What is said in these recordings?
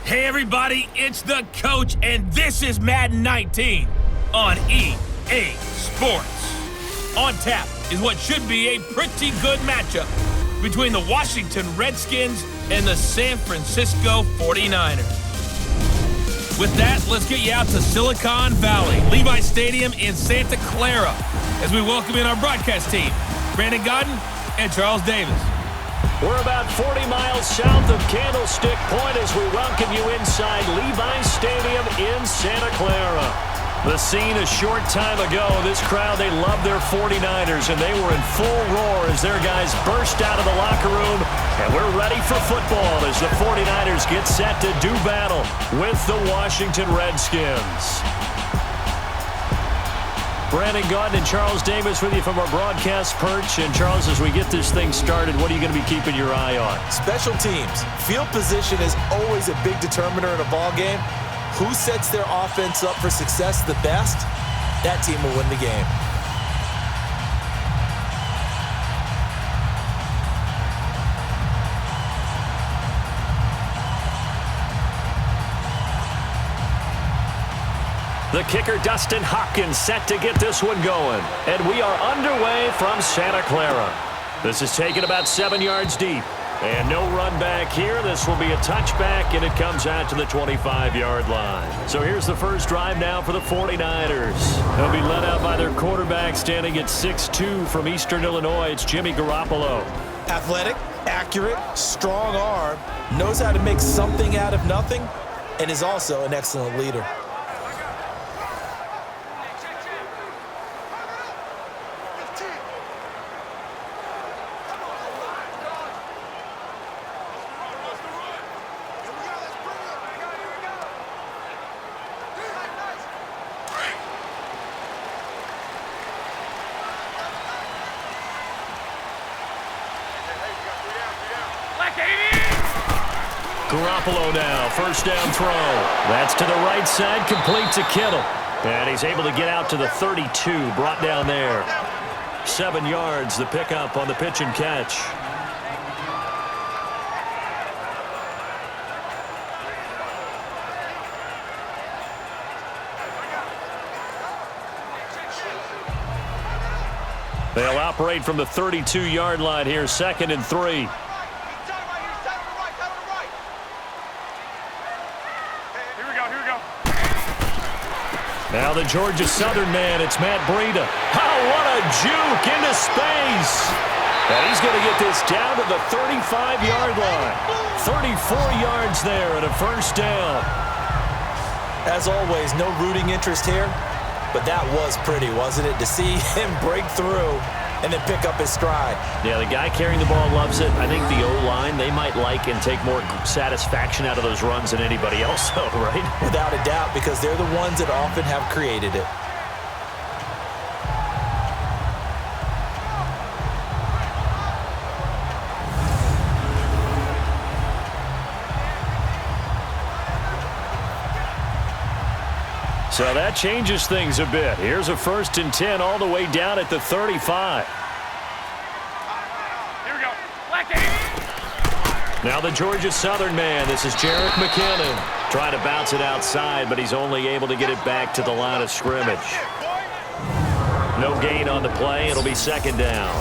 Hey everybody, it's the coach, and this is Madden 19 on EA Sports. On tap is what should be a pretty good matchup between the Washington Redskins and the San Francisco 49ers. With that, let's get you out to Silicon Valley, Levi Stadium in Santa Clara, as we welcome in our broadcast team, Brandon Godden and Charles Davis. We're about 40 miles south of Candlestick Point as we welcome you inside Levi Stadium in Santa Clara. The scene a short time ago, this crowd, they love their 49ers, and they were in full roar as their guys burst out of the locker room. And we're ready for football as the 49ers get set to do battle with the Washington Redskins. Brandon Gaudin and Charles Davis with you from our broadcast perch. And Charles, as we get this thing started, what are you going to be keeping your eye on? Special teams. Field position is always a big determiner in a ball game. Who sets their offense up for success the best, that team will win the game. The kicker, Dustin Hopkins, set to get this one going. And we are underway from Santa Clara. This is taken about 7 yards deep. And no run back here. This will be a touchback, and it comes out to the 25-yard line. So here's the first drive now for the 49ers. They'll be led out by their quarterback standing at 6'2" from Eastern Illinois. It's Jimmy Garoppolo. Athletic, accurate, strong arm, knows how to make something out of nothing, and is also an excellent leader. Garoppolo now, first down throw. That's to the right side, complete to Kittle. And he's able to get out to the 32, brought down there. 7 yards, the pickup on the pitch and catch. They'll operate from the 32-yard line here, 2nd and 3. Now the Georgia Southern man, it's Matt Breida. Oh, what a juke into space. And he's going to get this down to the 35-yard line. 34 yards there and a first down. As always, no rooting interest here, but that was pretty, wasn't it? To see him break through and then pick up his stride. Yeah, the guy carrying the ball loves it. I think the O-line, they might like and take more satisfaction out of those runs than anybody else, though, right? Without a doubt, because they're the ones that often have created it. So that changes things a bit. Here's a 1st and 10 all the way down at the 35. Here we go. Now the Georgia Southern man, this is Jerick McKinnon. Trying to bounce it outside, but he's only able to get it back to the line of scrimmage. No gain on the play. It'll be 2nd down.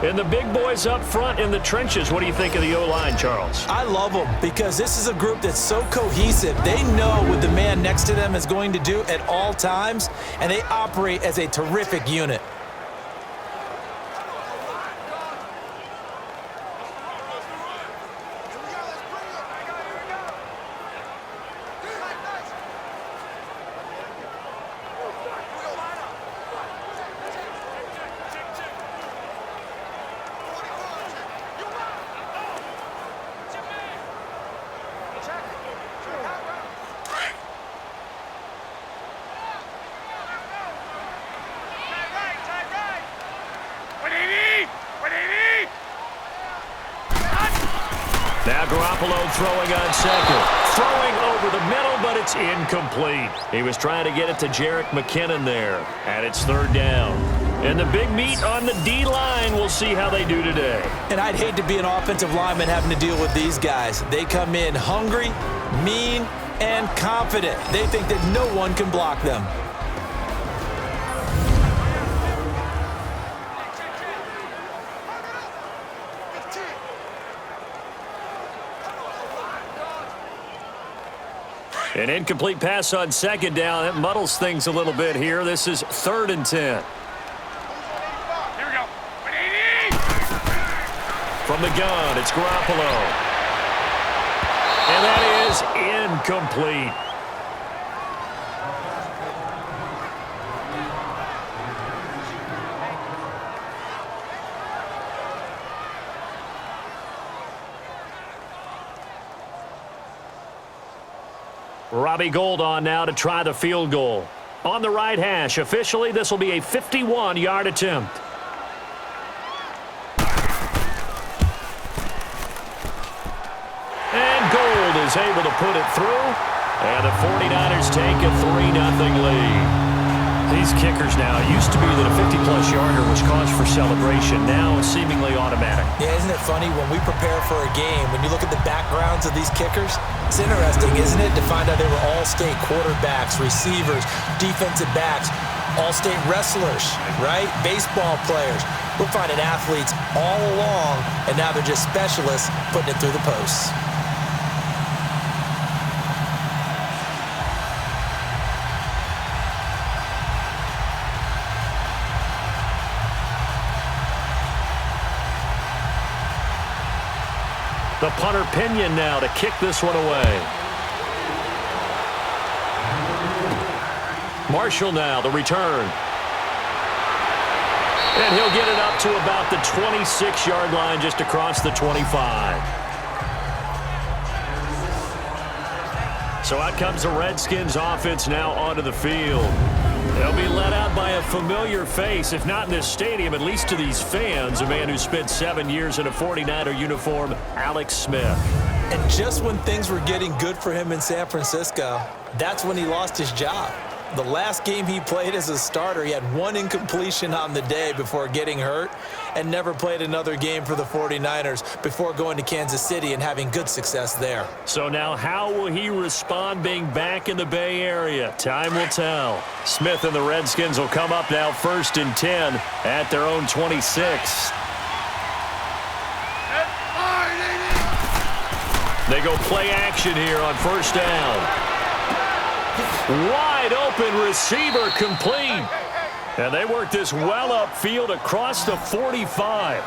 And the big boys up front in the trenches. What do you think of the O-line, Charles? I love them because this is a group that's so cohesive. They know what the man next to them is going to do at all times, and they operate as a terrific unit. Now Garoppolo throwing on second. Throwing over the middle, but it's incomplete. He was trying to get it to Jerick McKinnon there, and it's 3rd down. And the big meat on the D-line, we'll see how they do today. And I'd hate to be an offensive lineman having to deal with these guys. They come in hungry, mean, and confident. They think that no one can block them. An incomplete pass on second down. That muddles things a little bit here. This is 3rd and 10. From the gun, it's Garoppolo. And that is incomplete. Robbie Gould on now to try the field goal. On the right hash, officially, this will be a 51-yard attempt. Is able to put it through, and the 49ers take a 3-0 lead. These kickers now, used to be that a 50-plus yarder was cause for celebration. Now it's seemingly automatic. Yeah, isn't it funny when we prepare for a game, when you look at the backgrounds of these kickers, it's interesting, isn't it, to find out they were all-state quarterbacks, receivers, defensive backs, all-state wrestlers, right? Baseball players. We're finding athletes all along, and now they're just specialists putting it through the posts. The punter Pinion now to kick this one away. Marshall now, the return. And he'll get it up to about the 26-yard line, just across the 25. So out comes the Redskins offense now onto the field. They'll be let out by a familiar face, if not in this stadium, at least to these fans. A man who spent 7 years in a 49er uniform, Alex Smith. And just when things were getting good for him in San Francisco, that's when he lost his job. The last game he played as a starter, he had one incompletion on the day before getting hurt and never played another game for the 49ers before going to Kansas City and having good success there. So now how will he respond being back in the Bay Area? Time will tell. Smith and the Redskins will come up now 1st and 10 at their own 26. They go play action here on 1st down. Wide open receiver complete. And they work this well upfield across the 45.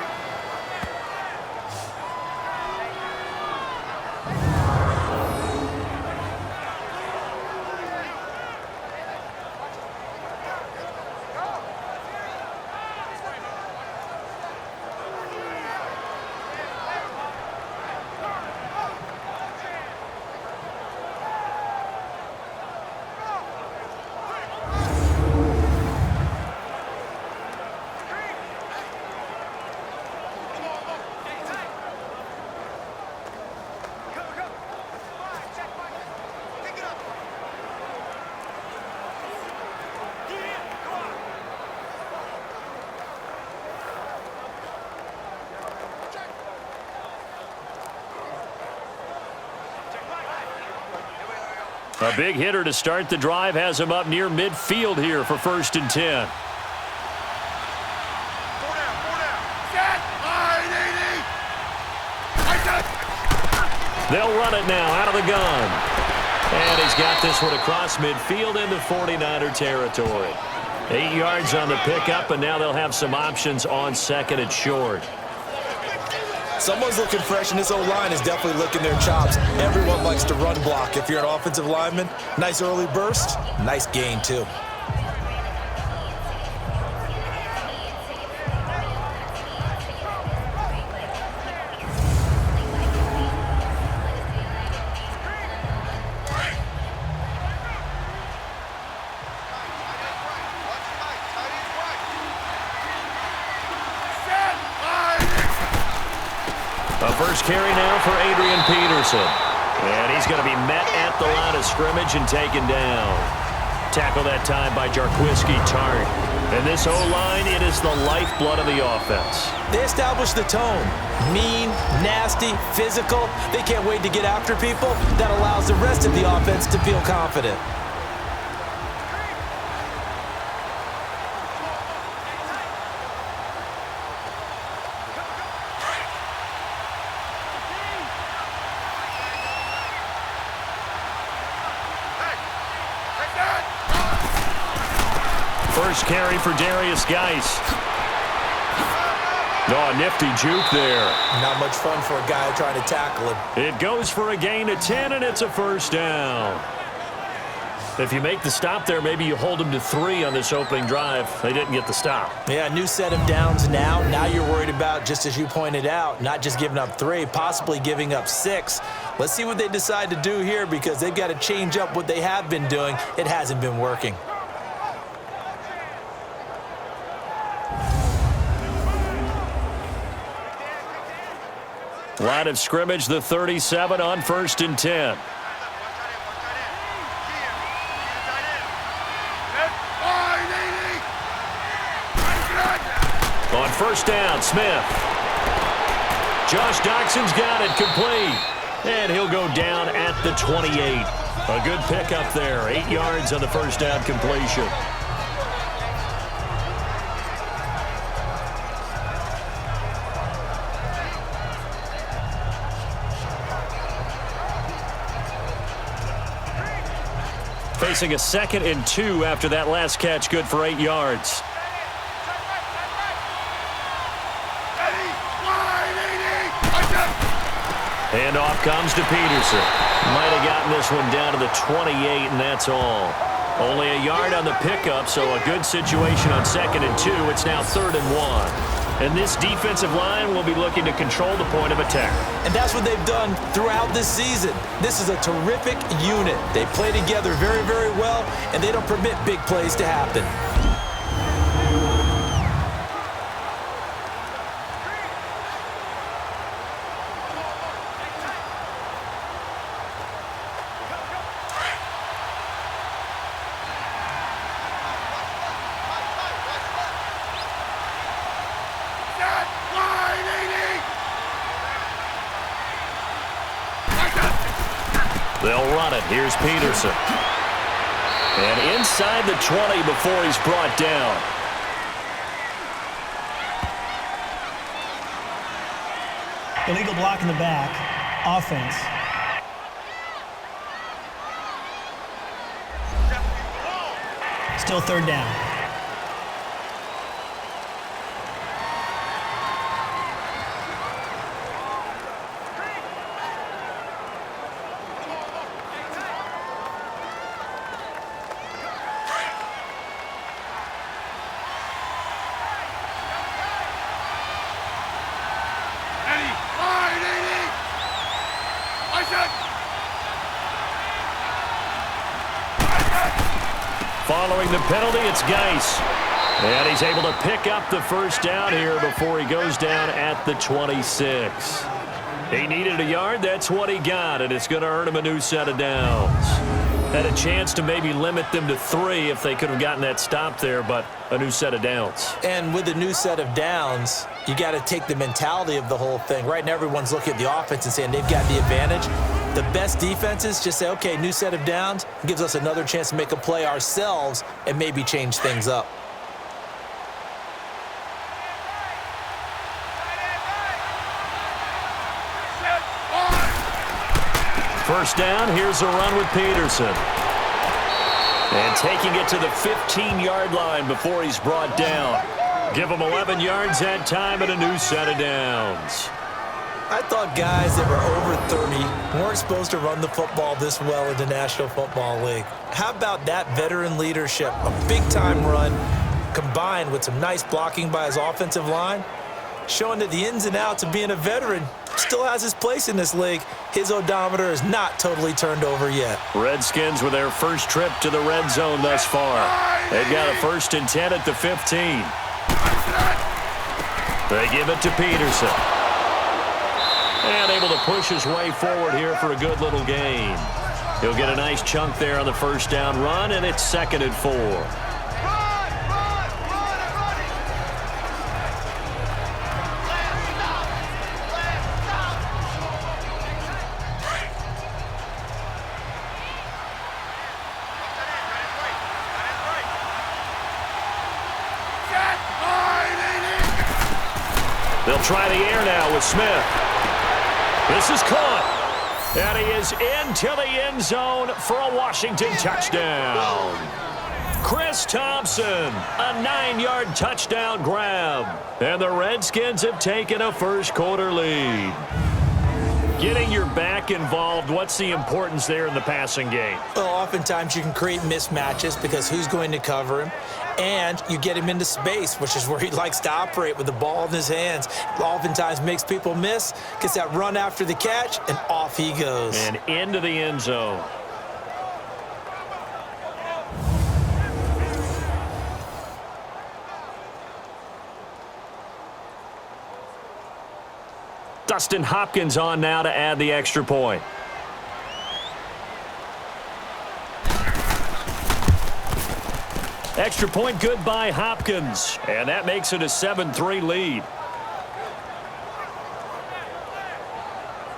A big hitter to start the drive has him up near midfield here for 1st and 10. They'll run it now out of the gun. And he's got this one across midfield into 49er territory. 8 yards on the pickup, and now they'll have some options on 2nd and short. Someone's looking fresh, and this O-line is definitely licking their chops. Everyone likes to run block. If you're an offensive lineman, nice early burst, nice gain too. First carry now for Adrian Peterson. And he's going to be met at the line of scrimmage and taken down. tackle that time by Jarquiski Tart. And this O-line, it is the lifeblood of the offense. They establish the tone. Mean, nasty, physical. They can't wait to get after people. That allows the rest of the offense to feel confident. First carry for Darius Geis. Oh, nifty juke there. Not much fun for a guy trying to tackle him. It goes for a gain of 10, and it's a first down. If you make the stop there, maybe you hold them to 3 on this opening drive. They didn't get the stop. Yeah, new set of downs now. Now you're worried about, just as you pointed out, not just giving up 3, possibly giving up 6. Let's see what they decide to do here because they've got to change up what they have been doing. It hasn't been working. Line of scrimmage, the 37 on 1st and 10. On 1st down, Smith. Josh Doxson's got it complete. And he'll go down at the 28. A good pickup there. 8 yards on the 1st down completion. Facing a 2nd and 2 after that last catch, good for 8 yards. And off comes to Peterson. Might have gotten this one down to the 28, and that's all. Only a yard on the pickup, so a good situation on 2nd and 2. It's now 3rd and 1. And this defensive line will be looking to control the point of attack. And that's what they've done throughout this season. This is a terrific unit. They play together very, very well, and they don't permit big plays to happen. They'll run it. Here's Peterson. And inside the 20 before he's brought down. Illegal block in the back. Offense. Still 3rd down. Following the penalty, it's Geis. And he's able to pick up the 1st down here before he goes down at the 26. He needed a yard. That's what he got, and it's going to earn him a new set of downs. Had a chance to maybe limit them to 3 if they could have gotten that stop there, but a new set of downs. And with a new set of downs, you got to take the mentality of the whole thing. Right now, everyone's looking at the offense and saying they've got the advantage. The best defenses just say, okay, new set of downs, gives us another chance to make a play ourselves and maybe change things up. First down, here's a run with Peterson. And taking it to the 15-yard line before he's brought down. Give him 11 yards that time and a new set of downs. I thought guys that were over 30 weren't supposed to run the football this well in the National Football League. How about that veteran leadership? A big-time run combined with some nice blocking by his offensive line, showing that the ins and outs of being a veteran still has his place in this league. His odometer is not totally turned over yet. Redskins with their first trip to the red zone thus far. They've got a 1st and 10 at the 15. They give it to Peterson. And able to push his way forward here for a good little gain. He'll get a nice chunk there on the first down run, and it's 2nd and 4. They'll try the air now with Smith. This is caught. And he is into the end zone for a Washington touchdown. Chris Thompson, a 9-yard touchdown grab. And the Redskins have taken a first-quarter lead. Getting your back involved, what's the importance there in the passing game? Well, oftentimes you can create mismatches because who's going to cover him? And you get him into space, which is where he likes to operate with the ball in his hands. Oftentimes makes people miss, gets that run after the catch, and off he goes. And into the end zone. Dustin Hopkins on now to add the extra point. Extra point good by Hopkins. And that makes it a 7-3 lead.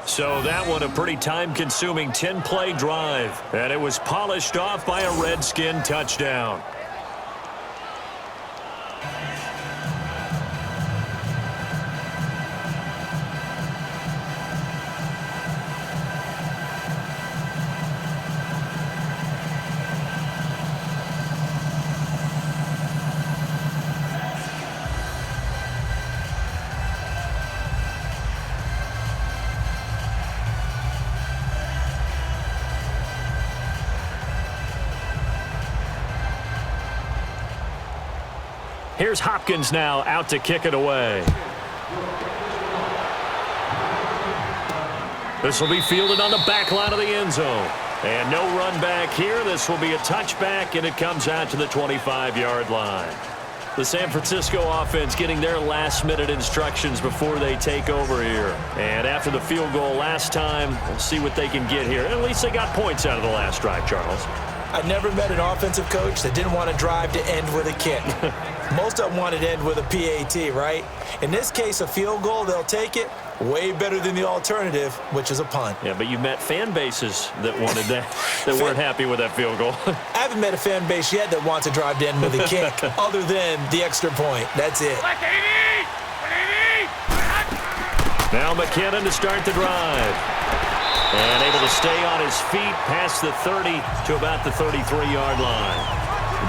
So that one a pretty time-consuming 10-play drive. And it was polished off by a Redskin touchdown. Here's Hopkins now out to kick it away. This will be fielded on the back line of the end zone. And no run back here. This will be a touchback, and it comes out to the 25-yard line. The San Francisco offense getting their last-minute instructions before they take over here. And after the field goal last time, we'll see what they can get here. At least they got points out of the last drive, Charles. I never met an offensive coach that didn't want to drive to end with a kick. Most of them wanted to end with a PAT, right? In this case, a field goal, they'll take it. Way better than the alternative, which is a punt. Yeah, but you met fan bases that wanted that, that weren't happy with that field goal. I haven't met a fan base yet that wants to drive to end with a kick, other than the extra point. That's it. Now McKinnon to start the drive. And able to stay on his feet past the 30 to about the 33-yard line.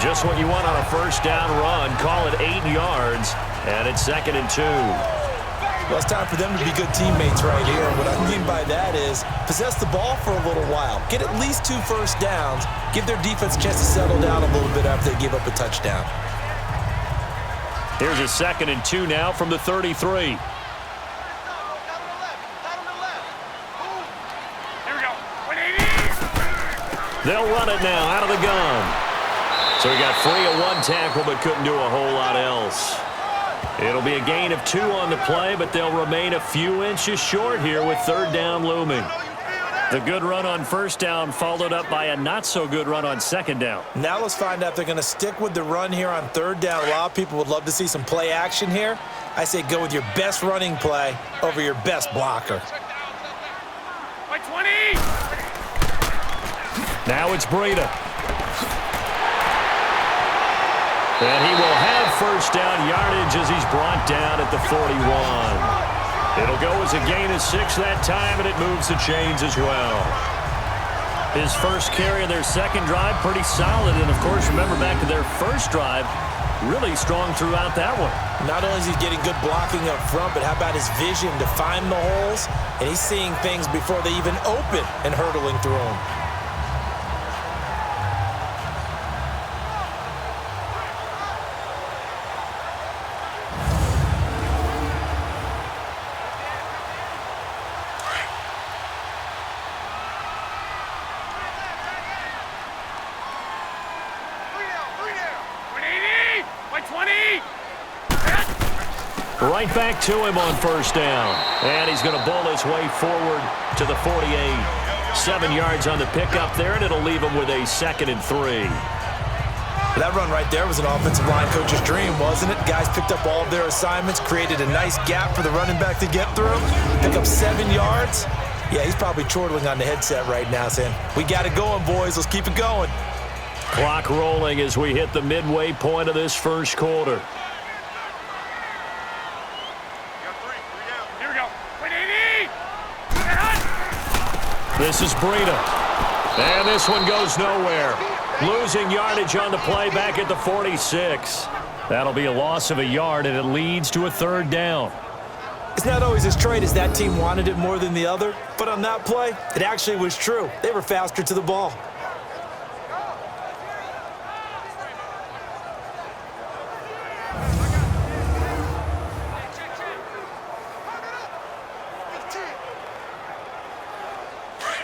Just what you want on a first down run. Call it 8 yards, and it's 2nd and 2. Well, it's time for them to be good teammates right here. What I mean by that is possess the ball for a little while. Get at least 2 first downs. Give their defense a chance to settle down a little bit after they give up a touchdown. Here's a 2nd and 2 now from the 33. They'll run it now out of the gun. So he got free of 1 tackle but couldn't do a whole lot else. It'll be a gain of 2 on the play, but they'll remain a few inches short here with 3rd down looming. The good run on first down followed up by a not-so-good run on 2nd down. Now let's find out if they're going to stick with the run here on 3rd down. A lot of people would love to see some play action here. I say go with your best running play over your best blocker. By 20! Now it's Breida. And he will have first down yardage as he's brought down at the 41. It'll go as a gain of 6 that time, and it moves the chains as well. His first carry of their second drive, pretty solid. And, of course, remember back to their first drive, really strong throughout that one. Not only is he getting good blocking up front, but how about his vision to find the holes? And he's seeing things before they even open and hurtling through them. Right back to him on first down. And he's going to bowl his way forward to the 48. 7 yards on the pickup there, and it'll leave them with a 2nd and 3. That run right there was an offensive line coach's dream, wasn't it? Guys picked up all of their assignments, created a nice gap for the running back to get through, pick up 7 yards. Yeah, he's probably chortling on the headset right now saying, we got it going, boys. Let's keep it going. Clock rolling as we hit the midway point of this first quarter. This is Breida. And this one goes nowhere. Losing yardage on the play back at the 46. That'll be a loss of a yard, and it leads to a 3rd down. It's not always as straight as that team wanted it more than the other, but on that play, it actually was true. They were faster to the ball.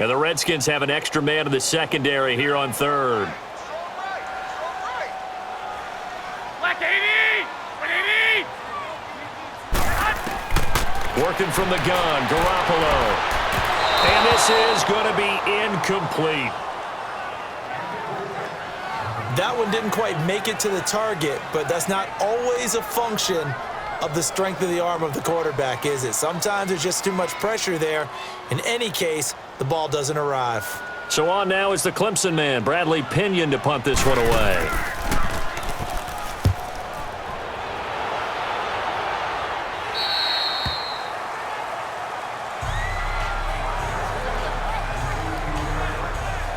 And the Redskins have an extra man in the secondary here on 3rd. Working from the gun, Garoppolo. And this is going to be incomplete. That one didn't quite make it to the target, but that's not always a function of the strength of the arm of the quarterback, is it? Sometimes there's just too much pressure there. In any case, the ball doesn't arrive. So on now is the Clemson man, Bradley Pinion, to punt this one away.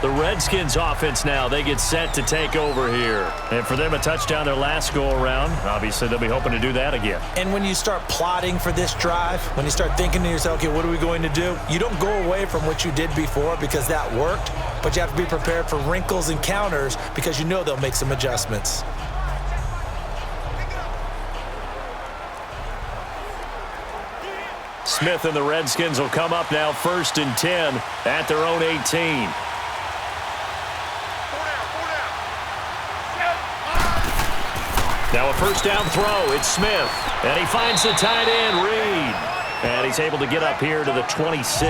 The Redskins offense now, they get set to take over here. And for them, a touchdown their last go-around. Obviously, they'll be hoping to do that again. And when you start plotting for this drive, when you start thinking to yourself, okay, what are we going to do? You don't go away from what you did before because that worked, but you have to be prepared for wrinkles and counters because you know they'll make some adjustments. Smith and the Redskins will come up now 1st and 10 at their own 18. Now a 1st down throw. It's Smith. And he finds the tight end, Reed. And he's able to get up here to the 26.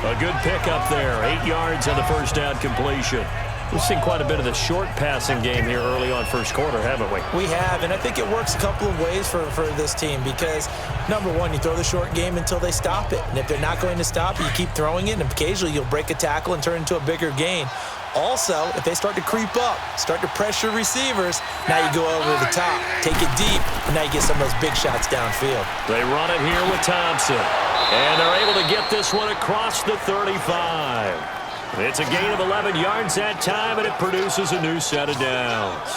A good pickup there. 8 yards on the 1st down completion. We've seen quite a bit of the short passing game here early on first quarter, haven't we? We have, and I think it works a couple of ways for this team because, number one, you throw the short game until they stop it. And if they're not going to stop it, you keep throwing it, and occasionally you'll break a tackle and turn it into a bigger gain. Also, if they start to creep up, start to pressure receivers, now you go over the top, take it deep, and now you get some of those big shots downfield. They run it here with Thompson. And they're able to get this one across the 35. It's a gain of 11 yards that time, and it produces a new set of downs.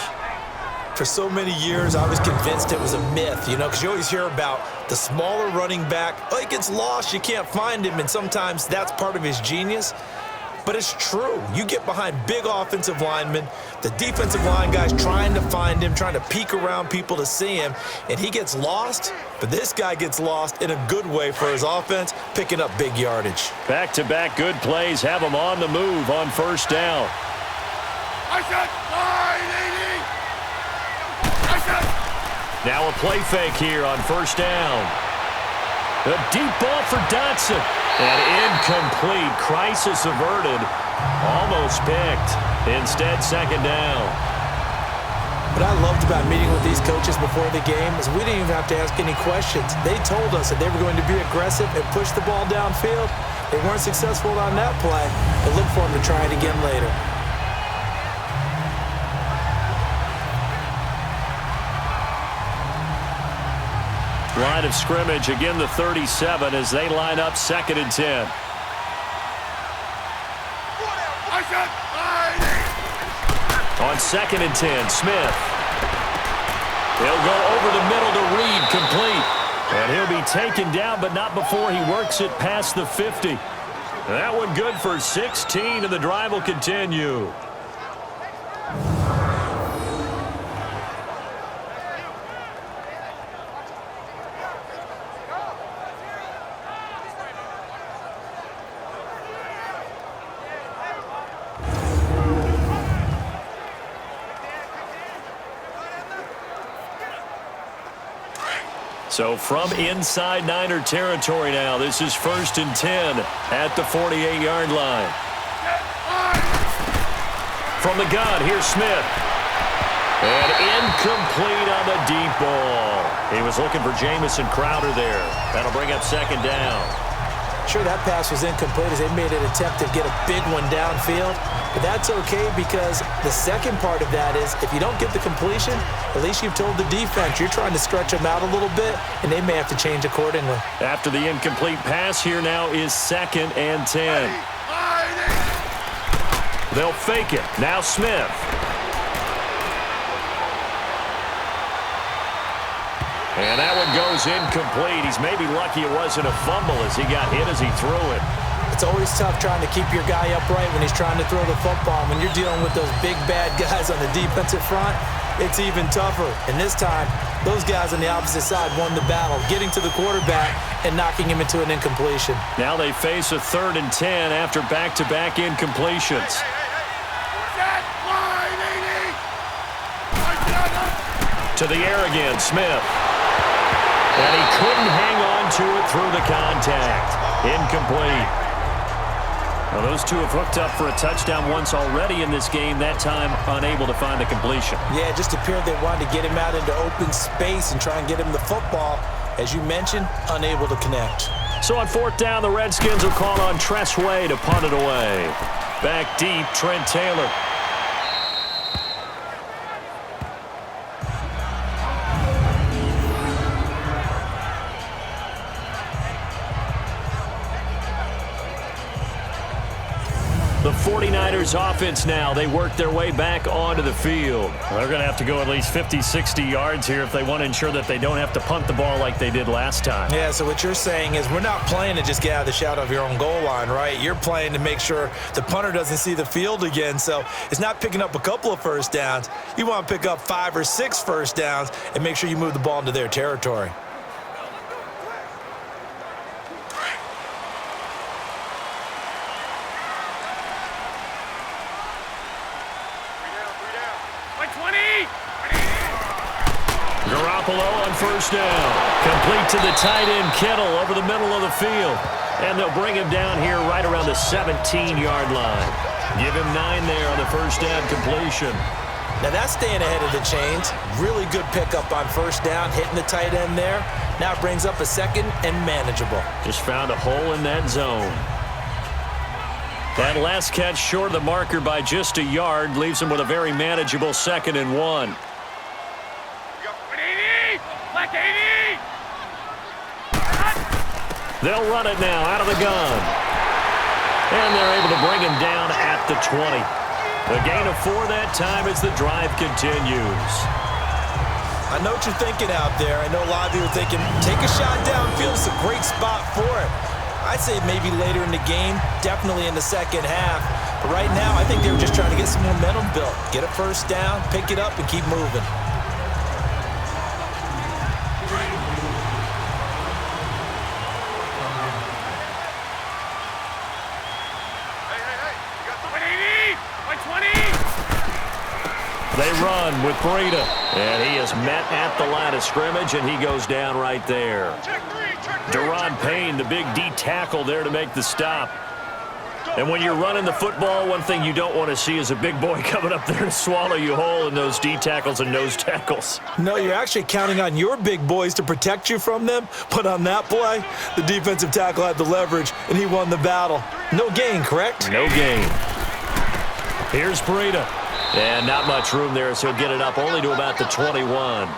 For so many years, I was convinced it was a myth, because you always hear about the smaller running back. Oh, he gets lost, you can't find him, and sometimes that's part of his genius. But it's true. You get behind big offensive linemen, the defensive line guys trying to find him, trying to peek around people to see him, and he gets lost. But this guy gets lost in a good way for his offense, picking up big yardage. Back-to-back good plays have him on the move on 1st down. Now a play fake here on 1st down. A deep ball for Dotson. And incomplete. Crisis averted. Almost picked. Instead, 2nd down. What I loved about meeting with these coaches before the game is we didn't even have to ask any questions. They told us that they were going to be aggressive and push the ball downfield. They weren't successful on that play, but look for them to try it again later. Line of scrimmage, again the 37 as they line up 2nd and 10. On 2nd and 10, Smith. He'll go over the middle to Reed, complete. And he'll be taken down, but not before he works it past the 50. That one good for 16, and the drive will continue. So from inside Niner territory now, this is 1st and 10 at the 48-yard line. From the gun, here's Smith. And incomplete on the deep ball. He was looking for Jamison Crowder there. That'll bring up 2nd down. Sure, that pass was incomplete as they made an attempt to get a big one downfield. But that's okay because the second part of that is if you don't get the completion, at least you've told the defense you're trying to stretch them out a little bit, and they may have to change accordingly. After the incomplete pass, here now is 2nd and 10. They'll fake it. Now Smith. And that one goes incomplete. He's maybe lucky it wasn't a fumble as he got hit as he threw it. It's always tough trying to keep your guy upright when he's trying to throw the football. When you're dealing with those big, bad guys on the defensive front, it's even tougher. And this time, those guys on the opposite side won the battle, getting to the quarterback and knocking him into an incompletion. Now they face a 3rd and 10 after back-to-back incompletions. To the air again, Smith. And he couldn't hang on to it through the contact. Incomplete. Well, those two have hooked up for a touchdown once already in this game, that time unable to find the completion. Yeah, it just appeared they wanted to get him out into open space and try and get him the football. As you mentioned, unable to connect. So on 4th down, the Redskins will call on Tress Way to punt it away. Back deep, Trent Taylor. The 49ers offense now, they work their way back onto the field. They're going to have to go at least 50, 60 yards here if they want to ensure that they don't have to punt the ball like they did last time. Yeah, so what you're saying is we're not playing to just get out of the shadow of your own goal line, right? You're playing to make sure the punter doesn't see the field again. So it's not picking up a couple of first downs. You want to pick up 5 or 6 first downs and make sure you move the ball into their territory. Garoppolo on 1st down. Complete to the tight end, Kittle, over the middle of the field. And they'll bring him down here right around the 17-yard line. Give him 9 there on the 1st down completion. Now that's staying ahead of the chains. Really good pickup on 1st down, hitting the tight end there. Now it brings up a 2nd and manageable. Just found a hole in that zone. That last catch short of the marker by just a yard leaves him with a very manageable 2nd and 1. They'll run it now out of the gun. And they're able to bring him down at the 20. A gain of 4 that time as the drive continues. I know what you're thinking out there. I know a lot of you are thinking, take a shot downfield. It's a great spot for it. I'd say maybe later in the game, definitely in the second half. But right now, I think they were just trying to get some momentum built. Get a 1st down, pick it up, and keep moving. They run with Breida, and he is met at the line of scrimmage, and he goes down right there. Deron Payne, the big D tackle there to make the stop. And when you're running the football, one thing you don't want to see is a big boy coming up there to swallow you whole in those D tackles and nose tackles. No, you're actually counting on your big boys to protect you from them, but on that play, the defensive tackle had the leverage, and he won the battle. No gain, correct? No gain. Here's Breida. And not much room there, so he'll get it up only to about the 21.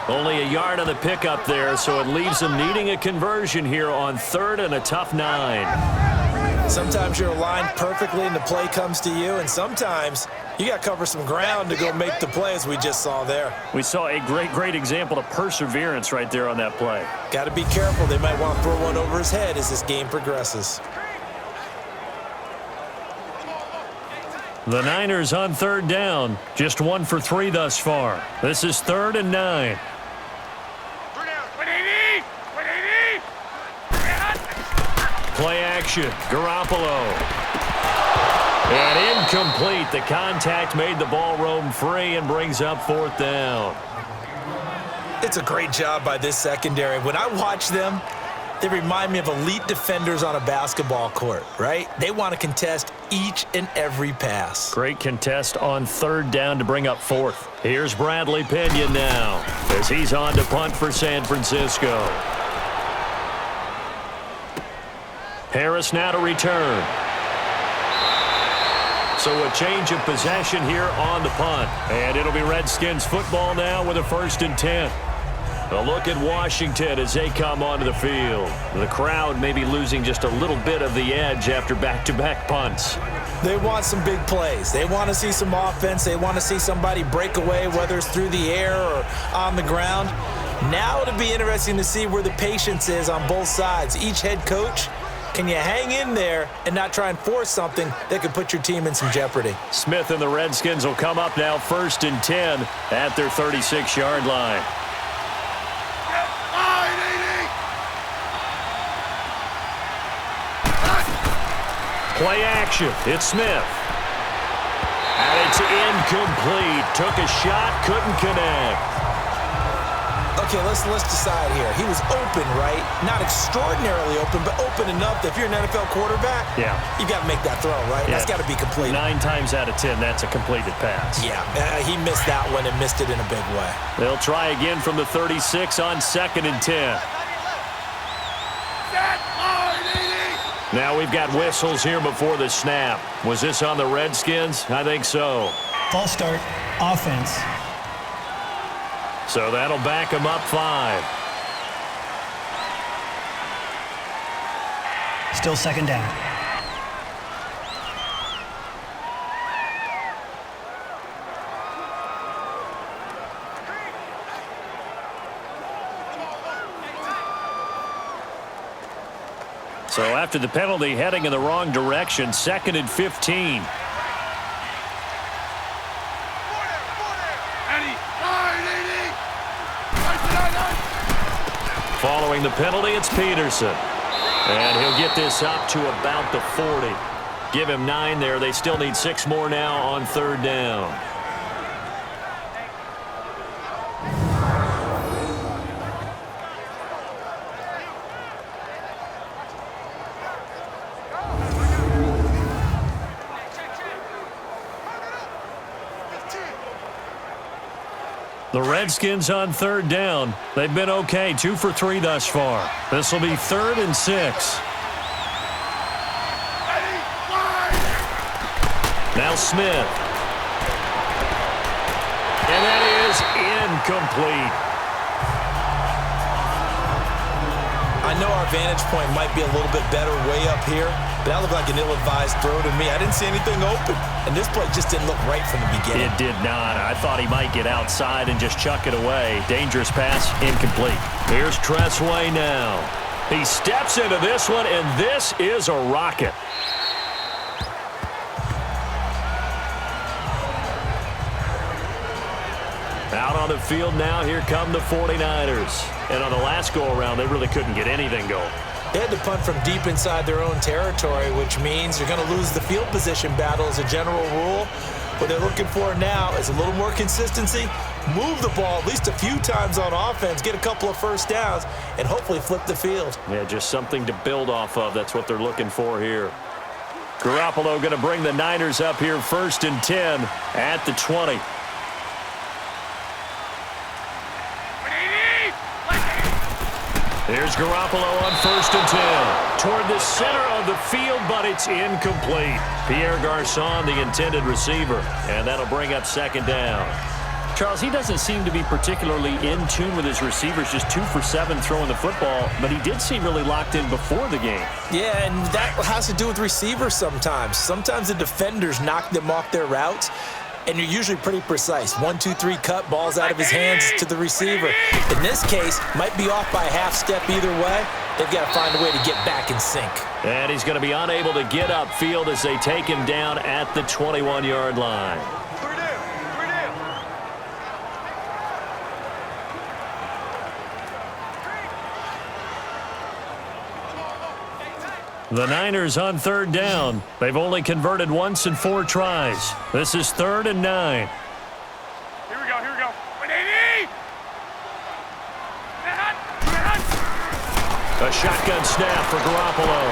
Only a yard on the pickup there, so it leaves him needing a conversion here on 3rd and a tough 9. Sometimes you're aligned perfectly and the play comes to you, and sometimes you got to cover some ground to go make the play, as we just saw there. We saw a great example of perseverance right there on that play. Got to be careful. They might want to throw one over his head as this game progresses. The Niners on 3rd down, just 1 for 3 thus far. This is 3rd and 9. Play action, Garoppolo. And incomplete. The contact made the ball roam free and brings up 4th down. It's a great job by this secondary. When I watch them, they remind me of elite defenders on a basketball court, right? They want to contest each and every pass. Great contest on third down to bring up fourth. Here's Bradley Pinion now as he's on to punt for San Francisco. Harris now to return. So a change of possession here on the punt. And it'll be Redskins football now with a 1st and 10. A look at Washington as they come onto the field. The crowd may be losing just a little bit of the edge after back-to-back punts. They want some big plays. They want to see some offense. They want to see somebody break away, whether it's through the air or on the ground. Now it'll be interesting to see where the patience is on both sides. Each head coach, can you hang in there and not try and force something that could put your team in some jeopardy? Smith and the Redskins will come up now 1st and 10 at their 36-yard line. Play action. It's Smith. And it's incomplete. Took a shot, couldn't connect. Okay, let's decide here. He was open, right? Not extraordinarily open, but open enough that if you're an NFL quarterback, you got to make that throw, right? Yeah. That's got to be completed. 9 times out of 10, that's a completed pass. Yeah, he missed that one and missed it in a big way. They'll try again from the 36 on 2nd and 10. Now we've got whistles here before the snap. Was this on the Redskins? I think so. False start, offense. So that'll back them up 5. Still 2nd down. So after the penalty, heading in the wrong direction, 2nd and 15. Following the penalty, it's Peterson. And he'll get this up to about the 40. Give him 9 there. They still need 6 more now on 3rd down. The Redskins on 3rd down. They've been okay, 2 for 3 thus far. This will be 3rd and 6. Now Smith. And that is incomplete. I know our vantage point might be a little bit better way up here, but that looked like an ill-advised throw to me. I didn't see anything open, and this play just didn't look right from the beginning. It did not. I thought he might get outside and just chuck it away. Dangerous pass, incomplete. Here's Tressway now. He steps into this one, and this is a rocket. Out on the field now, here come the 49ers. And on the last go-around, they really couldn't get anything going. They had to punt from deep inside their own territory, which means you're going to lose the field position battle as a general rule. What they're looking for now is a little more consistency, move the ball at least a few times on offense, get a couple of 1st downs, and hopefully flip the field. Yeah, just something to build off of. That's what they're looking for here. Garoppolo going to bring the Niners up here 1st and 10 at the 20. Here's Garoppolo on 1st and 10. Toward the center of the field, but it's incomplete. Pierre Garçon, the intended receiver. And that'll bring up 2nd down. Charles, he doesn't seem to be particularly in tune with his receivers, just 2 for 7 throwing the football, but he did seem really locked in before the game. Yeah, and that has to do with receivers sometimes. Sometimes the defenders knock them off their routes, and you're usually pretty precise. 1, 2, 3 cut, balls out of his hands to the receiver. In this case, might be off by a half step either way. They've got to find a way to get back in sync. And he's going to be unable to get upfield as they take him down at the 21-yard line. The Niners on 3rd down. They've only converted once in 4 tries. This is 3rd and 9. Here we go. A shotgun snap for Garoppolo.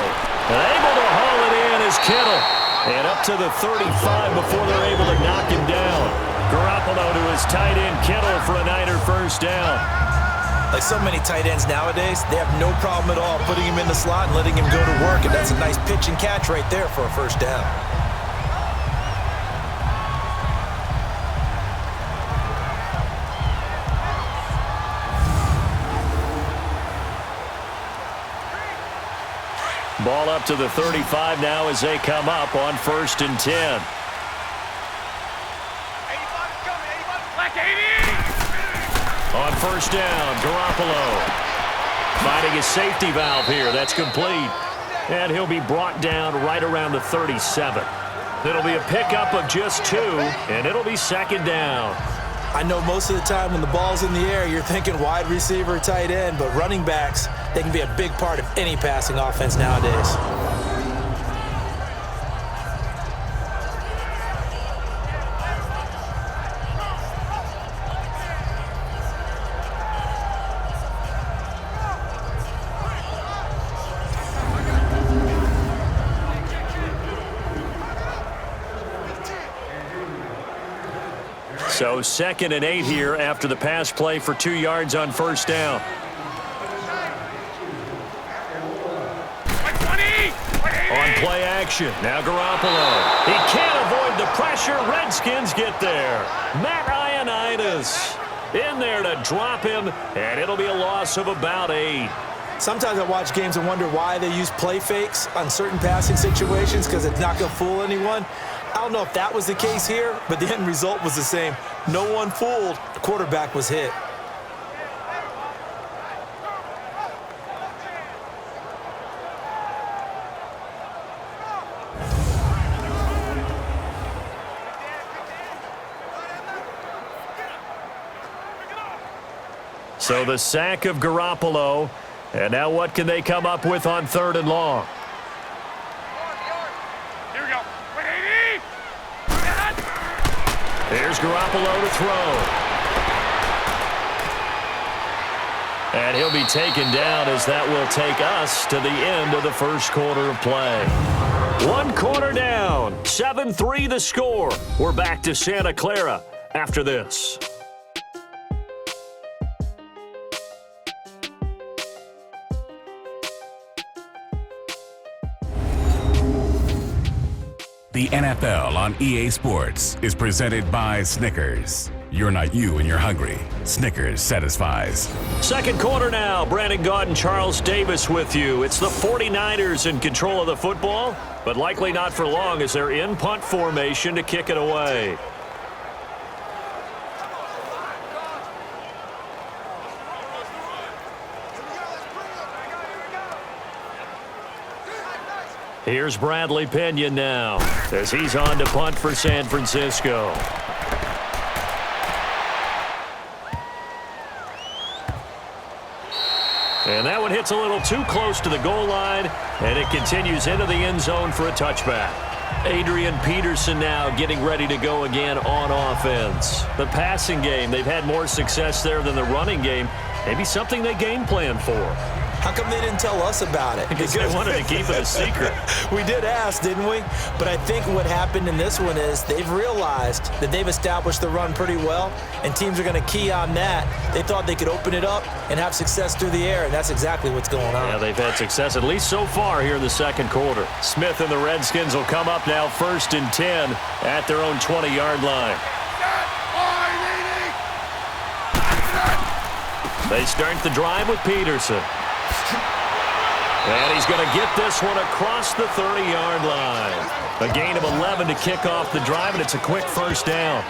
And able to haul it in is Kittle. And up to the 35 before they're able to knock him down. Garoppolo to his tight end Kittle for a Niner first down. Like so many tight ends nowadays, they have no problem at all putting him in the slot and letting him go to work. And that's a nice pitch and catch right there for a first down. Ball up to the 35 now as they come up on 1st and 10. On 1st down, Garoppolo finding his safety valve here. That's complete. And he'll be brought down right around the 37. It'll be a pickup of just 2, and it'll be 2nd down. I know most of the time when the ball's in the air, you're thinking wide receiver, tight end, but running backs, they can be a big part of any passing offense nowadays. So 2nd and 8 here after the pass play for 2 yards on 1st down. On play action, now Garoppolo. He can't avoid the pressure. Redskins get there. Matt Ioannidis in there to drop him, and it'll be a loss of about 8. Sometimes I watch games and wonder why they use play fakes on certain passing situations because it's not going to fool anyone. I don't know if that was the case here, but the end result was the same. No one fooled. The quarterback was hit. So the sack of Garoppolo, and now what can they come up with on 3rd and long? Here's Garoppolo to throw. And he'll be taken down as that will take us to the end of the 1st quarter of play. 1 quarter down, 7-3 the score. We're back to Santa Clara after this. The NFL on EA Sports is presented by Snickers. You're not you when you're hungry. Snickers satisfies. 2nd quarter now. Brandon Gaudin and Charles Davis with you. It's the 49ers in control of the football, but likely not for long as they're in punt formation to kick it away. Here's Bradley Pinion now as he's on to punt for San Francisco. And that one hits a little too close to the goal line, and it continues into the end zone for a touchback. Adrian Peterson now getting ready to go again on offense. The passing game, they've had more success there than the running game. Maybe something they game plan for. How come they didn't tell us about it? Because they wanted to keep it a secret. We did ask, didn't we? But I think what happened in this one is they've realized that they've established the run pretty well, and teams are going to key on that. They thought they could open it up and have success through the air, and that's exactly what's going on. Yeah, they've had success, at least so far here in the 2nd quarter. Smith and the Redskins will come up now 1st and 10 at their own 20-yard line. They start the drive with Peterson. And he's going to get this one across the 30-yard line. A gain of 11 to kick off the drive, and it's a quick first down.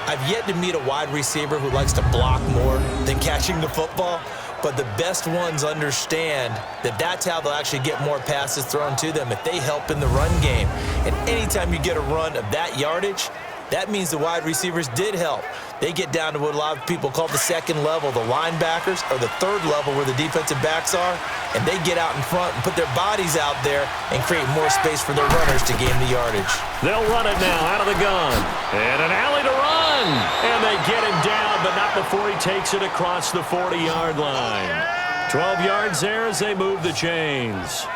I've yet to meet a wide receiver who likes to block more than catching the football, but the best ones understand that that's how they'll actually get more passes thrown to them if they help in the run game. And anytime you get a run of that yardage, that means the wide receivers did help. They get down to what a lot of people call the 2nd level, the linebackers, or the 3rd level where the defensive backs are, and they get out in front and put their bodies out there and create more space for their runners to gain the yardage. They'll run it now out of the gun. And an alley to run. And they get him down, but not before he takes it across the 40-yard line. 12 yards there as they move the chains.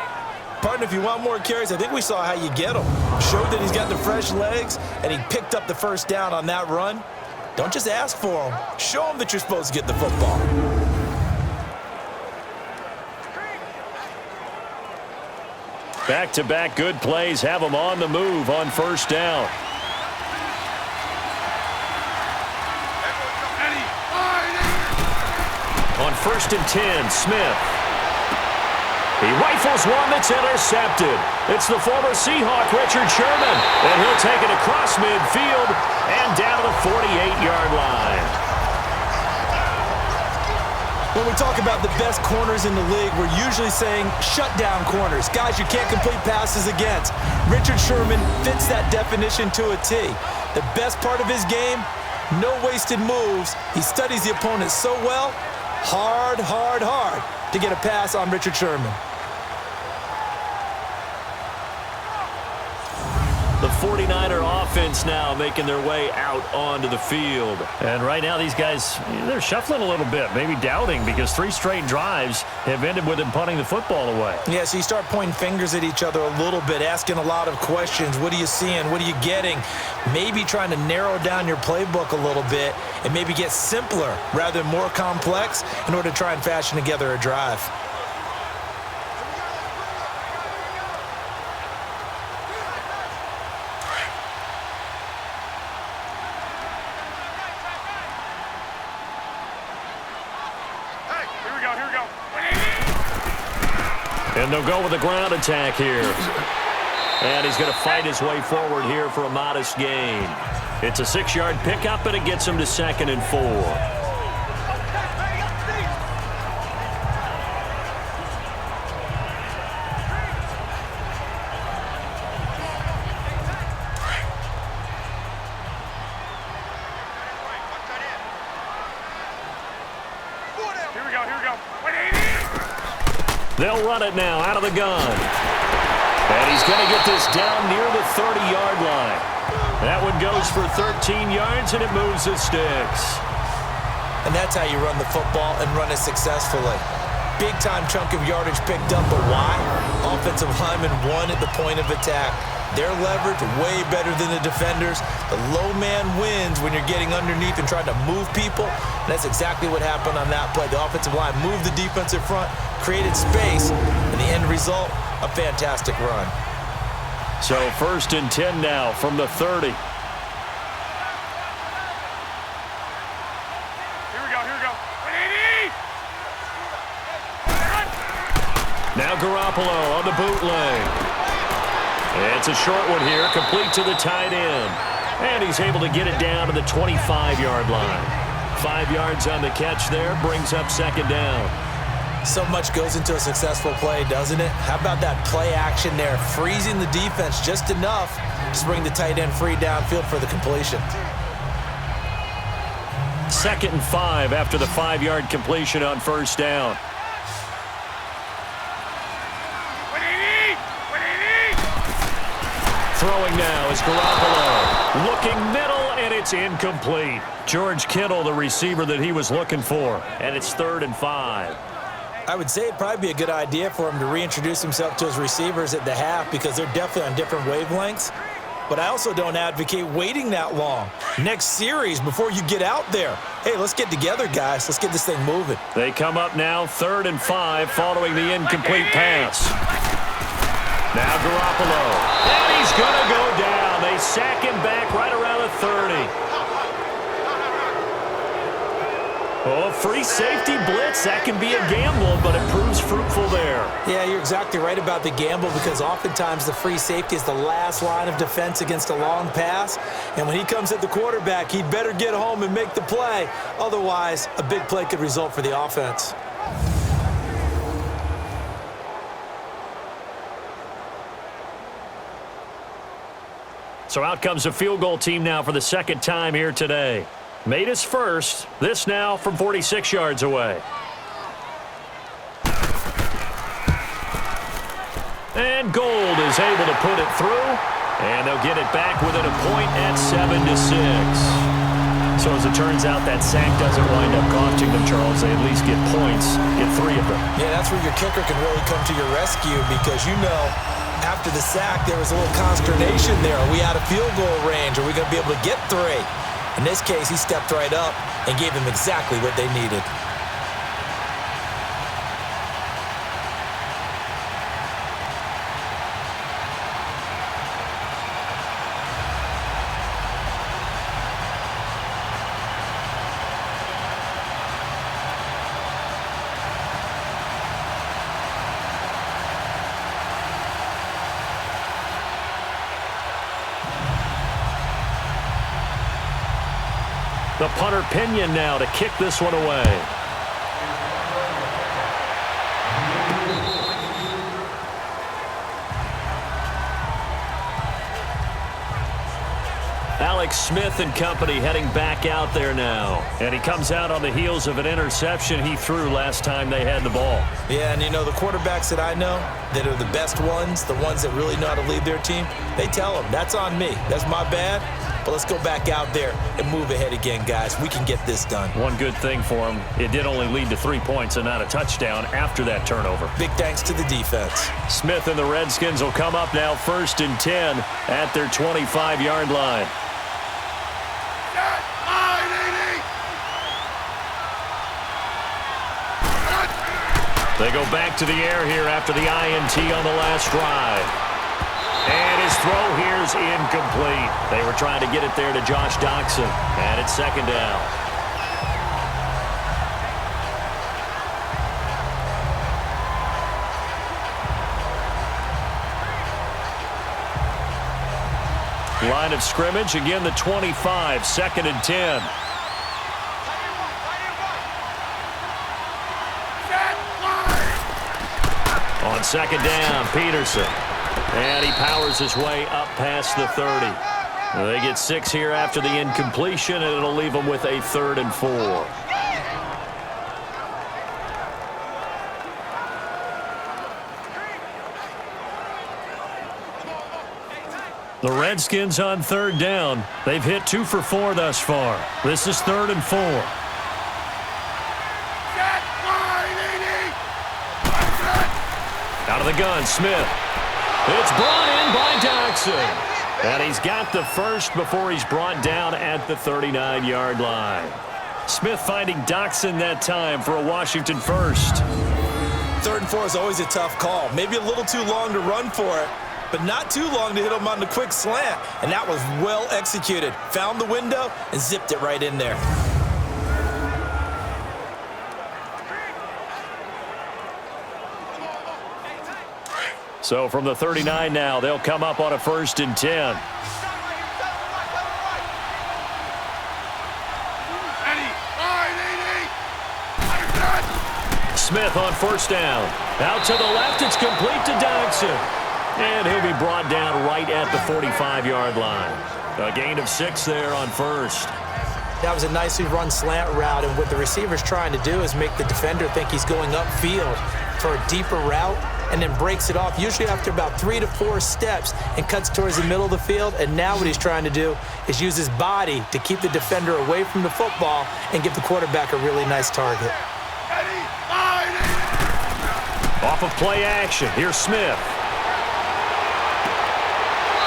Partner, if you want more carries, I think we saw how you get them. Showed that he's got the fresh legs, and he picked up the first down on that run. Don't just ask for him. Show him that you're supposed to get the football. Back-to-back good plays have them on the move on first down. On 1st and 10, Smith. He rifles one that's intercepted. It's the former Seahawk, Richard Sherman. And he'll take it across midfield and down to the 48-yard line. When we talk about the best corners in the league, we're usually saying shutdown corners, guys you can't complete passes against. Richard Sherman fits that definition to a T. The best part of his game, no wasted moves. He studies the opponent so well, hard to get a pass on Richard Sherman. The 49er offense now making their way out onto the field. And right now these guys, they're shuffling a little bit, maybe doubting, because 3 straight drives have ended with them punting the football away. Yeah, so you start pointing fingers at each other a little bit, asking a lot of questions. What are you seeing? What are you getting? Maybe trying to narrow down your playbook a little bit and maybe get simpler rather than more complex in order to try and fashion together a drive. And they'll go with a ground attack here. And he's going to fight his way forward here for a modest gain. It's a 6-yard pickup, and it gets him to 2nd and 4. They'll run it now out of the gun. And he's going to get this down near the 30-yard line. That one goes for 13 yards, and it moves the sticks. And that's how you run the football and run it successfully. Big-time chunk of yardage picked up, but why? Offensive lineman won at the point of attack. Their leverage way better than the defenders. The low man wins when you're getting underneath and trying to move people. And that's exactly what happened on that play. The offensive line moved the defensive front, created space, and the end result, a fantastic run. So 1st and 10 now from the 30. Now Garoppolo on the bootleg. It's a short one here, complete to the tight end. And he's able to get it down to the 25-yard line. 5 yards on the catch there, brings up 2nd down. So much goes into a successful play, doesn't it? How about that play action there, freezing the defense just enough to bring the tight end free downfield for the completion. 2nd and 5 after the 5-yard completion on 1st down. Throwing now is Garoppolo. Looking middle, and it's incomplete. George Kittle, the receiver that he was looking for. And it's 3rd and 5. I would say it'd probably be a good idea for him to reintroduce himself to his receivers at the half because they're definitely on different wavelengths. But I also don't advocate waiting that long. Next series before you get out there. Hey, let's get together, guys. Let's get this thing moving. They come up now 3rd and 5 following the incomplete pass. Now Garoppolo. And he's going to go down. They sack him back right around the 30. Oh, free safety blitz. That can be a gamble, but it proves fruitful there. Yeah, you're exactly right about the gamble because oftentimes the free safety is the last line of defense against a long pass. And when he comes at the quarterback, he'd better get home and make the play. Otherwise, a big play could result for the offense. So out comes a field goal team now for the 2nd time here today. Made his first. This now from 46 yards away. And Gold is able to put it through. And they'll get it back within a point at 7-6. So as it turns out, that sack doesn't wind up costing them, Charles. They at least get points, get 3 of them. Yeah, that's where your kicker can really come to your rescue because after the sack, there was a little consternation there. Are we out of field goal range? Are we going to be able to get 3? In this case, he stepped right up and gave them exactly what they needed. The punter Pinion now to kick this one away. Alex Smith and company heading back out there now. And he comes out on the heels of an interception he threw last time they had the ball. Yeah, and the quarterbacks that I know that are the best ones, the ones that really know how to lead their team, they tell them, that's on me. That's my bad. But let's go back out there and move ahead again, guys. We can get this done. One good thing for him, it did only lead to 3 points and not a touchdown after that turnover. Big thanks to the defense. Smith and the Redskins will come up now 1st and 10 at their 25-yard line. They go back to the air here after the INT on the last drive. And his throw here is incomplete. They were trying to get it there to Josh Doxson. And it's 2nd down. Line of scrimmage, again the 25, 2nd and 10. On 2nd down, Peterson. And he powers his way up past the 30. They get 6 here after the incompletion, and it'll leave them with a 3rd and 4. The Redskins on 3rd down. They've hit 2 for 4 thus far. This is 3rd and 4. Out of the gun, Smith. It's brought in by Doxson. And he's got the first before he's brought down at the 39-yard line. Smith finding Doxson that time for a Washington first. 3rd and 4 is always a tough call. Maybe a little too long to run for it, but not too long to hit him on the quick slant. And that was well executed. Found the window and zipped it right in there. So from the 39 now, they'll come up on a 1st and 10. Smith on 1st down. Out to the left, it's complete to Doxson. And he'll be brought down right at the 45-yard line. A gain of 6 there on 1st. That was a nicely run slant route, and what the receiver's trying to do is make the defender think he's going upfield for a deeper route, and then breaks it off, usually after about 3 to 4 steps, and cuts towards the middle of the field. And now what he's trying to do is use his body to keep the defender away from the football and give the quarterback a really nice target. Off of play action, here's Smith.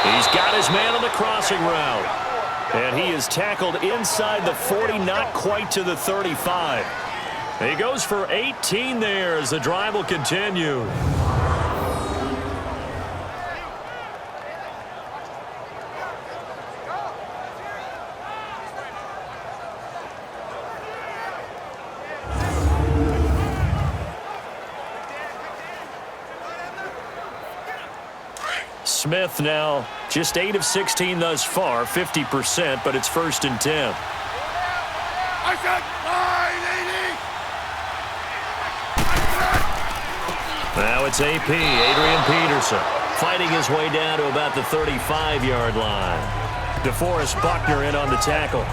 He's got his man on the crossing route. And he is tackled inside the 40, not quite to the 35. He goes for 18 there as the drive will continue. Smith now just 8 of 16 thus far, 50%, but it's 1st and 10. Now it's AP, Adrian Peterson, fighting his way down to about the 35-yard line. DeForest Buckner in on the tackle.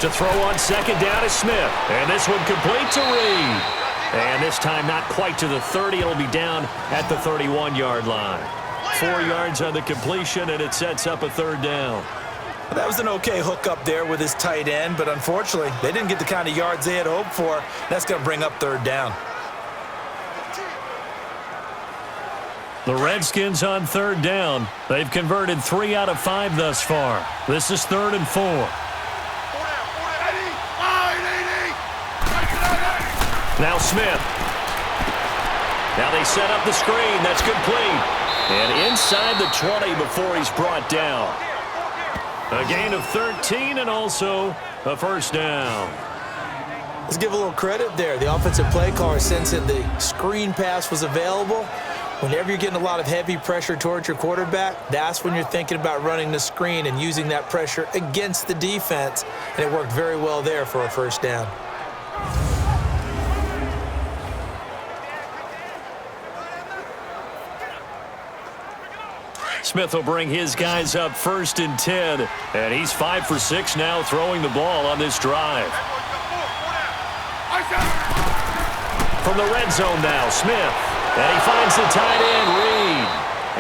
To throw on second down is Smith. And this one complete to Reed. And this time not quite to the 30. It'll be down at the 31-yard line. 4 yards on the completion, and it sets up a third down. That was an okay hookup there with his tight end, but unfortunately, they didn't get the kind of yards they had hoped for. That's going to bring up third down. The Redskins on third down. They've converted 3 out of 5 thus far. This is 3rd and 4. Now Smith. Now they set up the screen. That's complete. And inside the 20 before he's brought down. A gain of 13 and also a first down. Let's give a little credit there. The offensive play caller sensed that the screen pass was available. Whenever you're getting a lot of heavy pressure towards your quarterback, that's when you're thinking about running the screen and using that pressure against the defense. And it worked very well there for a first down. Smith will bring his guys up 1st and 10. And he's 5 for 6 now throwing the ball on this drive. From the red zone now, Smith. And he finds the tight end, Reed.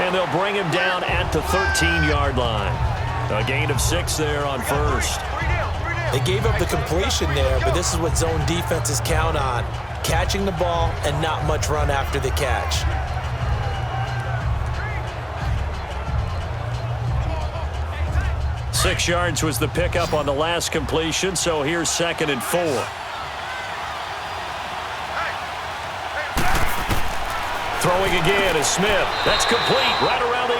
And they'll bring him down at the 13-yard line. A gain of 6 there on first. They gave up the completion there, but this is what zone defenses count on. Catching the ball and not much run after the catch. Six yards was the pickup on the last completion, so here's 2nd and 4. Throwing again is Smith. That's complete right around the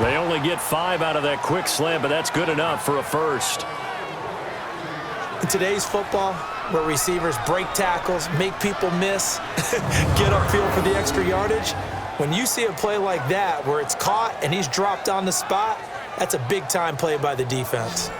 8. They only get 5 out of that quick slant, but that's good enough for a first. In today's football, where receivers break tackles, make people miss, get upfield for the extra yardage, when you see a play like that where it's caught and he's dropped on the spot, that's a big-time play by the defense.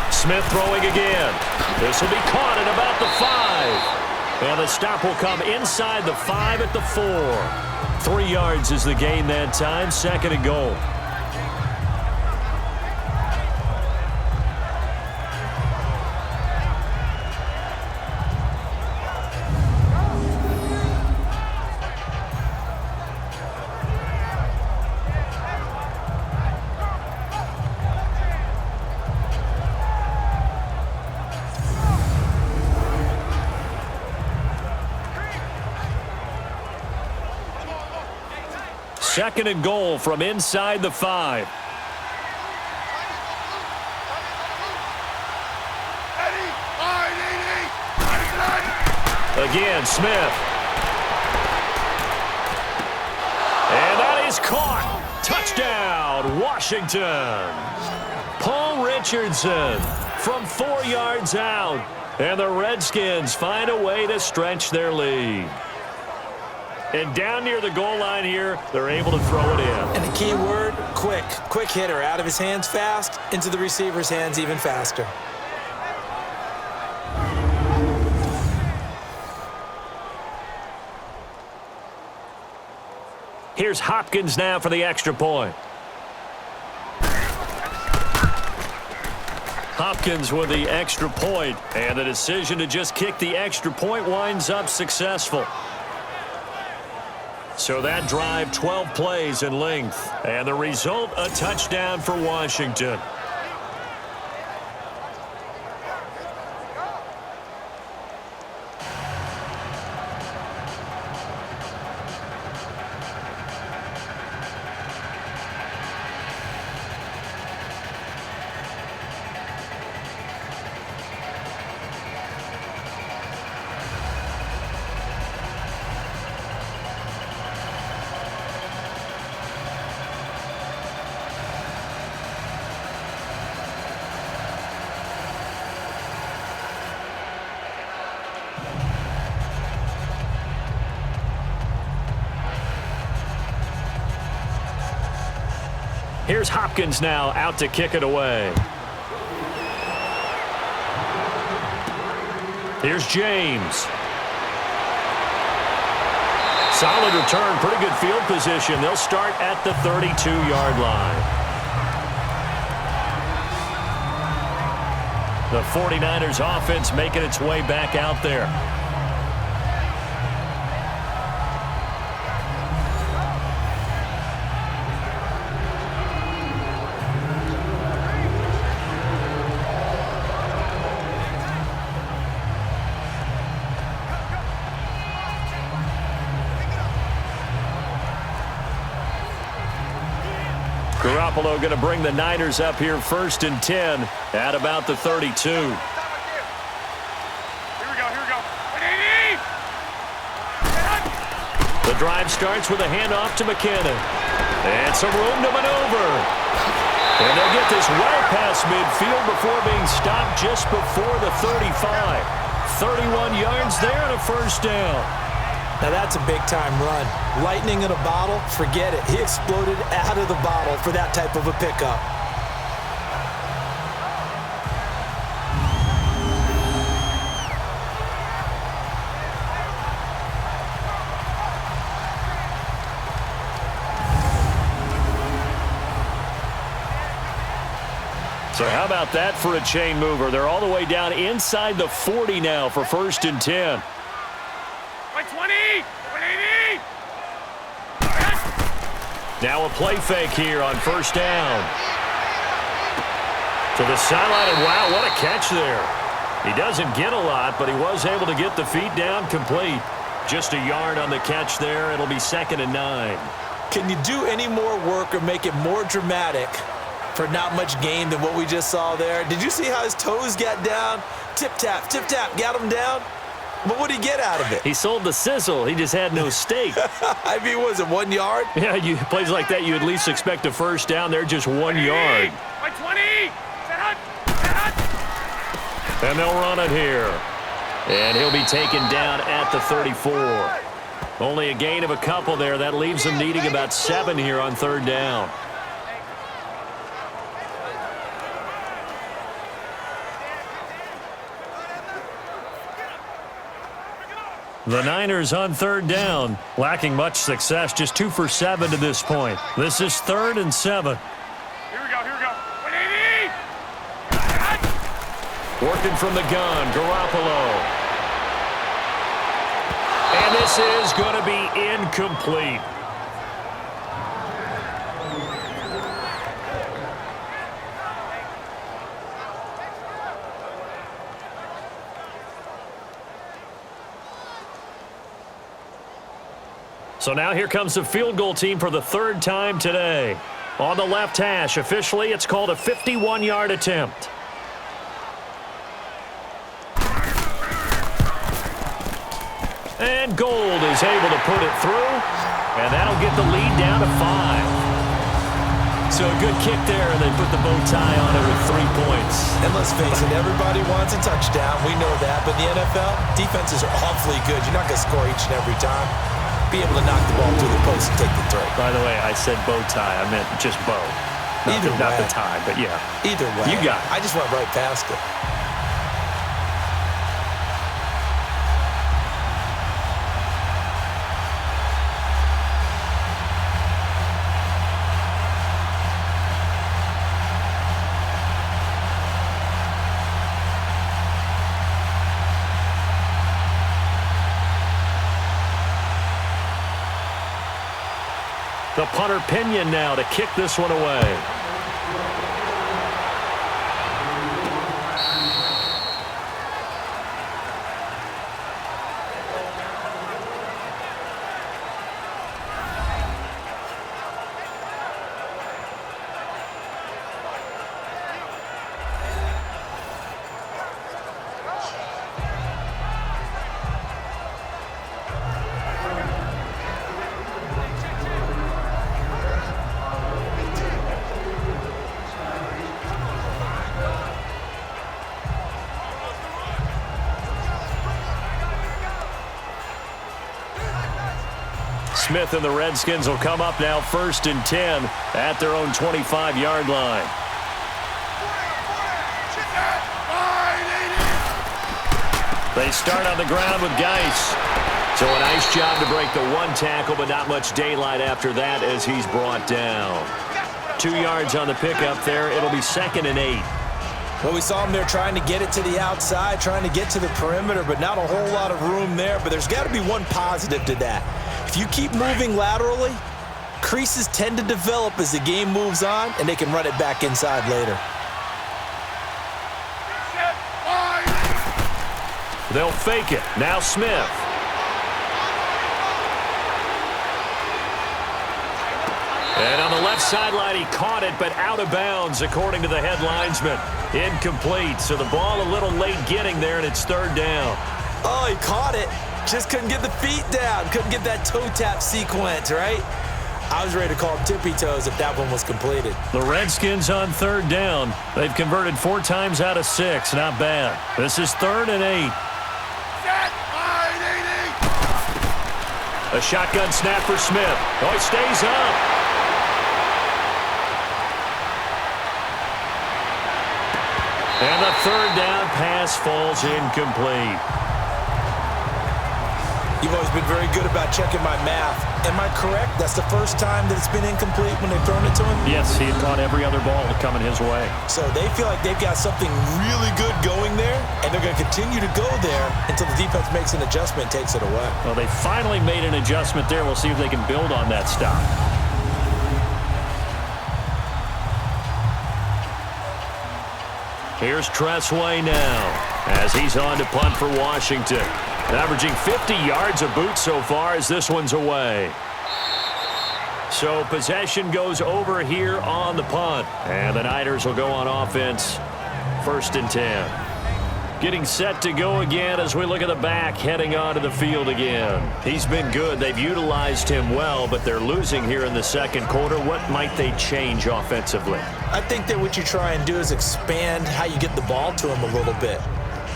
Smith throwing again. This will be caught at about the 5. And the stop will come inside the 5 at the 4. 3 yards is the gain that time. 2nd and goal. Second and goal from inside the 5. Again, Smith. And that is caught. Touchdown, Washington. Paul Richardson from 4 yards out. And the Redskins find a way to stretch their lead. And down near the goal line here, they're able to throw it in. And the key word, quick. Quick hitter. Out of his hands fast, into the receiver's hands even faster. Here's Hopkins now for the extra point. Hopkins with the extra point, and the decision to just kick the extra point winds up successful. So that drive, 12 plays in length. And the result, a touchdown for Washington. Here's Hopkins now out to kick it away. Here's James. Solid return, pretty good field position. They'll start at the 32-yard line. The 49ers offense making its way back out there. Garoppolo going to bring the Niners up here 1st and 10 at about the 32. Here we go. The drive starts with a handoff to McKinnon. And some room to maneuver. And they'll get this well past midfield before being stopped just before the 35. 31 yards there and a first down. Now that's a big-time run. Lightning in a bottle, forget it. He exploded out of the bottle for that type of a pickup. So how about that for a chain mover? They're all the way down inside the 40 now for 1st and 10. 120! 180! Now a play fake here on 1st down. To the sideline, and wow, what a catch there. He doesn't get a lot, but he was able to get the feet down complete. Just a yard on the catch there. It'll be 2nd and 9. Can you do any more work or make it more dramatic for not much gain than what we just saw there? Did you see how his toes got down? Tip-tap, got him down. But what did he get out of it? He sold the sizzle. He just had no steak. I mean, was it 1 yard? Yeah, plays like that, you at least expect a first down. They're just 1 yard. 120! And they'll run it here. And he'll be taken down at the 34. Only a gain of a couple there. That leaves them needing about 7 here on 3rd down. The Niners on 3rd down, lacking much success, just 2 for 7 to this point. This is 3rd and 7. Here we go. 180! Working from the gun, Garoppolo. And this is going to be incomplete. So now here comes the field goal team for the 3rd time today. On the left hash, officially it's called a 51-yard attempt. And Gold is able to put it through, and that'll get the lead down to 5. So a good kick there, and they put the bow tie on it with 3 points. And let's face it, everybody wants a touchdown. We know that. But in the NFL, defenses are awfully good. You're not going to score each and every time. Be able to knock the ball through the post and take the throw. By the way, I said bow tie. I meant just bow. Not the tie, but yeah. Either way. You got it. I just went right past it. The punter Pinion now to kick this one away. Smith and the Redskins will come up now 1st and 10 at their own 25-yard line. They start on the ground with Geis. So a nice job to break the one tackle, but not much daylight after that as he's brought down. 2 yards on the pickup there. It'll be 2nd and 8. Well, we saw him there trying to get it to the outside, trying to get to the perimeter, but not a whole lot of room there. But there's got to be one positive to that. If you keep moving laterally, creases tend to develop as the game moves on, and they can run it back inside later. They'll fake it. Now Smith. And on the left sideline, he caught it, but out of bounds, according to the head linesman. Incomplete. So the ball a little late getting there, and it's 3rd down. Oh, he caught it. Just couldn't get the feet down. Couldn't get that toe tap sequence, right? I was ready to call him tippy toes if that one was completed. The Redskins on 3rd down. They've converted 4 times out of 6. Not bad. This is 3rd and 8. A shotgun snap for Smith. Oh, he stays up. And the 3rd down pass falls incomplete. You've always been very good about checking my math. Am I correct? That's the first time that it's been incomplete when they've thrown it to him? Yes, he had caught every other ball coming his way. So they feel like they've got something really good going there, and they're going to continue to go there until the defense makes an adjustment and takes it away. Well, they finally made an adjustment there. We'll see if they can build on that stop. Here's Tressway now as he's on to punt for Washington. Averaging 50 yards a boot so far as this one's away. So possession goes over here on the punt. And the Niners will go on offense. 1st and 10. Getting set to go again as we look at the back heading onto the field again. He's been good. They've utilized him well, but they're losing here in the 2nd quarter. What might they change offensively? I think that what you try and do is expand how you get the ball to him a little bit.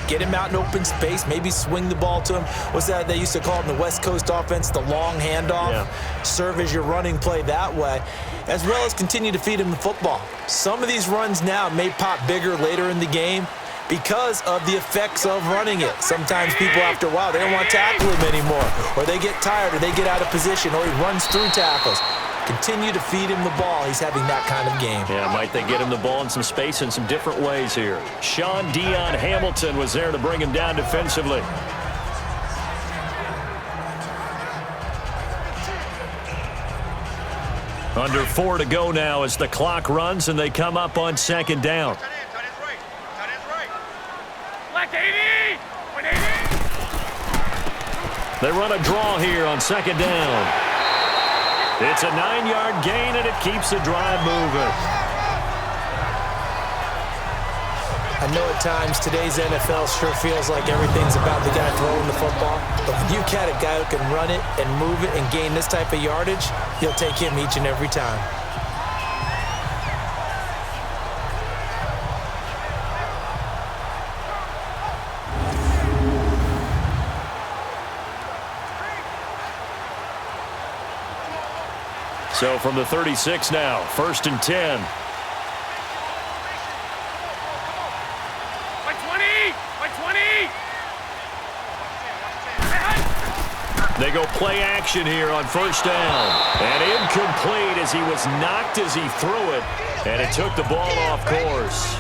Get him out in open space, maybe swing the ball to him. What's that they used to call it in the West Coast offense, the long handoff? Yeah. Serve as your running play that way, as well as continue to feed him the football. Some of these runs now may pop bigger later in the game because of the effects of running it. Sometimes people, after a while, they don't want to tackle him anymore, or they get tired, or they get out of position, or he runs through tackles. Continue to feed him the ball. He's having that kind of game. Yeah, might they get him the ball in some space in some different ways here. Sean Dion Hamilton was there to bring him down defensively. Under 4 to go now as the clock runs and they come up on 2nd down. They run a draw here on 2nd down. It's a 9-yard gain, and it keeps the drive moving. I know at times today's NFL sure feels like everything's about the guy throwing the football. But when you've got a guy who can run it and move it and gain this type of yardage, you'll take him each and every time. So from the 36 now, 1st and 10. By 20! By 20! They go play action here on 1st down. And incomplete as he was knocked as he threw it. And it took the ball off course.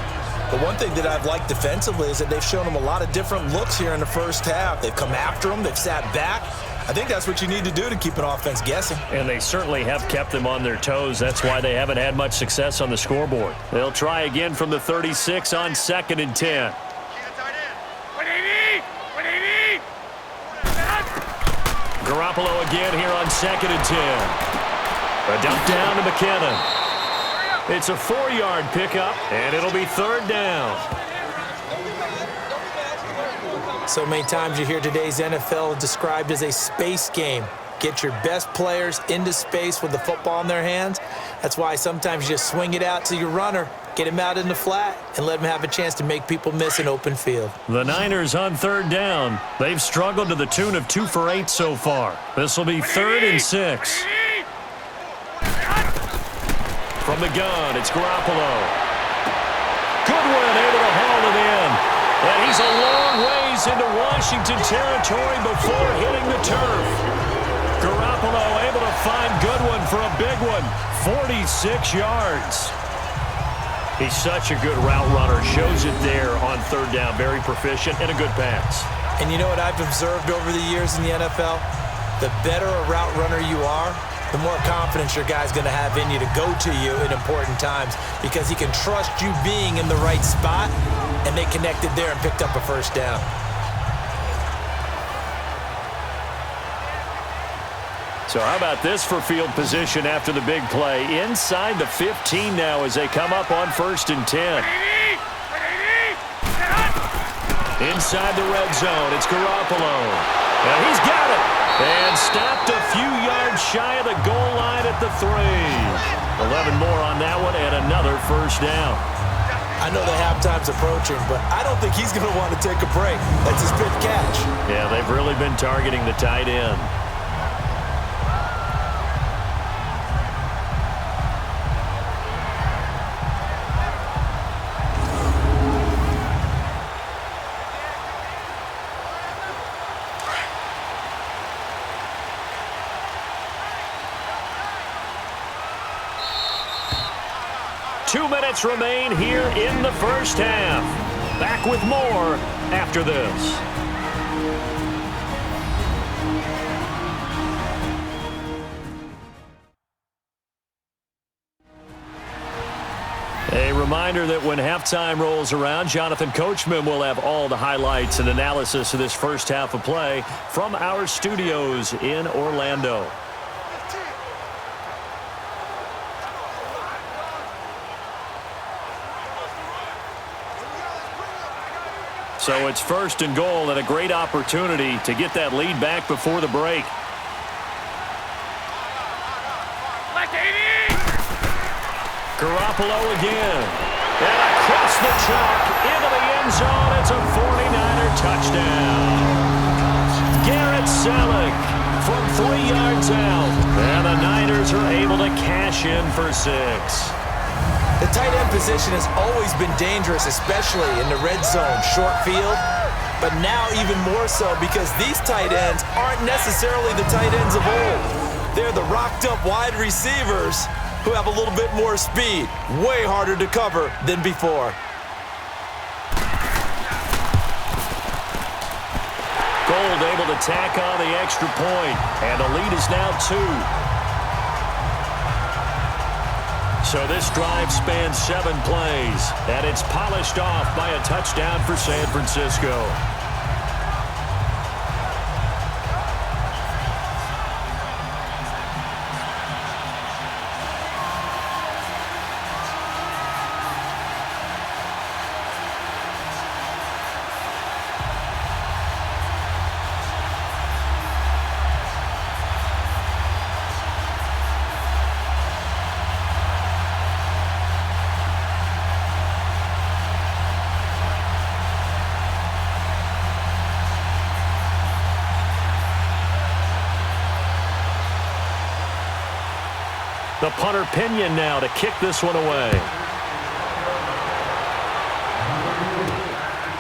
The one thing that I've liked defensively is that they've shown him a lot of different looks here in the 1st half. They've come after him. They've sat back. I think that's what you need to do to keep an offense guessing. And they certainly have kept them on their toes. That's why they haven't had much success on the scoreboard. They'll try again from the 36 on 2nd and 10. 180! 180! Garoppolo again here on 2nd and 10. A dump down to McKinnon. It's a 4-yard pickup, and it'll be 3rd down. So many times you hear today's NFL described as a space game. Get your best players into space with the football in their hands. That's why sometimes you just swing it out to your runner, Get him out in the flat and let him have a chance to make people miss an open field. The Niners on third down. They've struggled to the tune of 2 for 8 so far. This will be 3rd and 6. From the gun, it's Garoppolo. Goodwin able to haul it in. And he's a long ways into Washington territory before hitting the turf. Garoppolo able to find Goodwin for a big one. 46 yards. He's such a good route runner. Shows it there on third down. Very proficient and a good pass. And you know what I've observed over the years in the NFL? The better a route runner you are, the more confidence your guy's going to have in you to go to you in important times because he can trust you being in the right spot, and they connected there and picked up a first down. So how about this for field position after the big play? Inside the 15 now as they come up on 1st and 10. Inside the red zone, it's Garoppolo. And he's got it. And stopped a few yards shy of the goal line at the 3. 11 more on that one and another first down. I know the halftime's approaching, but I don't think he's going to want to take a break. That's his fifth catch. Yeah, they've really been targeting the tight end. Remain here in the first half. Back with more after this. A reminder that when halftime rolls around, Jonathan Coachman will have all the highlights and analysis of this first half of play from our studios in Orlando. So it's 1st and goal and a great opportunity to get that lead back before the break. Garoppolo again. And across the chalk into the end zone. It's a 49er touchdown. Garrett Selleck from 3 yards out. And the Niners are able to cash in for 6. The tight end position has always been dangerous, especially in the red zone, short field. But now even more so because these tight ends aren't necessarily the tight ends of old. They're the rocked-up wide receivers who have a little bit more speed, way harder to cover than before. Gold able to tack on the extra point, and the lead is now 2. So this drive spans 7 plays, and it's polished off by a touchdown for San Francisco. The punter Pinion now to kick this one away.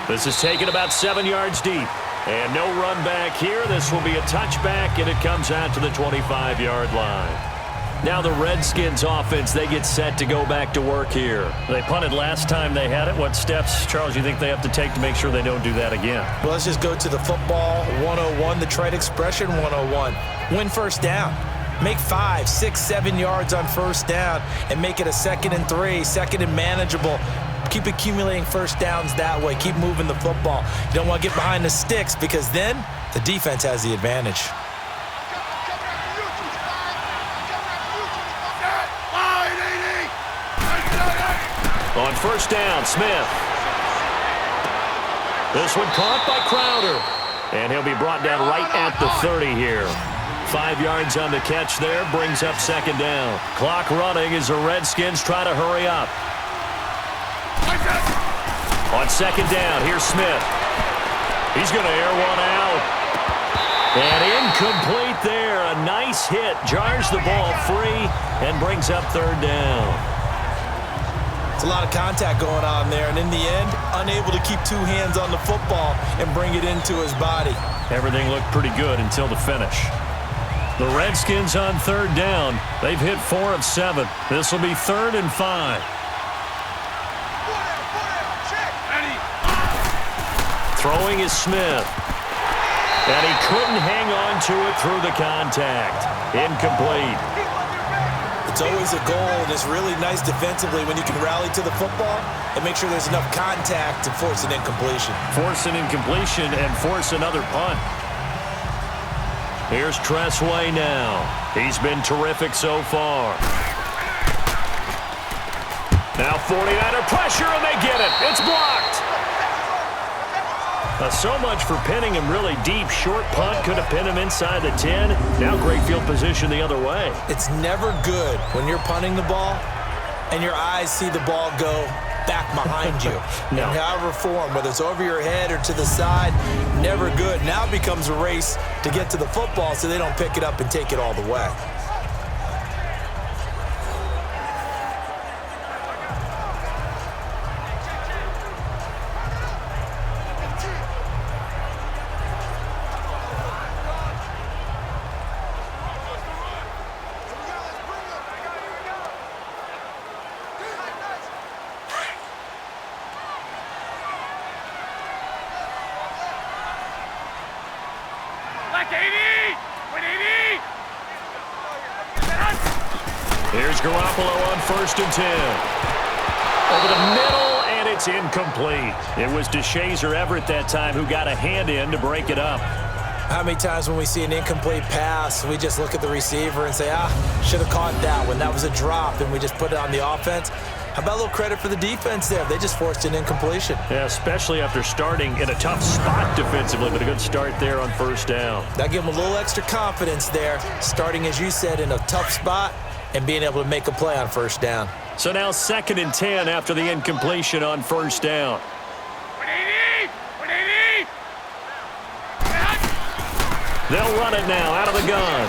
This is taken about 7 yards deep. And no run back here. This will be a touchback, and it comes out to the 25-yard line. Now the Redskins offense, they get set to go back to work here. They punted last time they had it. What steps, Charles, you think they have to take to make sure they don't do that again? Well, let's just go to the football 101, the trade expression 101. Win first down. Make 5, 6, 7 yards on first down and make it a 2nd and 3, 2nd and manageable. Keep accumulating first downs that way. Keep moving the football. You don't want to get behind the sticks because then the defense has the advantage. On first down, Smith. This one caught by Crowder. And he'll be brought down right at the 30 here. 5 yards on the catch there, brings up 2nd down. Clock running as the Redskins try to hurry up. On second down, here's Smith. He's going to air one out. And incomplete there. A nice hit. Jars the ball free and brings up third down. It's a lot of contact going on there, and in the end, unable to keep two hands on the football and bring it into his body. Everything looked pretty good until the finish. The Redskins on third down. They've hit 4 of 7. This will be 3rd and 5. Throwing is Smith. And he couldn't hang on to it through the contact. Incomplete. It's always a goal, and it's really nice defensively when you can rally to the football and make sure there's enough contact to force an incompletion. Force an incompletion and force another punt. Here's Tressway now. He's been terrific so far. Now 49er pressure, and they get it. It's blocked. So much for pinning him really deep. Short punt could have pinned him inside the 10. Now great field position the other way. It's never good when you're punting the ball and your eyes see the ball go back behind you. No. And however form, whether it's over your head or to the side, never good. Now it becomes a race to get to the football so they don't pick it up and take it all the way. Here's Garoppolo on 1st and 10. Over the middle, and it's incomplete. It was DeShazer Everett that time who got a hand in to break it up. How many times when we see an incomplete pass, we just look at the receiver and say, should have caught that one. That was a drop, and we just put it on the offense. How about a little credit for the defense there? They just forced an incompletion. Yeah, especially after starting in a tough spot defensively, but a good start there on 1st down. That gave them a little extra confidence there, starting, as you said, in a tough spot and being able to make a play on 1st down. So now 2nd and 10 after the incompletion on 1st down. They'll run it now out of the gun.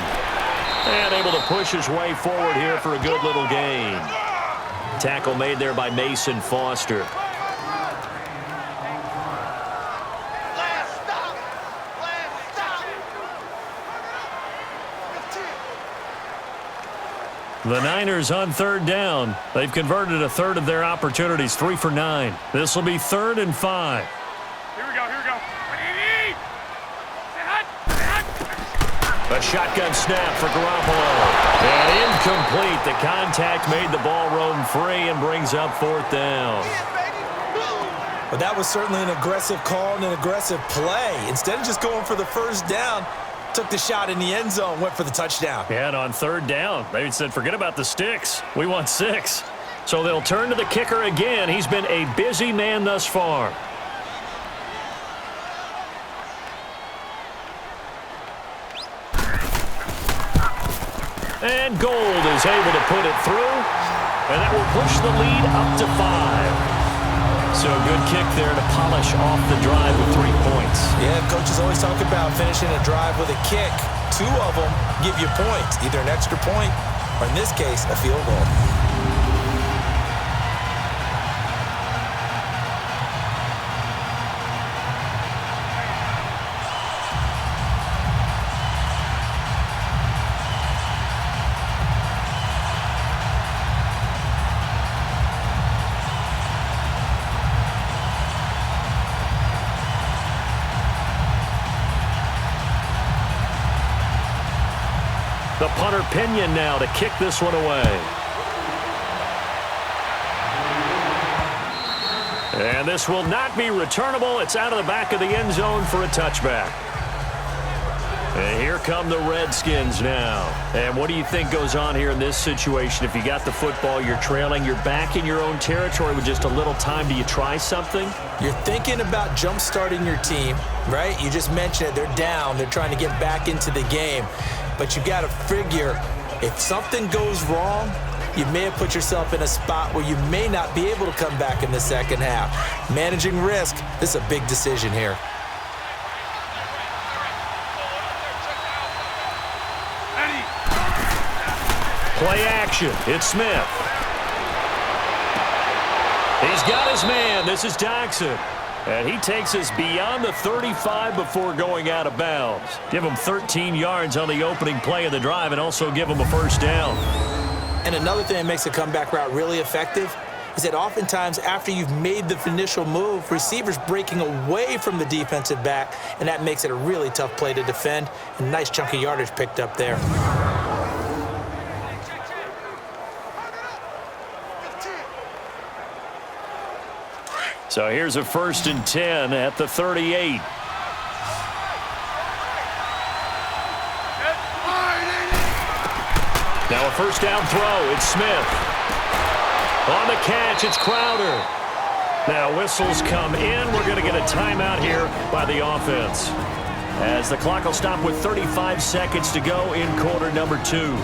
And able to push his way forward here for a good little gain. Tackle made there by Mason Foster. The Niners on 3rd down. They've converted a third of their opportunities, 3 for 9. This will be 3rd and 5. Here we go. A shotgun snap for Garoppolo. And incomplete. The contact made the ball roam free and brings up 4th down. But that was certainly an aggressive call and an aggressive play. Instead of just going for the 1st down, took the shot in the end zone, went for the touchdown. Yeah, and on 3rd down, they said, forget about the sticks. We want 6. So they'll turn to the kicker again. He's been a busy man thus far. And Gold is able to put it through, and that will push the lead up to 5. So a good kick there to polish off the drive with 3 points. Yeah, coaches always talk about finishing a drive with a kick. 2 of them give you points, either an extra point or, in this case, a field goal. The punter Pinion now to kick this one away. And this will not be returnable. It's out of the back of the end zone for a touchback. And here come the Redskins now. And what do you think goes on here in this situation? If you got the football, you're trailing, you're back in your own territory with just a little time. Do you try something? You're thinking about jump-starting your team, right? You just mentioned it. They're down. They're trying to get back into the game. But you got to figure, if something goes wrong, you may have put yourself in a spot where you may not be able to come back in the second half. Managing risk, this is a big decision here. Play action. It's Smith. He's got his man. This is Jackson. And he takes us beyond the 35 before going out of bounds. Give him 13 yards on the opening play of the drive and also give him a first down. And another thing that makes a comeback route really effective is that oftentimes after you've made the initial move, receivers breaking away from the defensive back, and that makes it a really tough play to defend. And nice chunky yardage picked up there. So here's a 1st and 10 at the 38. Now a first down throw. It's Smith. On the catch, it's Crowder. Now whistles come in. We're going to get a timeout here by the offense, as the clock will stop with 35 seconds to go in quarter number 2.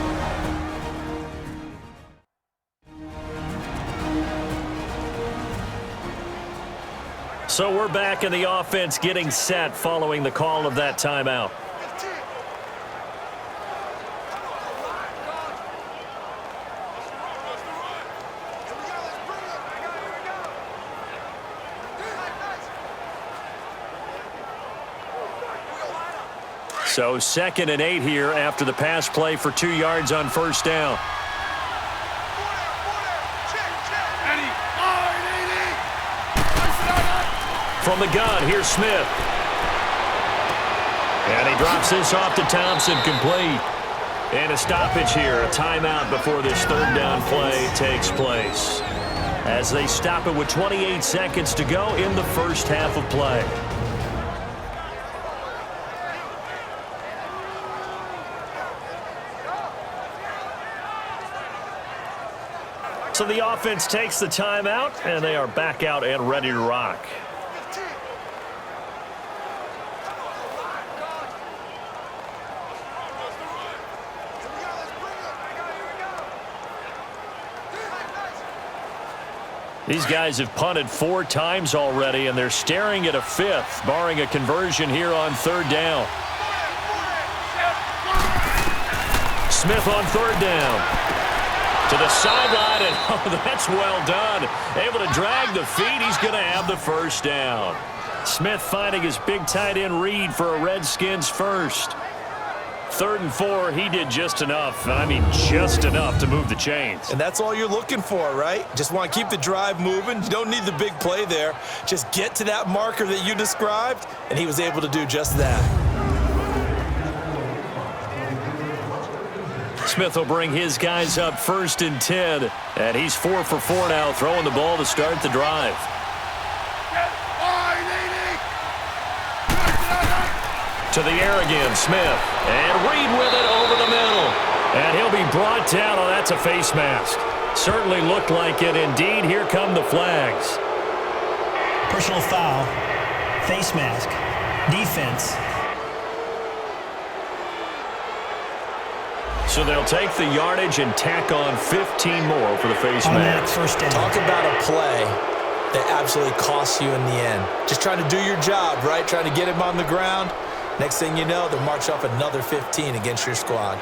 So we're back in the offense getting set following the call of that timeout. So 2nd and 8 here after the pass play for 2 yards on first down. From the gun, here's Smith. And he drops this off to Thompson, complete. And a stoppage here, a timeout before this 3rd down play takes place, as they stop it with 28 seconds to go in the first half of play. So the offense takes the timeout, and they are back out and ready to rock. These guys have punted 4 times already, and they're staring at a 5th, barring a conversion here on 3rd down. Smith on 3rd down. To the sideline, and oh, that's well done. Able to drag the feet. He's going to have the first down. Smith finding his big tight end read for a Redskins first. 3rd and 4, he did just enough, and I mean just enough to move the chains. And that's all you're looking for, right? Just want to keep the drive moving. You don't need the big play there. Just get to that marker that you described, and he was able to do just that. Smith will bring his guys up 1st and 10, and he's 4 for 4 now, throwing the ball to start the drive. To the air again, Smith. And Reed with it over the middle. And he'll be brought down. Oh, that's a face mask. Certainly looked like it. Indeed, here come the flags. Personal foul, face mask, defense. So they'll take the yardage and tack on 15 more for the face on mask. That 1st down. Talk about a play that absolutely costs you in the end. Just trying to do your job, right? Trying to get him on the ground. Next thing you know, they'll march off another 15 against your squad.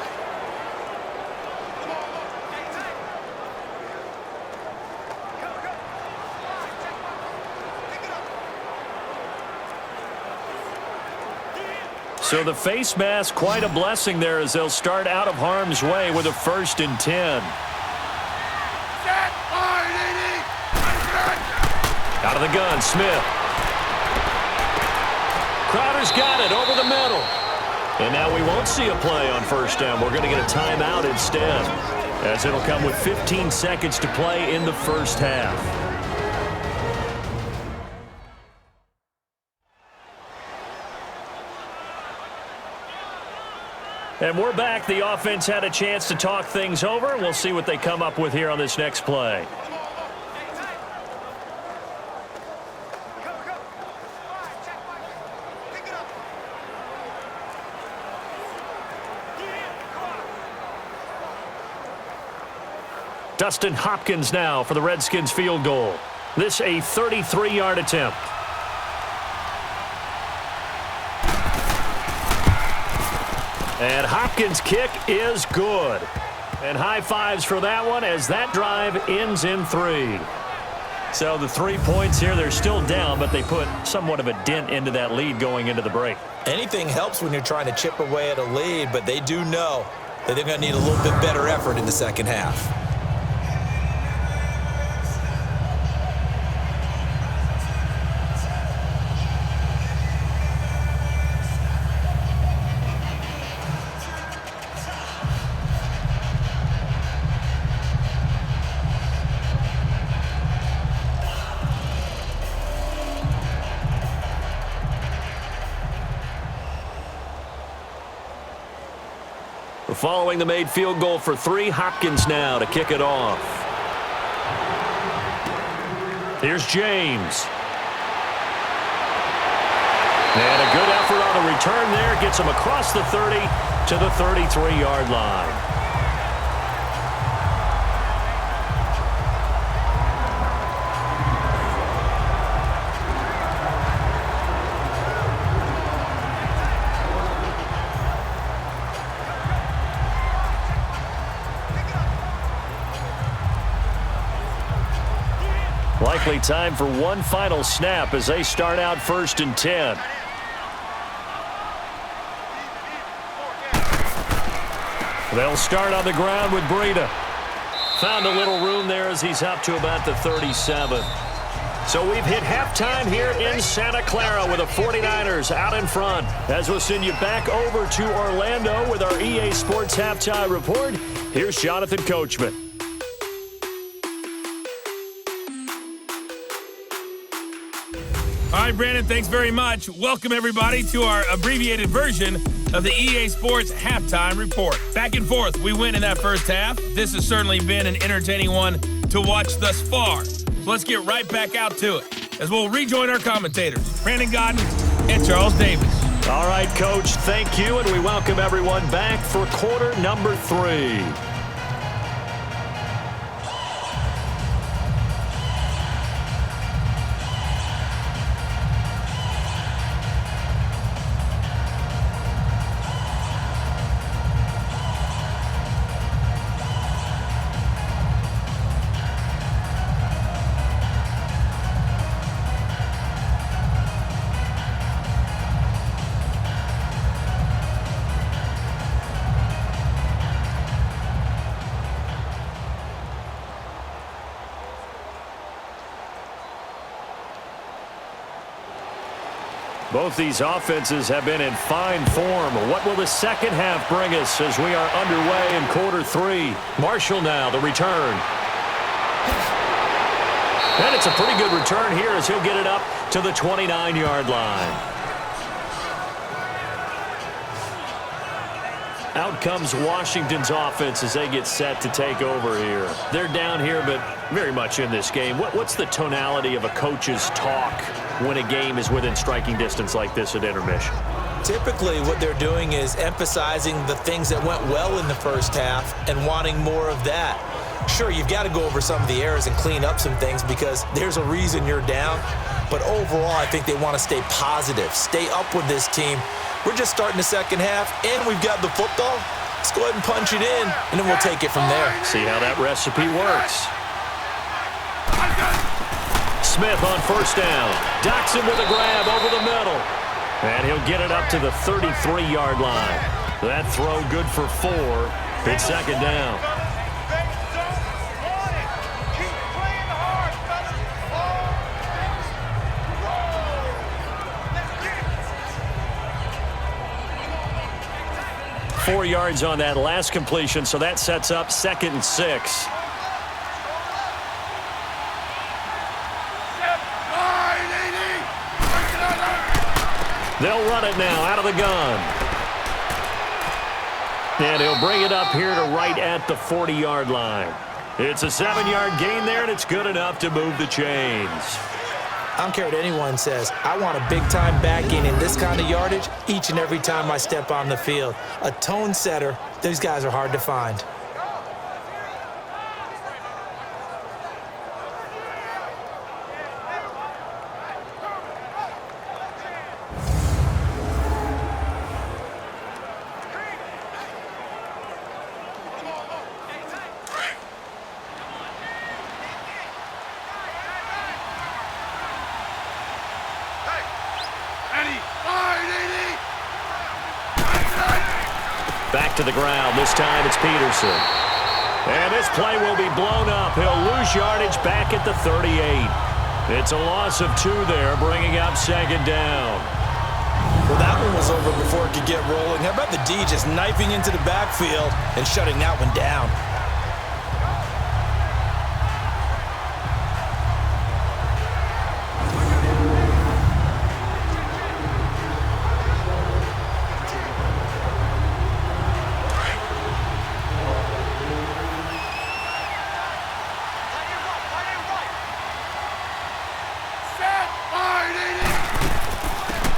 So the face mask, quite a blessing there, as they'll start out of harm's way with a 1st and 10. Out of the gun, Smith. Crowder's got it over the middle. And now we won't see a play on 1st down. We're going to get a timeout instead, as it'll come with 15 seconds to play in the first half. And we're back. The offense had a chance to talk things over. We'll see what they come up with here on this next play. Dustin Hopkins now for the Redskins field goal. This a 33-yard attempt. And Hopkins' kick is good. And high fives for that one as that drive ends in 3. So the 3 points here, they're still down, but they put somewhat of a dent into that lead going into the break. Anything helps when you're trying to chip away at a lead, but they do know that they're going to need a little bit better effort in the second half. Following the made field goal for 3, Hopkins now to kick it off. Here's James. And a good effort on the return there. Gets him across the 30 to the 33-yard line. Likely time for one final snap as they start out 1st and 10. They'll start on the ground with Breida. Found a little room there as he's up to about the 37. So we've hit halftime here in Santa Clara with the 49ers out in front. As we'll send you back over to Orlando with our EA Sports Halftime Report, here's Jonathan Coachman. All right, Brandon, thanks very much. Welcome, everybody, to our abbreviated version of the EA Sports Halftime Report. Back and forth, we win in that first half. This has certainly been an entertaining one to watch thus far. So let's get right back out to it as we'll rejoin our commentators, Brandon Godden and Charles Davis. All right, Coach, thank you, and we welcome everyone back for quarter number 3. Both these offenses have been in fine form. What will the second half bring us as we are underway in quarter 3? Marshall now, the return. And it's a pretty good return here as he'll get it up to the 29-yard line. Out comes Washington's offense as they get set to take over here. They're down here, but very much in this game. What's the tonality of a coach's talk when a game is within striking distance like this at intermission? Typically, what they're doing is emphasizing the things that went well in the first half and wanting more of that. Sure, you've got to go over some of the errors and clean up some things because there's a reason you're down. But overall, I think they want to stay positive, stay up with this team. We're just starting the second half, and we've got the football. Let's go ahead and punch it in, and then we'll take it from there. See how that recipe works. Smith on first down. Docks him with a grab over the middle. And he'll get it up to the 33-yard line. That throw good for 4. It's second down. 4 yards on that last completion, so that sets up 2nd and 6. They'll run it now out of the gun. And he'll bring it up here to right at the 40-yard line. It's a 7-yard gain there, and it's good enough to move the chains. I don't care what anyone says. I want a big-time backing in this kind of yardage each and every time I step on the field. A tone setter, those guys are hard to find. Back to the ground. This time it's Peterson. And this play will be blown up. He'll lose yardage back at the 38. It's a loss of 2 there, bringing up second down. Well, that one was over before it could get rolling. How about the D just knifing into the backfield and shutting that one down?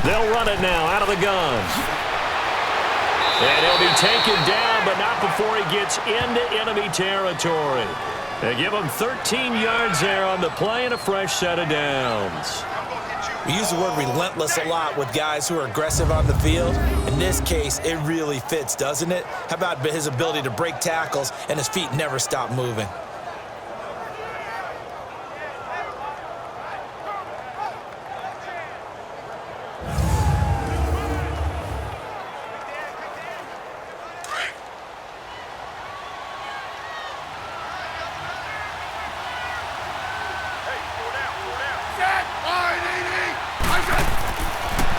They'll run it now out of the gun. And he'll be taken down, but not before he gets into enemy territory. They give him 13 yards there on the play and a fresh set of downs. We use the word relentless a lot with guys who are aggressive on the field. In this case, it really fits, doesn't it? How about his ability to break tackles and his feet never stop moving?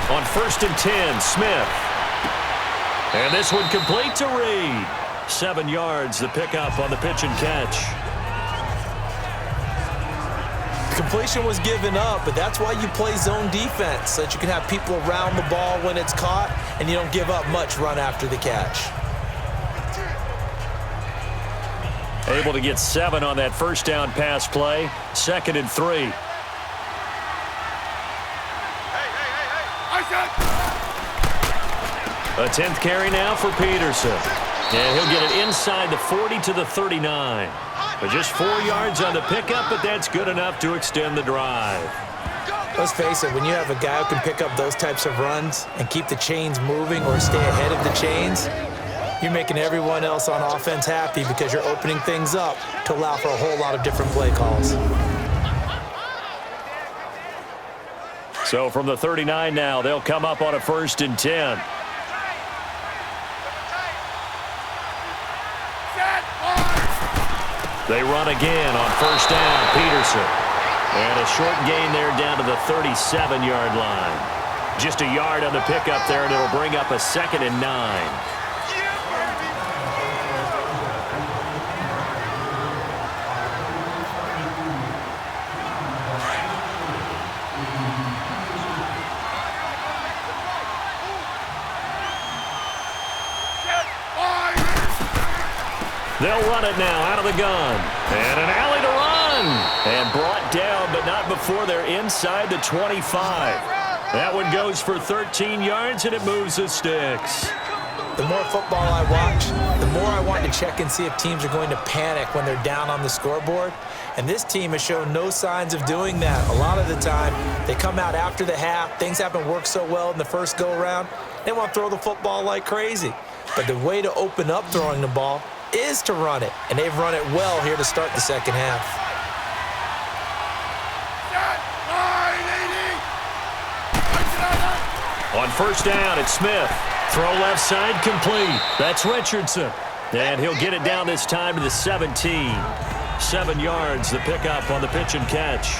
On 1st and 10, Smith. And this one complete to Reed. 7 yards, the pickup on the pitch and catch. The completion was given up, but that's why you play zone defense, so that you can have people around the ball when it's caught, and you don't give up much run after the catch. Able to get 7 on that first down pass play. 2nd and 3. A 10th carry now for Peterson. And he'll get it inside the 40 to the 39. But just 4 yards on the pickup, but that's good enough to extend the drive. Let's face it, when you have a guy who can pick up those types of runs and keep the chains moving or stay ahead of the chains, you're making everyone else on offense happy because you're opening things up to allow for a whole lot of different play calls. So from the 39 now, they'll come up on a 1st and 10. They run again on 1st down, Peterson. And a short gain there down to the 37-yard line. Just a yard on the pickup there, and it'll bring up a 2nd and 9. They'll run it now out of the gun. And an alley to run. And brought down, but not before they're inside the 25. That one goes for 13 yards, and it moves the sticks. The more football I watch, the more I want to check and see if teams are going to panic when they're down on the scoreboard. And this team has shown no signs of doing that. A lot of the time, they come out after the half. Things haven't worked so well in the first go-around. They want to throw the football like crazy. But the way to open up throwing the ball is to run it, and they've run it well here to start the second half. On 1st down, it's Smith. Throw left side complete. That's Richardson. And he'll get it down this time to the 17. 7 yards, the pickup on the pitch and catch.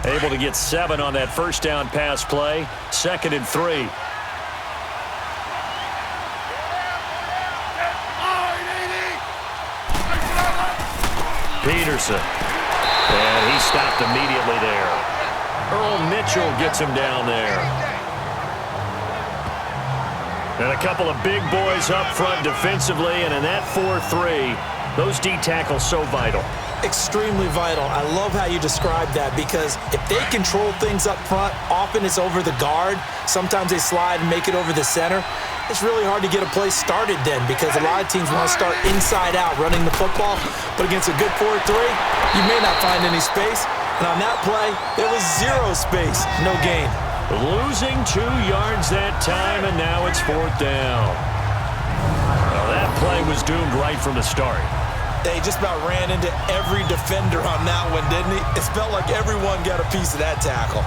Able to get 7 on that 1st down pass play. 2nd and 3. Peterson. And he stopped immediately there. Earl Mitchell gets him down there. And a couple of big boys up front defensively, and in that 4-3, those D tackles so vital. Extremely vital. I love how you described that, because if they control things up front, often it's over the guard. Sometimes they slide and make it over the center. It's really hard to get a play started then, because a lot of teams want to start inside out running the football. But against a good 4-3, you may not find any space. And on that play, there was 0 space, no gain. Losing 2 yards that time, and now it's 4th down. Well, that play was doomed right from the start. They just about ran into every defender on that one, didn't he? It felt like everyone got a piece of that tackle.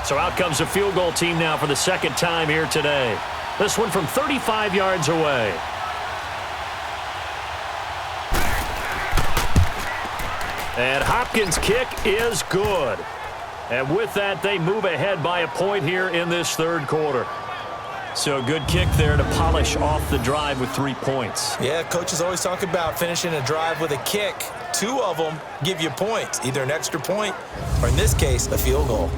So out comes a field goal team now for the second time here today. This one from 35 yards away. And Hopkins' kick is good. And with that, they move ahead by a point here in this third quarter. So good kick there to polish off the drive with 3 points. Yeah, coaches always talk about finishing a drive with a kick. 2 of them give you points, either an extra point or, in this case, a field goal.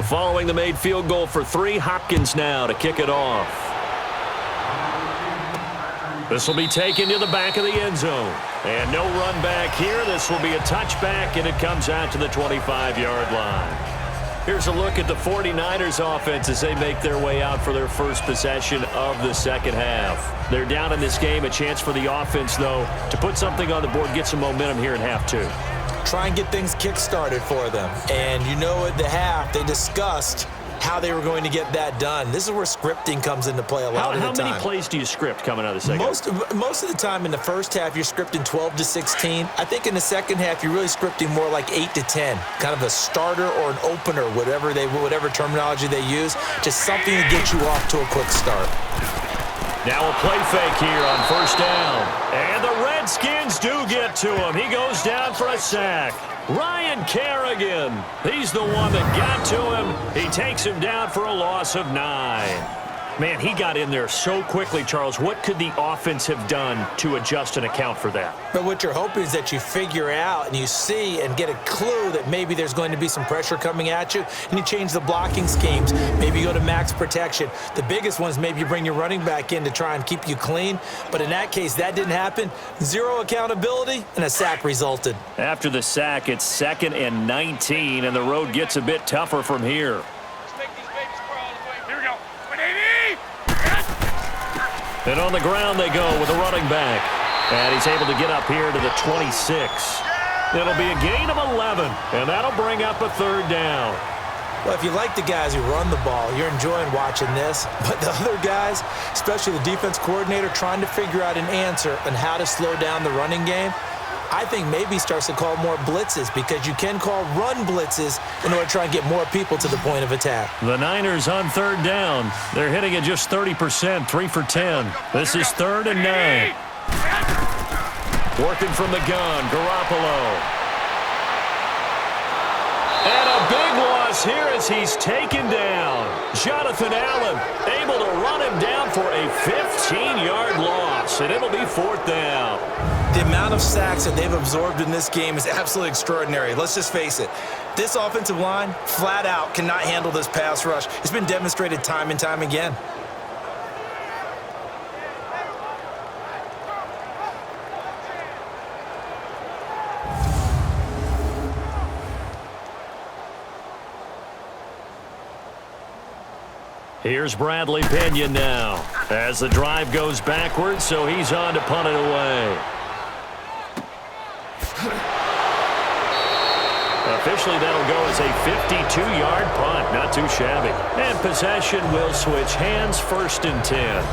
Following the made field goal for 3, Hopkins now to kick it off. This will be taken to the back of the end zone. And no run back here. This will be a touchback, and it comes out to the 25-yard line. Here's a look at the 49ers offense as they make their way out for their first possession of the second half. They're down in this game. A chance for the offense, though, to put something on the board, get some momentum here in half 2. Try and get things kick-started for them. And you know at the half, they discussed how they were going to get that done. This is where scripting comes into play a lot of the time. How many plays do you script coming out of the second half? Most of the time in the first half, you're scripting 12 to 16. I think in the second half, you're really scripting more like 8 to 10. Kind of a starter or an opener, whatever terminology they use. Just something to get you off to a quick start. Now a play fake here on first down. And the Redskins do get to him. He goes down for a sack. Ryan Kerrigan, he's the one that got to him. He takes him down for a loss of 9. Man, he got in there so quickly, Charles. What could the offense have done to adjust and account for that? But what you're hoping is that you figure out and you see and get a clue that maybe there's going to be some pressure coming at you, and you change the blocking schemes. Maybe you go to max protection. The biggest ones, maybe you bring your running back in to try and keep you clean. But in that case, that didn't happen. 0 accountability, and a sack resulted. After the sack, it's 2nd and 19, and the road gets a bit tougher from here. And on the ground they go with a running back. And he's able to get up here to the 26. It'll be a gain of 11, and that'll bring up a 3rd down. Well, if you like the guys who run the ball, you're enjoying watching this. But the other guys, especially the defense coordinator, trying to figure out an answer on how to slow down the running game, I think maybe starts to call more blitzes, because you can call run blitzes in order to try and get more people to the point of attack. The Niners on 3rd down. They're hitting at just 30%, 3 for 10. This is 3rd and 9. Working from the gun, Garoppolo. And a big loss here as he's taken down. Jonathan Allen able to run him down for a 15-yard loss, and it'll be 4th down. The amount of sacks that they've absorbed in this game is absolutely extraordinary. Let's just face it. This offensive line, flat out, cannot handle this pass rush. It's been demonstrated time and time again. Here's Bradley Pinion now as the drive goes backwards, so he's on to punt it away. Officially, that'll go as a 52-yard punt. Not too shabby. And possession will switch hands, 1st and 10.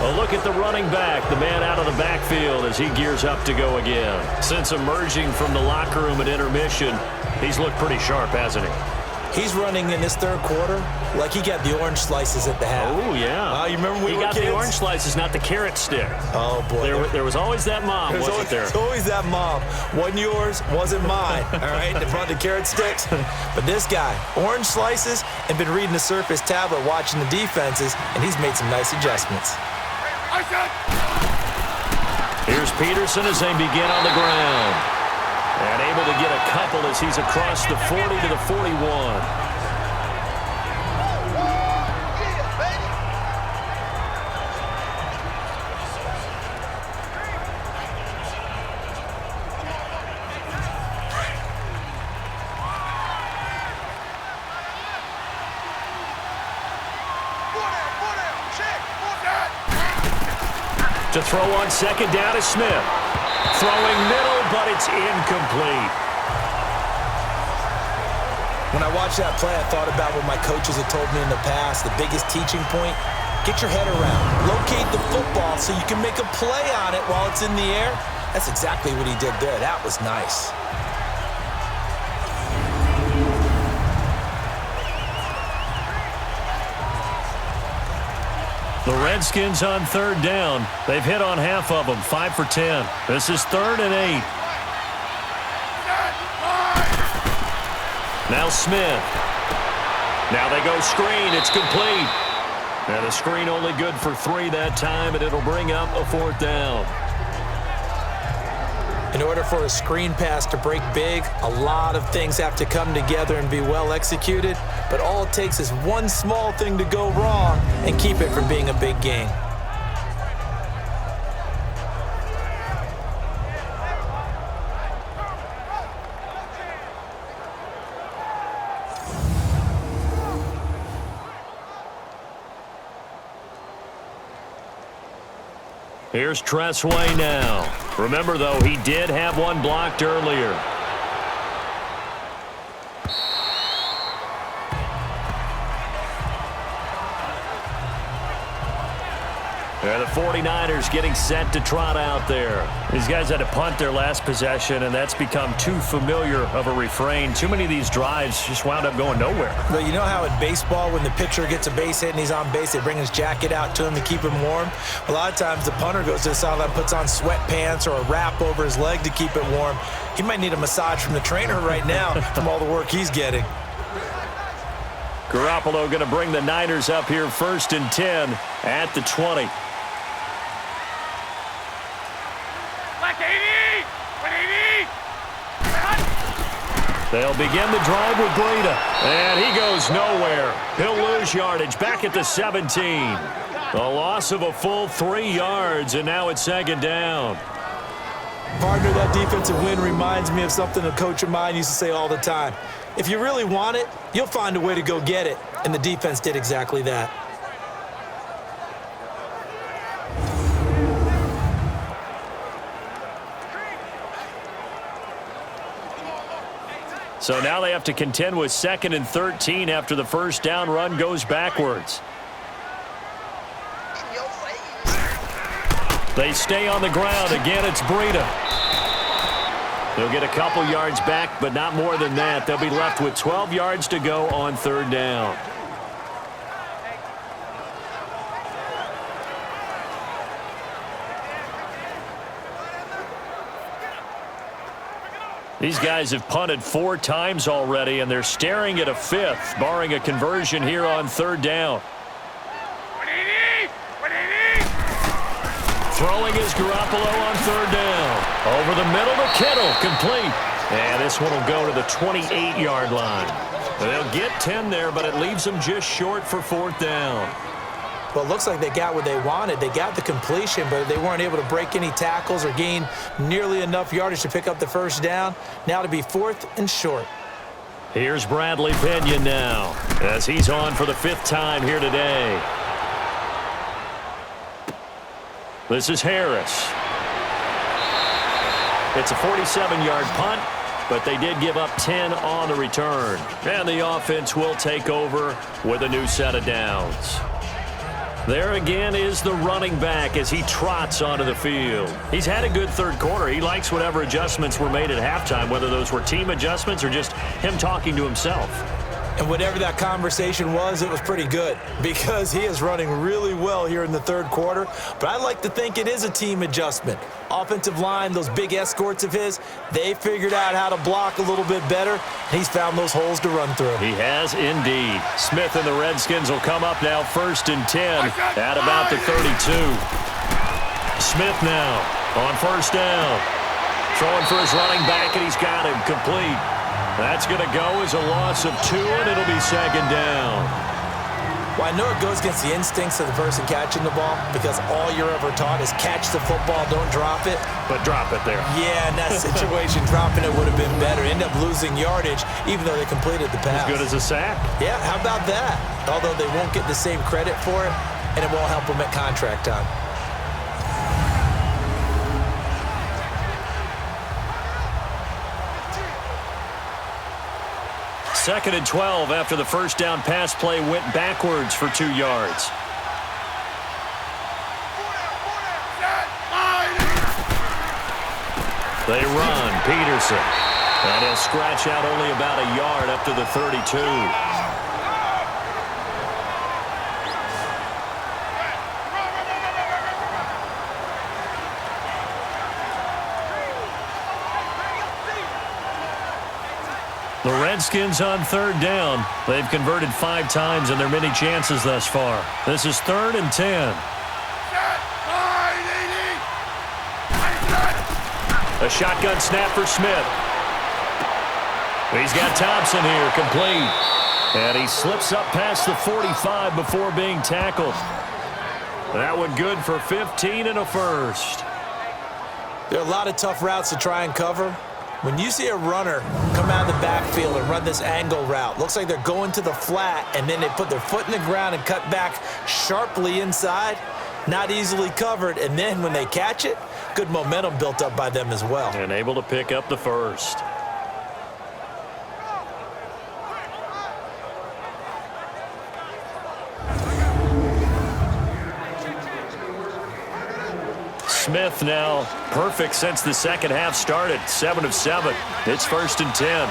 A look at the running back, the man out of the backfield as he gears up to go again. Since emerging from the locker room at intermission, he's looked pretty sharp, hasn't he? He's running in this 3rd quarter like he got the orange slices at the half. Oh, yeah. You remember when we were kids? He got the orange slices, not the carrot stick. Oh, boy. There was always that mom, wasn't there? There's always that mom. Wasn't yours, wasn't mine, all right? They brought the carrot sticks. But this guy, orange slices, and been reading the Surface tablet, watching the defenses, and he's made some nice adjustments. Here's Peterson as they begin on the ground. And able to get a couple field as he's across the 40 to the 41. To throw on second down is Smith. Throwing middle, but it's incomplete. When I watched that play, I thought about what my coaches had told me in the past. The biggest teaching point, get your head around. Locate the football so you can make a play on it while it's in the air. That's exactly what he did there. That was nice. The Redskins on third down. They've hit on half of them, 5 for 10. This is 3rd and 8. Now Smith. Now they go screen. It's complete. And a screen only good for 3 that time, and it'll bring up a 4th down. In order for a screen pass to break big, a lot of things have to come together and be well executed, but all it takes is one small thing to go wrong and keep it from being a big gain. Here's Tressway now. Remember, though, he did have one blocked earlier. And the 49ers getting set to trot out there. These guys had to punt their last possession, and that's become too familiar of a refrain. Too many of these drives just wound up going nowhere. Well, you know how in baseball, when the pitcher gets a base hit and he's on base, they bring his jacket out to him to keep him warm? A lot of times the punter goes to the sideline, puts on sweatpants or a wrap over his leg to keep it warm. He might need a massage from the trainer right now from all the work he's getting. Garoppolo going to bring the Niners up here 1st and 10 at the 20. They'll begin the drive with Breida. And he goes nowhere. He'll lose yardage back at the 17. A loss of a full 3 yards, and now it's 2nd down. Partner, that defensive win reminds me of something a coach of mine used to say all the time. If you really want it, you'll find a way to go get it. And the defense did exactly that. So now they have to contend with 2nd and 13 after the first down run goes backwards. They stay on the ground. Again, it's Breida. They'll get a couple yards back, but not more than that. They'll be left with 12 yards to go on 3rd down. These guys have punted 4 times already, and they're staring at a 5th, barring a conversion here on 3rd down. Throwing is Garoppolo on 3rd down. Over the middle to Kittle, complete. And this one will go to the 28-yard line. They'll get 10 there, but it leaves them just short for 4th down. Well, it looks like they got what they wanted. They got the completion, but they weren't able to break any tackles or gain nearly enough yardage to pick up the first down. Now to be 4th and short. Here's Bradley Pena now, as he's on for the 5th time here today. This is Harris. It's a 47-yard punt, but they did give up 10 on the return. And the offense will take over with a new set of downs. There again is the running back as he trots onto the field. He's had a good 3rd quarter. He likes whatever adjustments were made at halftime, whether those were team adjustments or just him talking to himself. And whatever that conversation was, it was pretty good because he is running really well here in the 3rd quarter. But I like to think it is a team adjustment. Offensive line, those big escorts of his, they figured out how to block a little bit better, and he's found those holes to run through. He has indeed. Smith and the Redskins will come up now 1st and 10 at about the 32. Smith now on 1st down. Throwing for his running back, and he's got him complete. That's going to go as a loss of 2, and it'll be second down. Well, I know it goes against the instincts of the person catching the ball because all you're ever taught is catch the football, don't drop it. But drop it there. Yeah, in that situation, dropping it would have been better. End up losing yardage, even though they completed the pass. As good as a sack. Yeah, how about that? Although they won't get the same credit for it, and it won't help them at contract time. Second and 12 after the first down pass play went backwards for 2 yards. They run, Peterson. And he'll scratch out only about a yard up to the 32. The Redskins on third down. They've converted 5 times in their many chances thus far. This is 3rd and 10. A shotgun snap for Smith. He's got Thompson here, complete. And he slips up past the 45 before being tackled. That one good for 15 and a first. There are a lot of tough routes to try and cover. When you see a runner come out of the backfield and run this angle route, looks like they're going to the flat, and then they put their foot in the ground and cut back sharply inside, not easily covered, and then when they catch it, good momentum built up by them as well. And able to pick up the first. Smith now perfect since the second half started. 7 of 7. It's 1st and 10.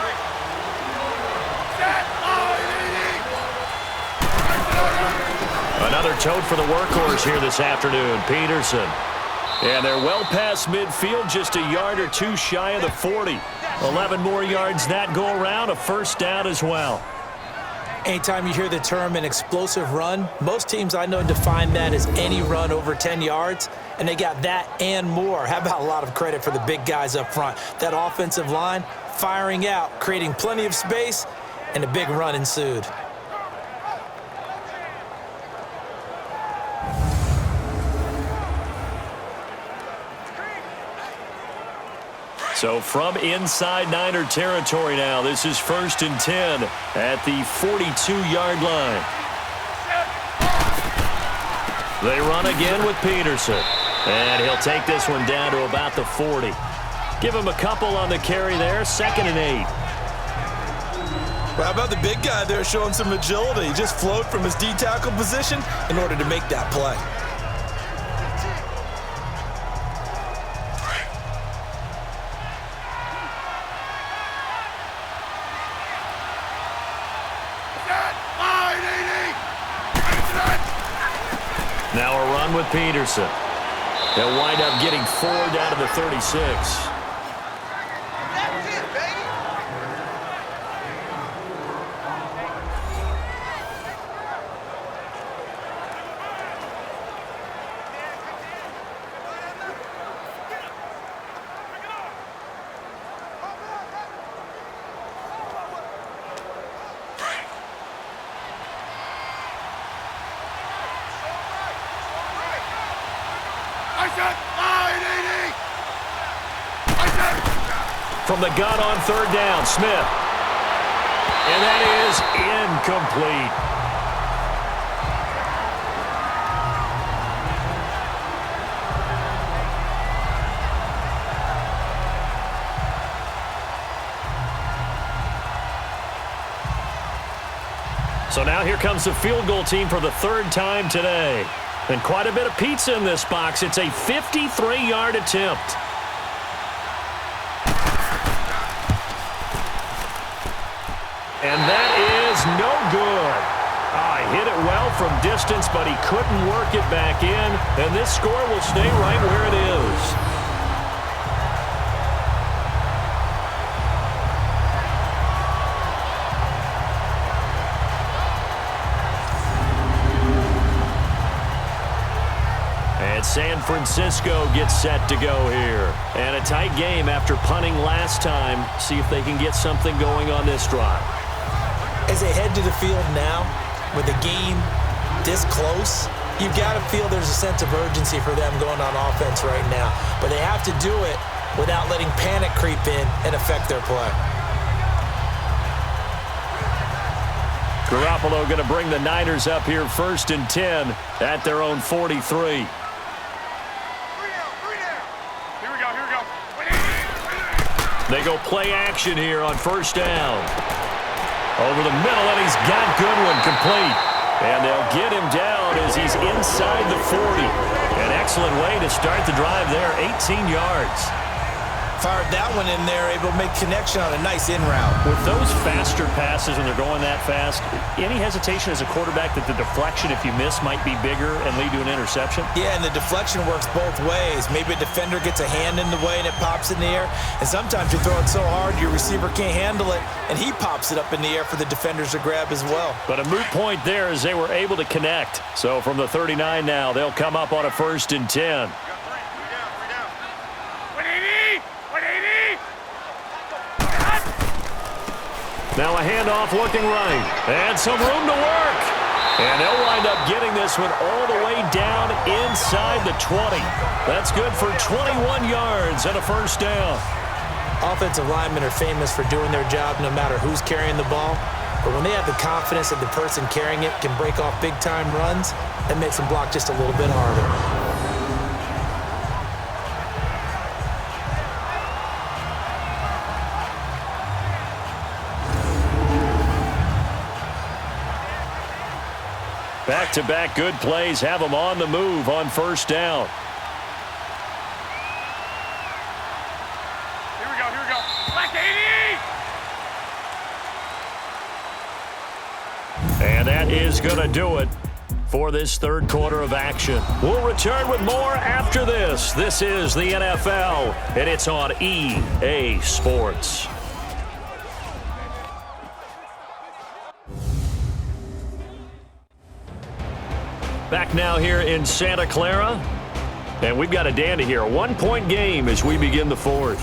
Another tote for the workhorse here this afternoon, Peterson. And they're well past midfield, just a yard or 2 shy of the 40. 11 more yards that go around, a first down as well. Anytime you hear the term an explosive run, most teams I know define that as any run over 10 yards, and they got that and more. How about a lot of credit for the big guys up front? That offensive line firing out, creating plenty of space, and a big run ensued. So from inside Niner territory now, this is 1st and 10 at the 42-yard line. They run again with Peterson. And he'll take this one down to about the 40. Give him a couple on the carry there, 2nd and 8. Well, how about the big guy there showing some agility? He just flowed from his D-tackle position in order to make that play. Now a run with Peterson. They'll wind up getting 4 down to the 36. From the gun on 3rd down, Smith. And that is incomplete. So now here comes the field goal team for the 3rd time today. And quite a bit of pizza in this box. It's a 53-yard attempt. And that is no good. Hit it well from distance, but he couldn't work it back in. And this score will stay right where it is. And San Francisco gets set to go here. And a tight game after punting last time. See if they can get something going on this drive. As they head to the field now, with the game this close, you've got to feel there's a sense of urgency for them going on offense right now. But they have to do it without letting panic creep in and affect their play. Garoppolo going to bring the Niners up here 1st and 10 at their own 43. They go play action here on 1st down. Over the middle, and he's got Goodwin complete. And they'll get him down as he's inside the 40. An excellent way to start the drive there, 18 yards. Fired that one in there, able to make connection on a nice in route. With those faster passes when they're going that fast, any hesitation as a quarterback that the deflection, if you miss, might be bigger and lead to an interception? Yeah, and the deflection works both ways. Maybe a defender gets a hand in the way and it pops in the air. And sometimes you throw it so hard your receiver can't handle it, and he pops it up in the air for the defenders to grab as well. But a moot point there as they were able to connect. So from the 39 now, they'll come up on a 1st and 10. Now a handoff looking right. And some room to work. And they'll wind up getting this one all the way down inside the 20. That's good for 21 yards and a 1st down. Offensive linemen are famous for doing their job no matter who's carrying the ball. But when they have the confidence that the person carrying it can break off big-time runs, that makes them block just a little bit harder. Back-to-back good plays have them on the move on 1st down. Here we go. Black 80! And that is going to do it for this 3rd quarter of action. We'll return with more after this. This is the NFL, and it's on EA Sports. Back now here in Santa Clara. And we've got a dandy here. A 1-point game as we begin the 4th.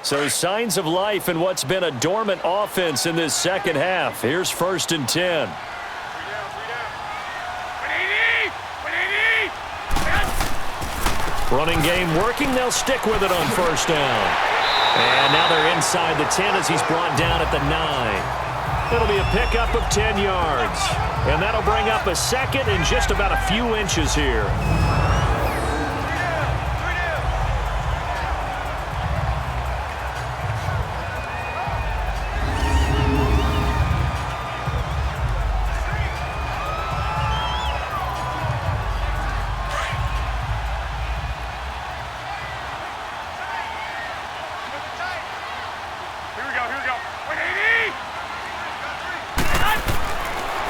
So signs of life in what's been a dormant offense in this 2nd half. Here's 1st and 10. Running game working. They'll stick with it on 1st down. And now they're inside the 10 as he's brought down at the 9. It'll be a pickup of 10 yards. And that'll bring up a 2nd and just about a few inches here.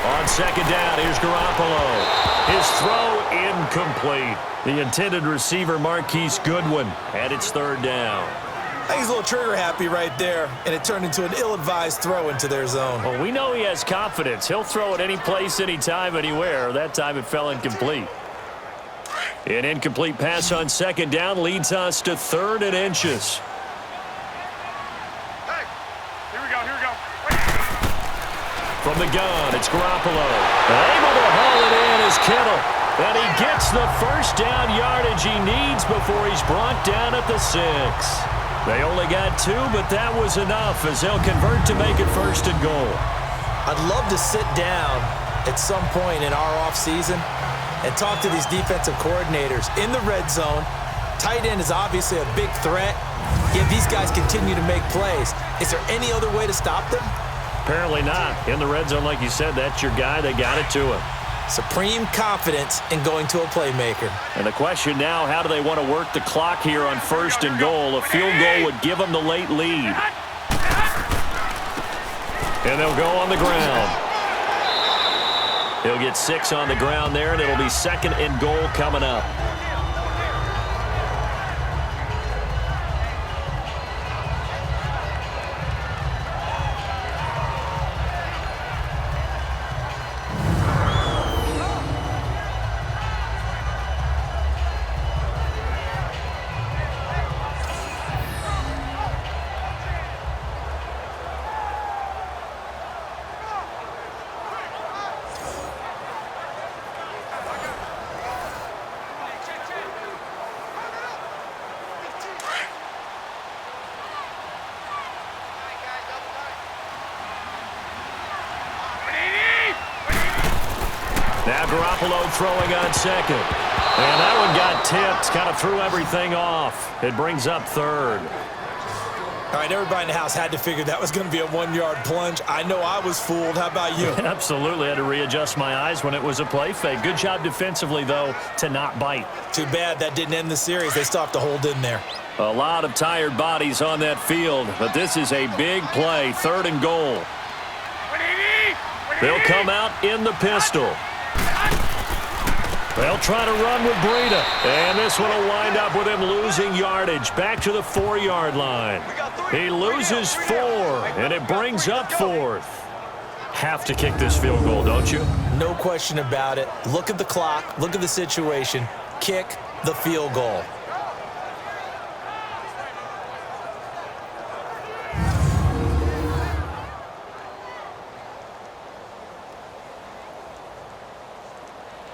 On 2nd down, here's Garoppolo. His throw incomplete. The intended receiver, Marquise Goodwin, and it's 3rd down. I think he's a little trigger happy right there, and it turned into an ill-advised throw into their zone. Well, we know he has confidence. He'll throw it any place, anytime, anywhere. That time it fell incomplete. An incomplete pass on 2nd down leads us to 3rd and inches. From the gun, it's Garoppolo. Able to haul it in is Kittle. And he gets the 1st down yardage he needs before he's brought down at the 6. They only got 2, but that was enough as they'll convert to make it 1st and goal. I'd love to sit down at some point in our offseason and talk to these defensive coordinators in the red zone. Tight end is obviously a big threat, yet these guys continue to make plays. Is there any other way to stop them? Apparently not. In the red zone, like you said, that's your guy. They got it to him. Supreme confidence in going to a playmaker. And the question now, how do they want to work the clock here on 1st and goal? A field goal would give them the late lead. And they'll go on the ground. He'll get 6 on the ground there, and it'll be 2nd and goal coming up. Now Garoppolo throwing on second. And that one got tipped, kind of threw everything off. It brings up third. All right, everybody in the house had to figure that was going to be a 1-yard plunge. I know I was fooled. How about you? Absolutely. Had to readjust my eyes when it was a play fake. Good job defensively, though, to not bite. Too bad that didn't end the series. They still have to hold in there. A lot of tired bodies on that field, but this is a big play, 3rd and goal. They'll come out in the pistol. They'll try to run with Breida. And this one will wind up with him losing yardage. Back to the 4-yard line. He loses 4, and it brings up 4th. Have to kick this field goal, don't you? No question about it. Look at the clock. Look at the situation. Kick the field goal.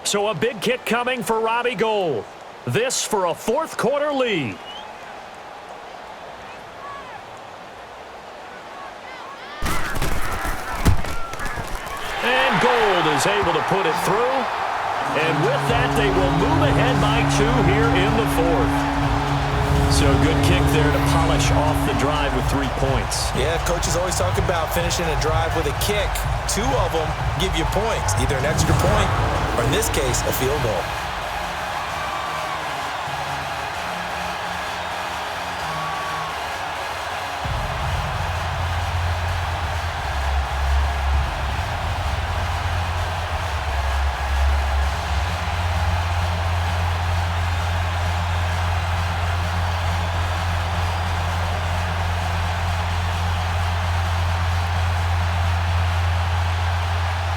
So a big kick coming for Robbie Gould. This for a 4th quarter lead. And Gould is able to put it through. And with that, they will move ahead by 2 here in the 4th. So a good kick there to polish off the drive with 3 points. Yeah, coaches always talk about finishing a drive with a kick. 2 of them give you points, either an extra point or, in this case, a field goal.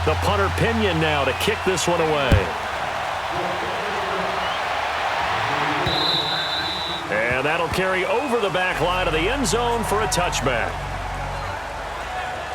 The punter Pinion now to kick this one away. And that'll carry over the back line of the end zone for a touchback.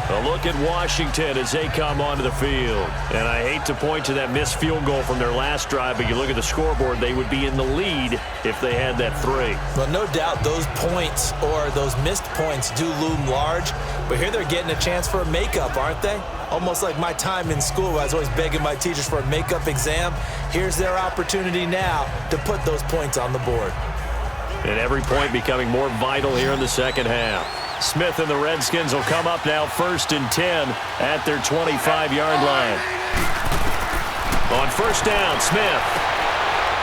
A look at Washington as they come onto the field. And I hate to point to that missed field goal from their last drive, but you look at the scoreboard, they would be in the lead if they had that 3. Well, no doubt those points or those missed points do loom large, but here they're getting a chance for a makeup, aren't they? Almost like my time in school, I was always begging my teachers for a makeup exam. Here's their opportunity now to put those points on the board. And every point becoming more vital here in the second half. Smith and the Redskins will come up now 1st and 10 at their 25-yard line. On 1st down, Smith.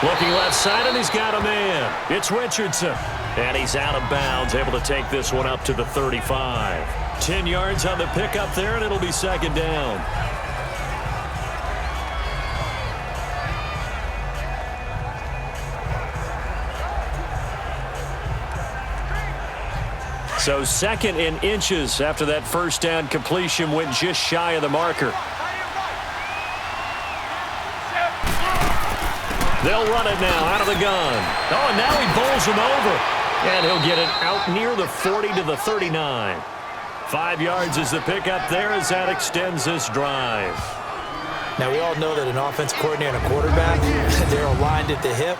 Looking left side, and he's got a man. It's Richardson. And he's out of bounds, able to take this one up to the 35. 10 yards on the pickup there, and it'll be 2nd down. So 2nd in inches after that 1st down completion went just shy of the marker. They'll run it now out of the gun. Oh, and now he bowls him over. And he'll get it out near the 40 to the 39. 5 yards is the pickup there as that extends this drive. Now, we all know that an offense coordinator and a quarterback, they're aligned at the hip.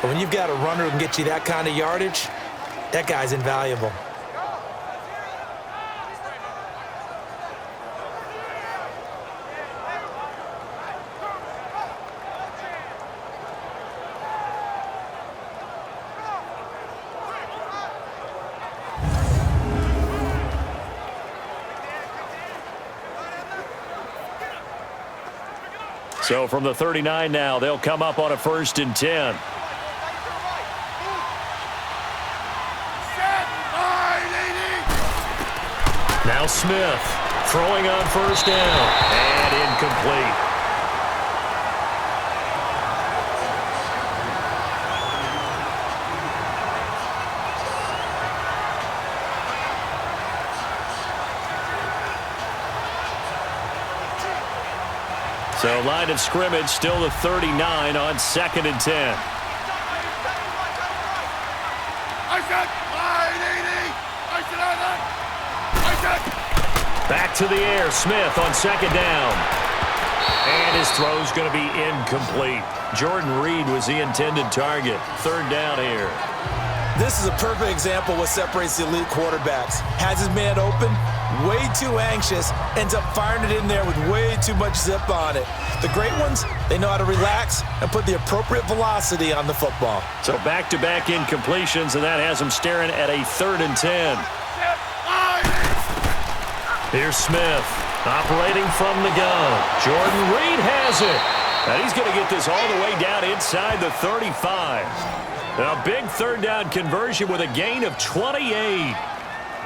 But when you've got a runner who can get you that kind of yardage, that guy's invaluable. So from the 39 now, they'll come up on a 1st and 10. Now Smith throwing on 1st down and incomplete. So line of scrimmage still the 39 on 2nd and 10. Back to the air, Smith on 2nd down. And his throw's going to be incomplete. Jordan Reed was the intended target. 3rd down here. This is a perfect example of what separates the elite quarterbacks. Has his man open, way too anxious, ends up firing it in there with way too much zip on it. The great ones, they know how to relax and put the appropriate velocity on the football. So back-to-back incompletions, and that has him staring at a 3rd and 10. Here's Smith, operating from the gun. Jordan Reed has it. And he's going to get this all the way down inside the 35. A big 3rd down conversion with a gain of 28.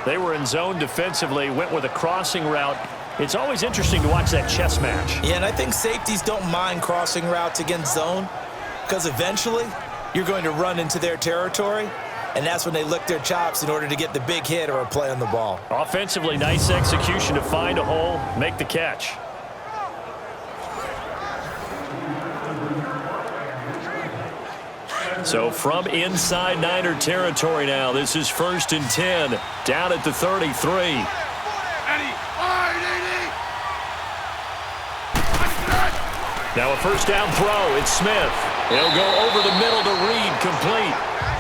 They were in zone defensively, went with a crossing route. It's always interesting to watch that chess match. Yeah, and I think safeties don't mind crossing routes against zone because eventually you're going to run into their territory, and that's when they lick their chops in order to get the big hit or a play on the ball. Offensively, nice execution to find a hole, make the catch. So from inside Niner territory now, this is 1st and 10, down at the 33. Now a 1st down throw, it's Smith. He'll go over the middle to Reed, complete.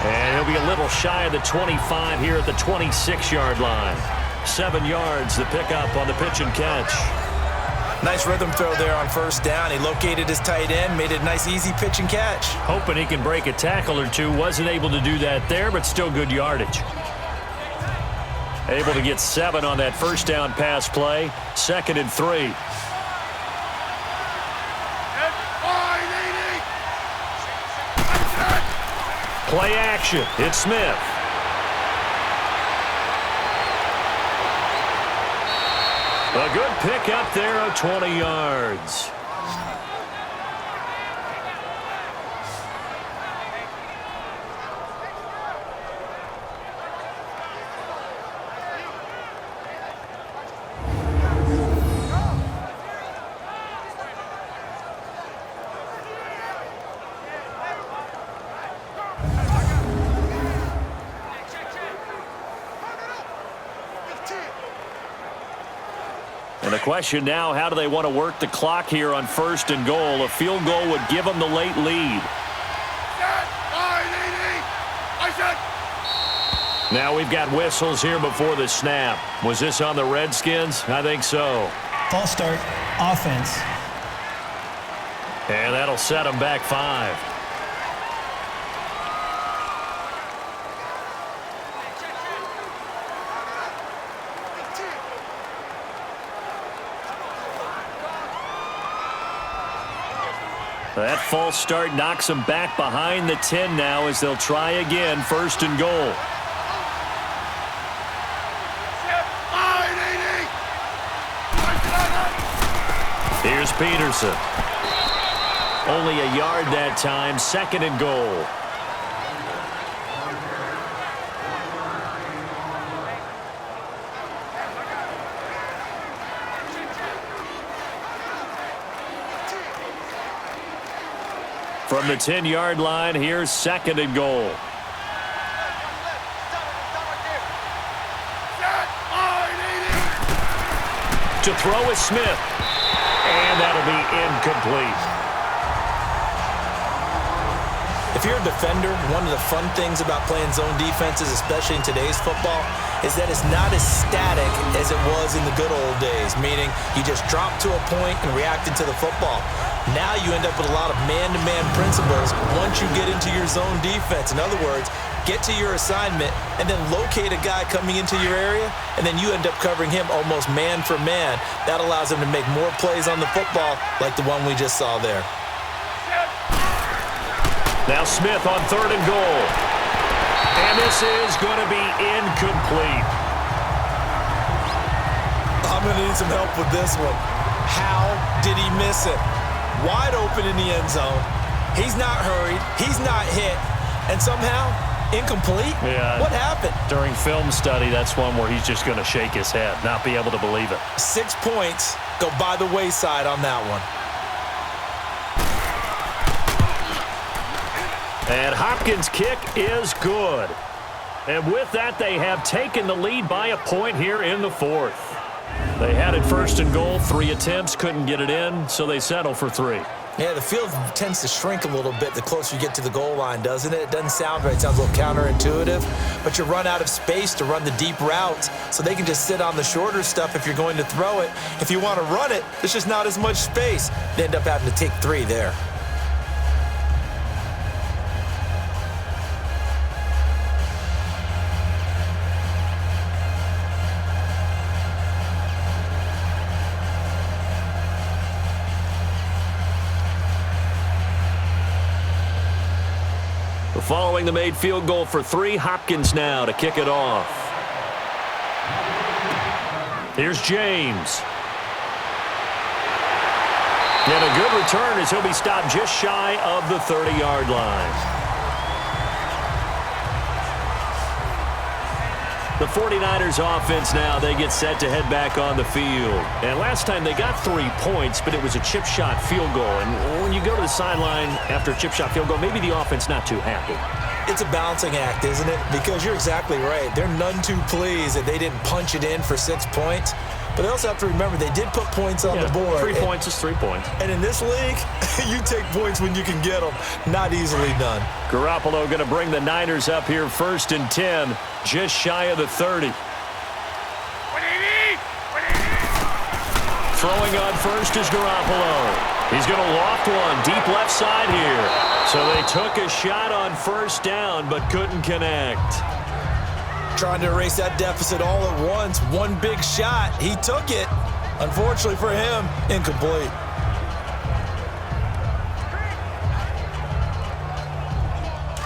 And he'll be a little shy of the 25 here at the 26-yard line. 7 yards, the pickup on the pitch and catch. Nice rhythm throw there on 1st down. He located his tight end, made it a nice easy pitch and catch. Hoping he can break a tackle or two. Wasn't able to do that there, but still good yardage. Able to get 7 on that 1st down pass play. 2nd and 3. Play action. It's Smith. A good pickup there of 20 yards. And the question now, how do they want to work the clock here on 1st and goal? A field goal would give them the late lead. Now we've got whistles here before the snap. Was this on the Redskins? I think so. False start, offense. And that'll set them back 5. That false start knocks them back behind the 10 now as they'll try again, 1st and goal. Here's Peterson. Only a yard that time, 2nd and goal. From the 10-yard line, here's 2nd and goal. To throw is Smith. And that'll be incomplete. If you're a defender, one of the fun things about playing zone defenses, especially in today's football, is that it's not as static as it was in the good old days, meaning you just drop to a point and react into the football. Now you end up with a lot of man-to-man principles once you get into your zone defense. In other words, get to your assignment and then locate a guy coming into your area, and then you end up covering him almost man for man. That allows him to make more plays on the football like the one we just saw there. Now Smith on 3rd and goal. And this is going to be incomplete. I'm going to need some help with this one. How did he miss it? Wide open in the end zone. He's not hurried. He's not hit. And somehow, incomplete? Yeah. What happened? During film study, that's one where he's just going to shake his head, not be able to believe it. 6 points go by the wayside on that one. And Hopkins' kick is good. And with that, they have taken the lead by a point here in the 4th. They had it 1st and goal, 3 attempts, couldn't get it in, so they settle for 3. Yeah, the field tends to shrink a little bit the closer you get to the goal line, doesn't it? It doesn't sound right. It sounds a little counterintuitive. But you run out of space to run the deep routes, so they can just sit on the shorter stuff if you're going to throw it. If you want to run it, there's just not as much space. They end up having to take 3 there. Following the made field goal for 3, Hopkins now to kick it off. Here's James. And a good return as he'll be stopped just shy of the 30-yard line. The 49ers offense now, they get set to head back on the field. And last time they got 3 points, but it was a chip shot field goal. And when you go to the sideline after a chip shot field goal, maybe the offense not too happy. It's a balancing act, isn't it? Because you're exactly right. They're none too pleased that they didn't punch it in for 6 points. But they also have to remember they did put points on the board. 3 points is 3 points. And in this league, you take points when you can get them. Not easily done. Garoppolo going to bring the Niners up here 1st and 10, just shy of the 30. Throwing on first is Garoppolo. He's going to loft one deep left side here. So they took a shot on 1st down, but couldn't connect. Trying to erase that deficit all at once. One big shot. He took it. Unfortunately for him, incomplete.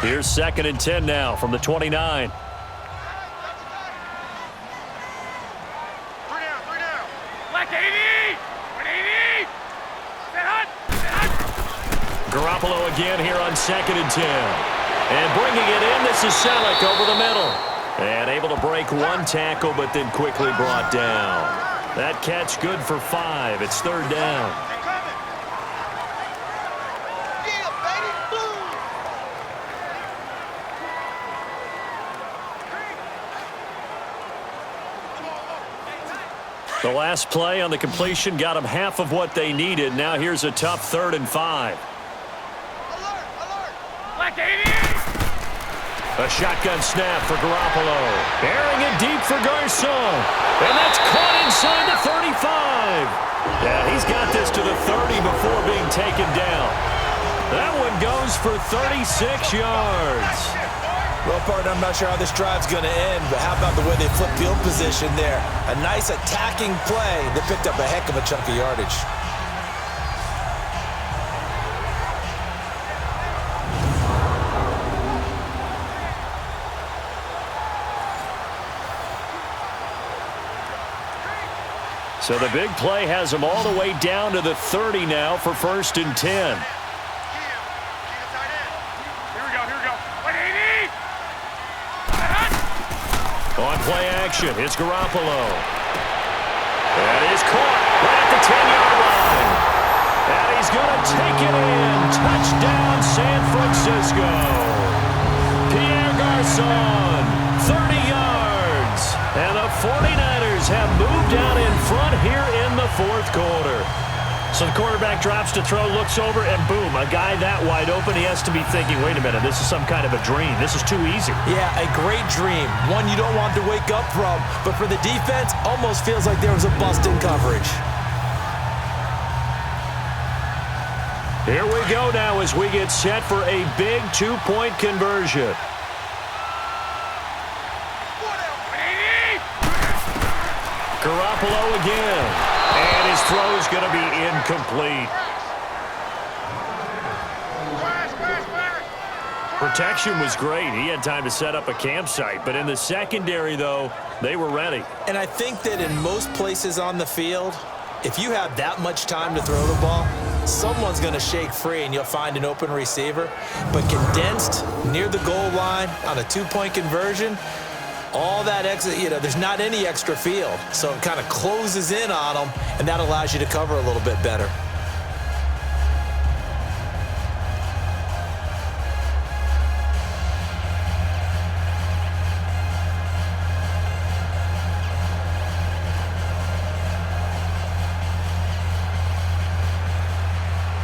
Here's 2nd and 10 now from the 29. Garoppolo again here on 2nd and 10. And bringing it in, this is Selleck over the middle. And able to break 1 tackle, but then quickly brought down. That catch good for 5. It's 3rd down. The last play on the completion got them half of what they needed. Now here's a tough 3rd and 5. A shotgun snap for Garoppolo. Airing it deep for Garçon. And that's caught inside the 35. Yeah, he's got this to the 30 before being taken down. That one goes for 36 yards. Well, partner, I'm not sure how this drive's going to end, but how about the way they flip field position there? A nice attacking play that picked up a heck of a chunk of yardage. So the big play has them all the way down to the 30 now for 1st and 10. Here we go. On play action, it's Garoppolo. That is caught right at the 10-yard line. And he's going to take it in. Touchdown, San Francisco. Pierre Garçon, 30 yards. And the 49ers have moved out in front here in the 4th quarter. So the quarterback drops to throw, looks over, and boom, a guy that wide open, he has to be thinking, wait a minute, this is some kind of a dream. This is too easy. Yeah, a great dream. One you don't want to wake up from. But for the defense, almost feels like there was a bust in coverage. Here we go now as we get set for a big 2-point conversion. Garoppolo again. And his throw is going to be incomplete. Protection was great. He had time to set up a campsite. But in the secondary, though, they were ready. And I think that in most places on the field, if you have that much time to throw the ball, someone's going to shake free and you'll find an open receiver. But condensed near the goal line on a 2-point conversion, all that extra, there's not any extra field. So it kind of closes in on them, and that allows you to cover a little bit better.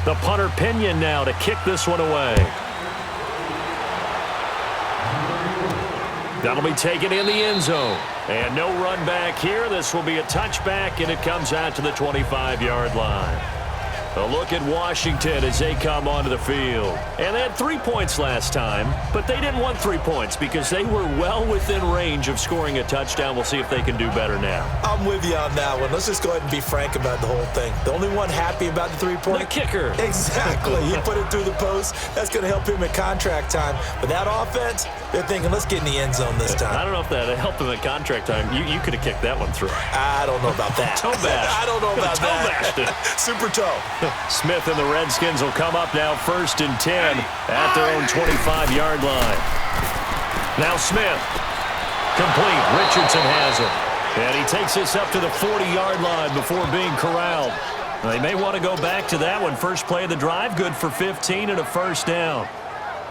The punter Pinion now to kick this one away. That'll be taken in the end zone. And no run back here. This will be a touchback, and it comes out to the 25-yard line. A look at Washington as they come onto the field. And they had 3 points last time, but they didn't want 3 points because they were well within range of scoring a touchdown. We'll see if they can do better now. I'm with you on that one. Let's just go ahead and be frank about the whole thing. The only one happy about the 3-point? The kicker. Exactly. He put it through the post. That's going to help him at contract time. But that offense, they're thinking, let's get in the end zone this time. I don't know if that helped him at contract time. You could have kicked that one through. I don't know about that. Toe bash. I don't know about that. Super toe. Smith and the Redskins will come up now 1st and 10 at their own 25-yard line. Now Smith. Complete. Richardson has it. And he takes this up to the 40-yard line before being corralled. They may want to go back to that one. First play of the drive, good for 15 and a first down.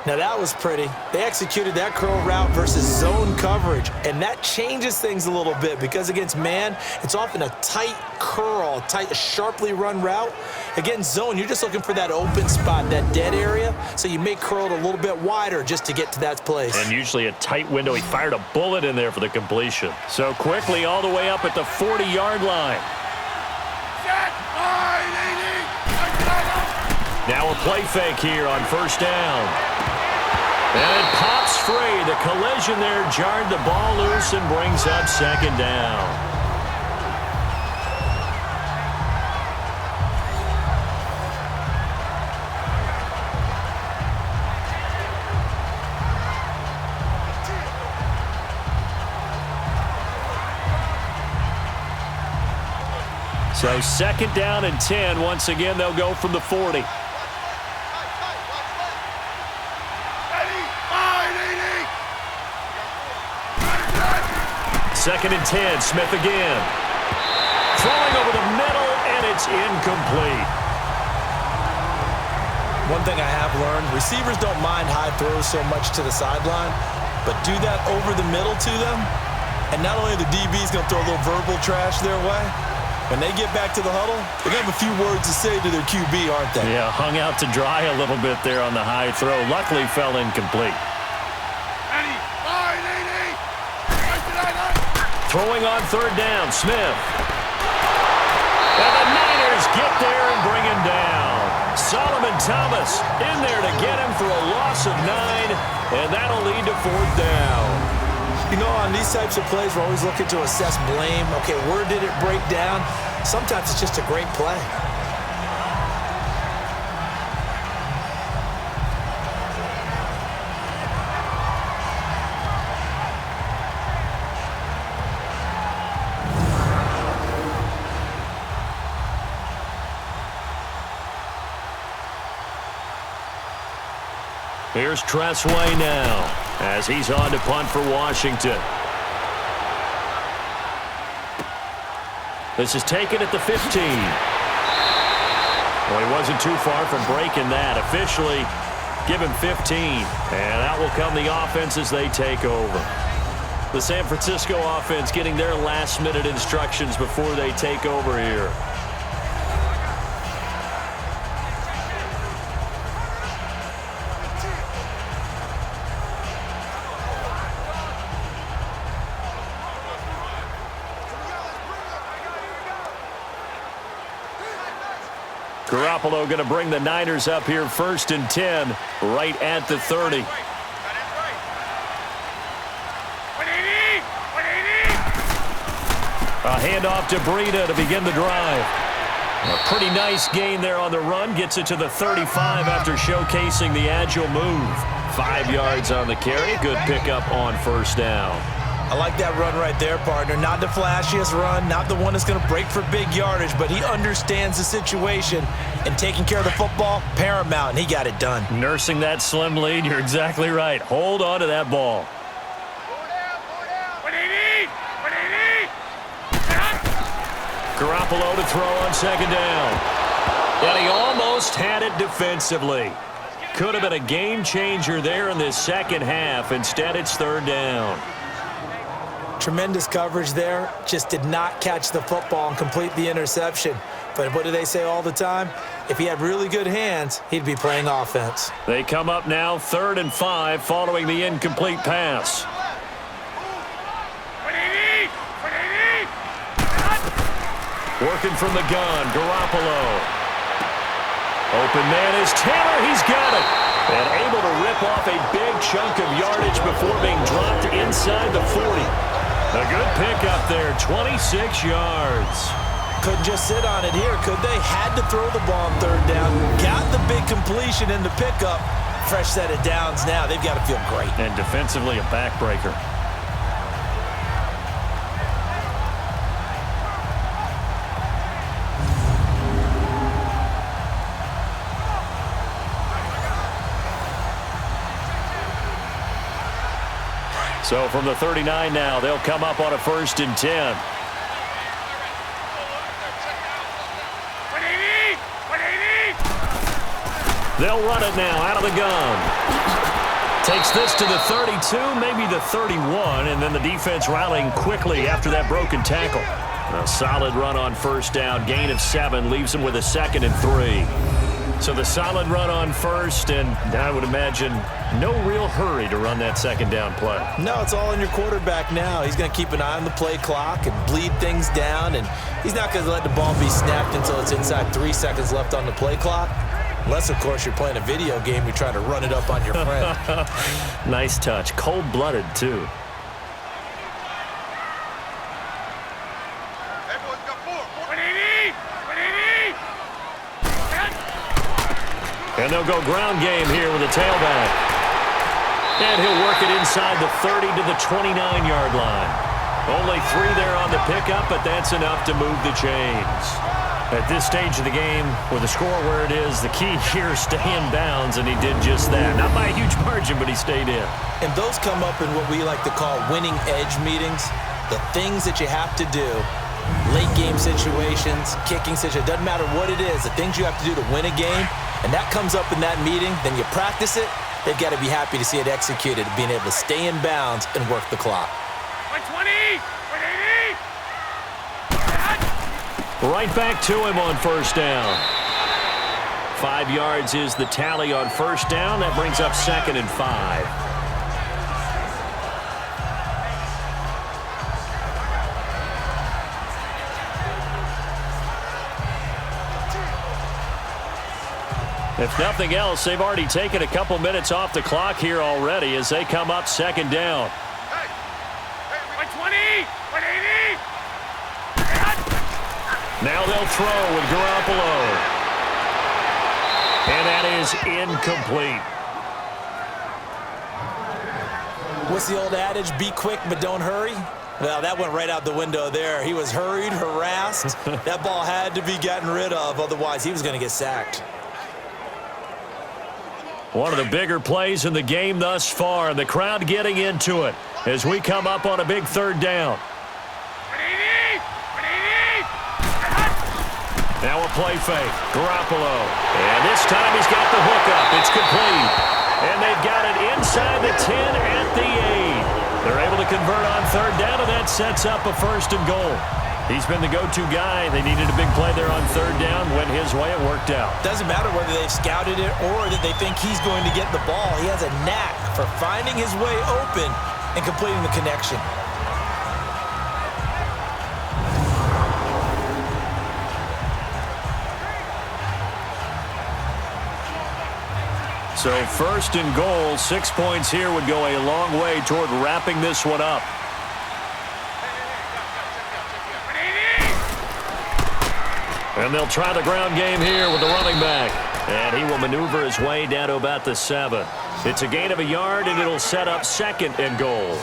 Now that was pretty. They executed that curl route versus zone coverage, and that changes things a little bit because against man, it's often a tight curl, tight, sharply run route. Against zone, you're just looking for that open spot, that dead area, so you may curl it a little bit wider just to get to that place. And usually a tight window. He fired a bullet in there for the completion. So quickly all the way up at the 40-yard line. Now a play fake here on first down. And it pops free. The collision there jarred the ball loose and brings up second down. So 2nd down and 10. Once again, they'll go from the 40. Second and 10, Smith again. Throwing over the middle, and it's incomplete. One thing I have learned, receivers don't mind high throws so much to the sideline, but do that over the middle to them, and not only the DB's going to throw a little verbal trash their way, when they get back to the huddle, they're going to have a few words to say to their QB, aren't they? Yeah, hung out to dry a little bit there on the high throw. Luckily fell incomplete. Throwing on 3rd down, Smith. And the Niners get there and bring him down. Solomon Thomas in there to get him for a loss of 9, and that'll lead to 4th down. You know, on these types of plays, we're always looking to assess blame. Okay, where did it break down? Sometimes it's just a great play. Here's Tressway now as he's on to punt for Washington. This is taken at the 15. Well, he wasn't too far from breaking that. Officially, give him 15. And out will come the offense as they take over. The San Francisco offense getting their last-minute instructions before they take over here. Garoppolo going to bring the Niners up here 1st and 10 right at the 30. A handoff to Breida to begin the drive. A pretty nice gain there on the run. Gets it to the 35 after showcasing the agile move. 5 yards on the carry. Good pickup on 1st down. I like that run right there, partner. Not the flashiest run, not the one that's going to break for big yardage, but he understands the situation, and taking care of the football, paramount, and he got it done. Nursing that slim lead, you're exactly right. Hold on to that ball. Garoppolo to throw on 2nd down. And he almost had it defensively. Could have been a game changer there in this second half. Instead, it's 3rd down. Tremendous coverage there. Just did not catch the football and complete the interception. But what do they say all the time? If he had really good hands, he'd be playing offense. They come up now 3rd and 5 following the incomplete pass. Working from the gun, Garoppolo. Open man is Taylor. He's got it. And able to rip off a big chunk of yardage before being dropped inside the 40. A good pickup there, 26 yards. Couldn't just sit on it here, could they? Had to throw the ball on 3rd down. Got the big completion in the pickup. Fresh set of downs now. They've got to feel great. And defensively, a backbreaker. So from the 39 now, they'll come up on a 1st and 10. They'll run it now out of the gun. Takes this to the 32, maybe the 31, and then the defense rallying quickly after that broken tackle. A solid run on 1st down, gain of 7, leaves them with a 2nd and 3. So the solid run on 1st, and I would imagine no real hurry to run that 2nd down play. No, it's all on your quarterback now. He's going to keep an eye on the play clock and bleed things down, and he's not going to let the ball be snapped until it's inside 3 seconds left on the play clock. Unless, of course, you're playing a video game, you're trying to run it up on your friend. Nice touch. Cold-blooded, too. And they'll go ground game here with a tailback. And he'll work it inside the 30 to the 29-yard line. Only 3 there on the pickup, but that's enough to move the chains. At this stage of the game, with the score where it is, the key here is stay in bounds, and he did just that. Not by a huge margin, but he stayed in. And those come up in what we like to call winning edge meetings. The things that you have to do, late game situations, kicking situations, doesn't matter what it is, the things you have to do to win a game, and that comes up in that meeting, then you practice it, they've got to be happy to see it executed, being able to stay in bounds and work the clock. 120! 180! Right back to him on 1st down. 5 yards is the tally on 1st down. That brings up 2nd and 5. If nothing else, they've already taken a couple minutes off the clock here already as they come up 2nd down. 120! 180! Now they'll throw with Garoppolo. And that is incomplete. What's the old adage? Be quick, but don't hurry? Well, that went right out the window there. He was hurried, harassed. That ball had to be gotten rid of, otherwise he was going to get sacked. One of the bigger plays in the game thus far, and the crowd getting into it as we come up on a big 3rd down. 180! 180! Now a play fake. Garoppolo. And this time he's got the hookup. It's complete. And they've got it inside the 10 at the 8. They're able to convert on 3rd down, and that sets up a 1st and goal. He's been the go-to guy. They needed a big play there on 3rd down. Went his way. It worked out. Doesn't matter whether they've scouted it or that they think he's going to get the ball. He has a knack for finding his way open and completing the connection. So 1st and goal, 6 points here would go a long way toward wrapping this one up. And they'll try the ground game here with the running back. And he will maneuver his way down to about the 7. It's a gain of a yard, and it'll set up 2nd and goal.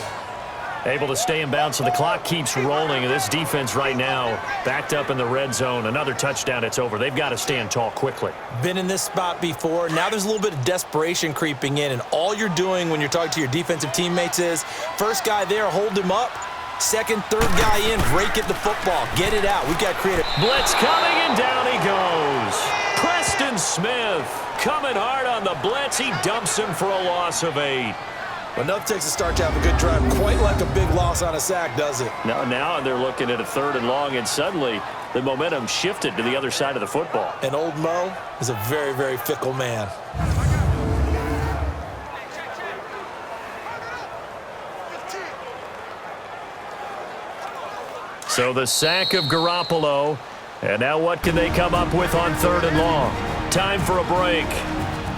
Able to stay in bounds, so the clock keeps rolling. And this defense right now backed up in the red zone. Another touchdown, it's over. They've got to stand tall quickly. Been in this spot before. Now there's a little bit of desperation creeping in, and all you're doing when you're talking to your defensive teammates is, first guy there, hold him up. Second, third guy in, break it the football. Get it out. We've got to create a blitz coming, and down he goes. Preston Smith coming hard on the blitz. He dumps him for a loss of 8. Well, nothing takes a start to have a good drive, quite like a big loss on a sack, does it? Now they're looking at a 3rd and long, and suddenly the momentum shifted to the other side of the football. And old Mo is a very, very fickle man. So the sack of Garoppolo, and now what can they come up with on 3rd and long? Time for a break.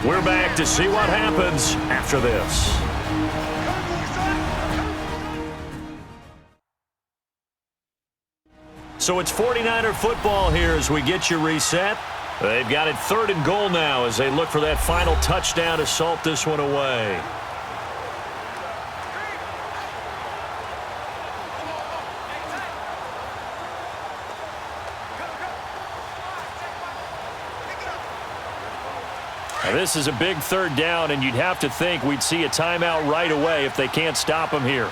We're back to see what happens after this. So it's 49er football here as we get you reset. They've got it 3rd and goal now as they look for that final touchdown to salt this one away. Now this is a big 3rd down, and you'd have to think we'd see a timeout right away if they can't stop them here.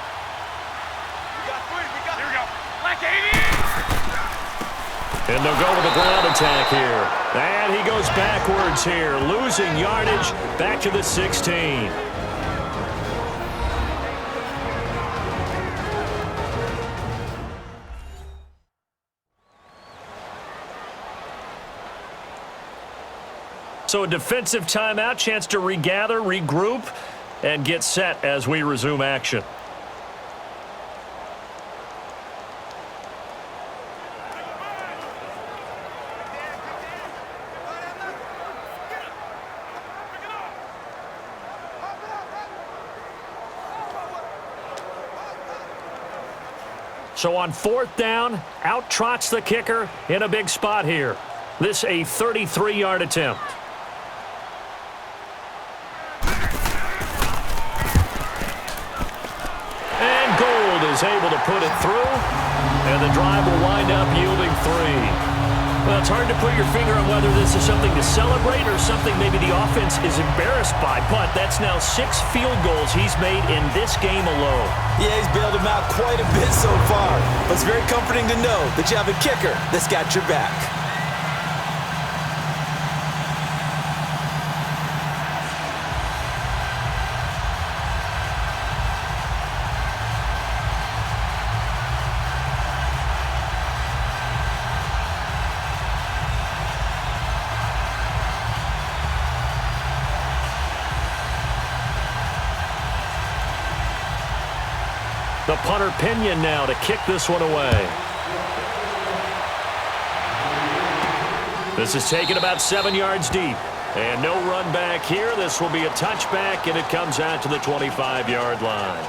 And they'll go with the ground attack here. And he goes backwards here, losing yardage back to the 16. So a defensive timeout, chance to regather, regroup, and get set as we resume action. So on 4th down, out trots the kicker in a big spot here. This a 33-yard attempt. And Gold is able to put it through, and the drive will wind up yielding 3. Well, it's hard to put your finger on whether this is something to celebrate or something maybe the offense is embarrassed by, but that's now 6 field goals he's made in this game alone. Yeah, he's bailed him out quite a bit so far, but it's very comforting to know that you have a kicker that's got your back. The punter Pinion now to kick this one away. This is taken about 7 yards deep. And no run back here. This will be a touchback, and it comes out to the 25-yard line.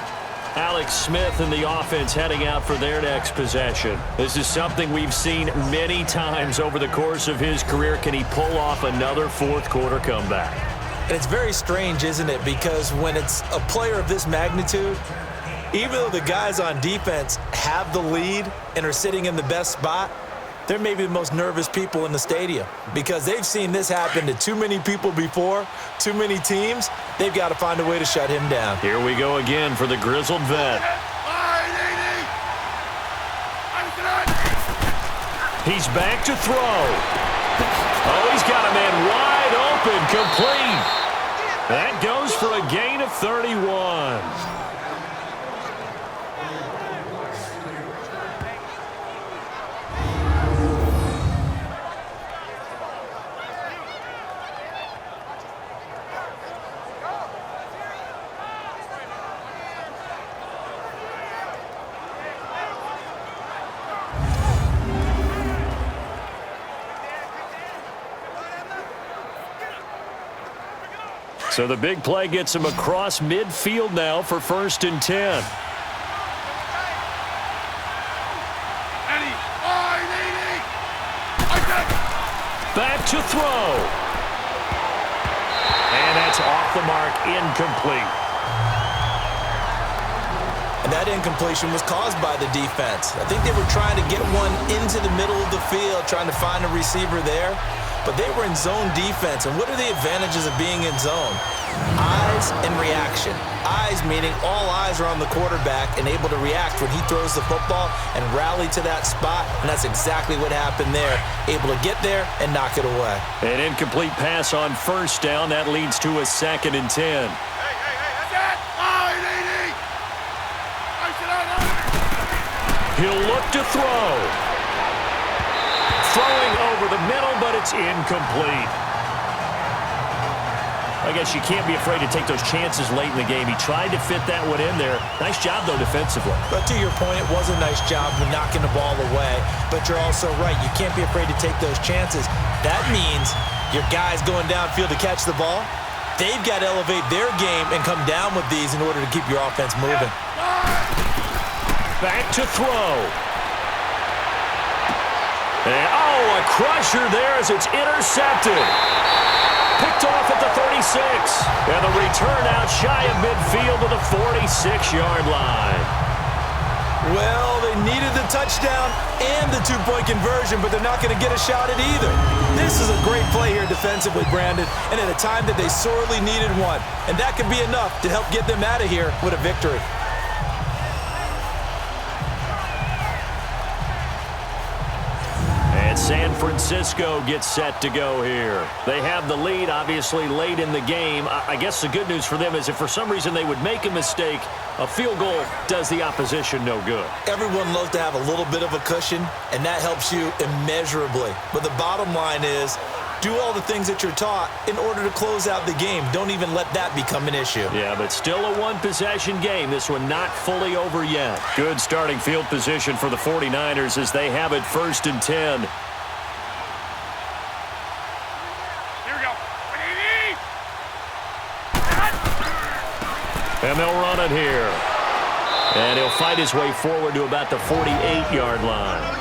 Alex Smith and the offense heading out for their next possession. This is something we've seen many times over the course of his career. Can he pull off another fourth-quarter comeback? And it's very strange, isn't it? Because when it's a player of this magnitude, even though the guys on defense have the lead and are sitting in the best spot, they're maybe the most nervous people in the stadium because they've seen this happen to too many people before, too many teams. They've got to find a way to shut him down. Here we go again for the grizzled vet. He's back to throw. Oh, he's got a man wide open, complete. That goes for a gain of 31. So the big play gets him across midfield now for 1st and 10. Back to throw. And that's off the mark, incomplete. And that incompletion was caused by the defense. I think they were trying to get one into the middle of the field, trying to find a receiver there. But they were in zone defense. And what are the advantages of being in zone? Eyes and reaction. Eyes meaning all eyes are on the quarterback and able to react when he throws the football and rally to that spot. And that's exactly what happened there. Able to get there and knock it away. An incomplete pass on 1st down. That leads to a 2nd and 10. Hey, that's it. He'll look to throw. Throwing over the middle, but it's incomplete. I guess you can't be afraid to take those chances late in the game. He tried to fit that one in there. Nice job, though, defensively. But to your point, it was a nice job of knocking the ball away. But you're also right. You can't be afraid to take those chances. That means your guys going downfield to catch the ball, they've got to elevate their game and come down with these in order to keep your offense moving. Back to throw. And, oh, a crusher there as it's intercepted. Picked off at the 36. And the return out shy of midfield to the 46-yard line. Well, they needed the touchdown and the two-point conversion, but they're not going to get a shot at either. This is a great play here defensively, Brandon, and at a time that they sorely needed one. And that could be enough to help get them out of here with a victory. And San Francisco gets set to go here. They have the lead, obviously, late in the game. I guess the good news for them is if for some reason they would make a mistake, a field goal does the opposition no good. Everyone loves to have a little bit of a cushion, and that helps you immeasurably. But the bottom line is, do all the things that you're taught in order to close out the game. Don't even let that become an issue. Yeah, but still a one-possession game. This one not fully over yet. Good starting field position for the 49ers as they have it 1st and 10. Here we go. 180. And they'll run it here. And he'll fight his way forward to about the 48-yard line.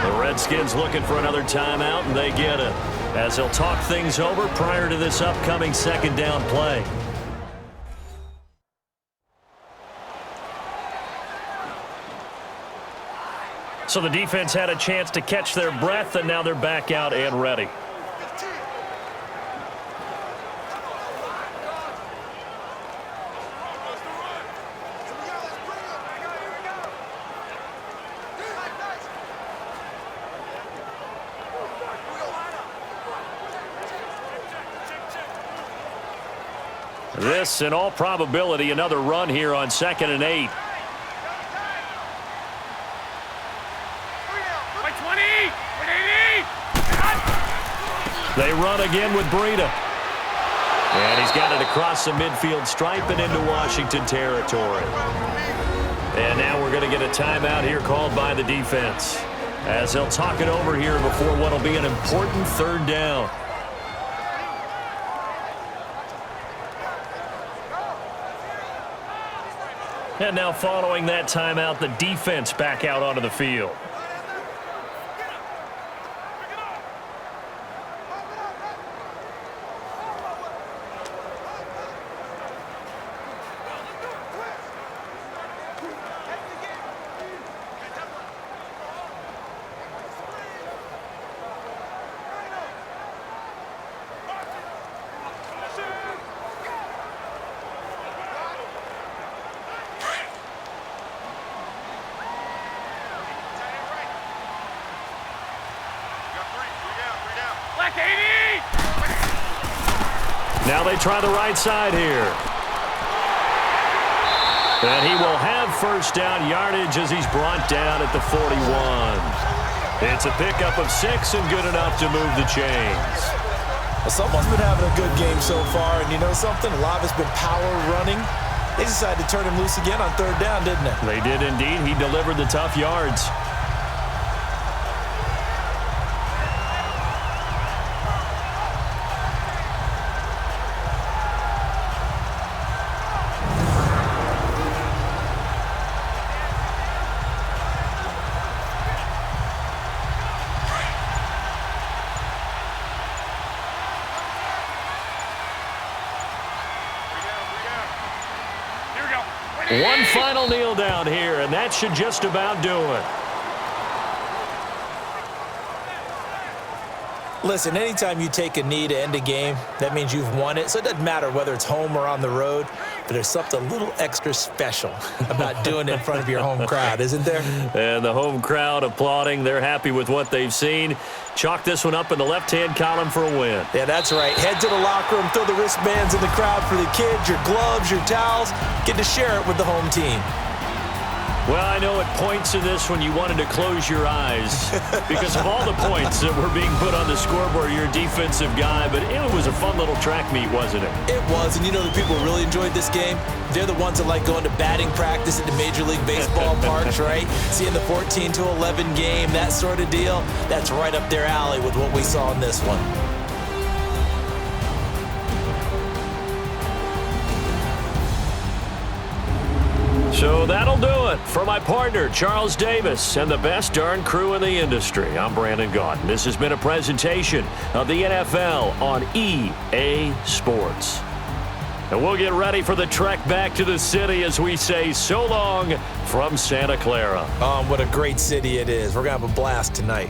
The Redskins looking for another timeout, and they get it, as they'll talk things over prior to this upcoming second down play. So the defense had a chance to catch their breath, and now they're back out and ready. This, in all probability, another run here on 2nd and 8. 120. 180. They run again with Breida. And he's got it across the midfield stripe and into Washington territory. And now we're going to get a timeout here called by the defense, as they'll talk it over here before what will be an important 3rd down. And now following that timeout, the defense back out onto the field. Now they try the right side here. And he will have 1st down yardage as he's brought down at the 41. It's a pickup of 6 and good enough to move the chains. Well, someone's been having a good game so far, and you know something? A lot has been power running. They decided to turn him loose again on 3rd down, didn't they? They did indeed. He delivered the tough yards. One final kneel down here, and that should just about do it. Listen, anytime you take a knee to end a game, that means you've won it. So it doesn't matter whether it's home or on the road, but there's something a little extra special about doing it in front of your home crowd, isn't there? And the home crowd applauding. They're happy with what they've seen. Chalk this one up in the left-hand column for a win. Yeah, that's right. Head to the locker room, throw the wristbands in the crowd for the kids, your gloves, your towels. Get to share it with the home team. Well, I know at points in this one you wanted to close your eyes because of all the points that were being put on the scoreboard. You're a defensive guy, but it was a fun little track meet, wasn't it? It was, and you know the people who really enjoyed this game? They're the ones that like going to batting practice at the Major League Baseball parks, right? Seeing the 14-11 game, that sort of deal, that's right up their alley with what we saw in this one. So that'll do it for my partner, Charles Davis, and the best darn crew in the industry. I'm Brandon Gaudin. This has been a presentation of the NFL on EA Sports. And we'll get ready for the trek back to the city as we say so long from Santa Clara. What a great city it is. We're going to have a blast tonight.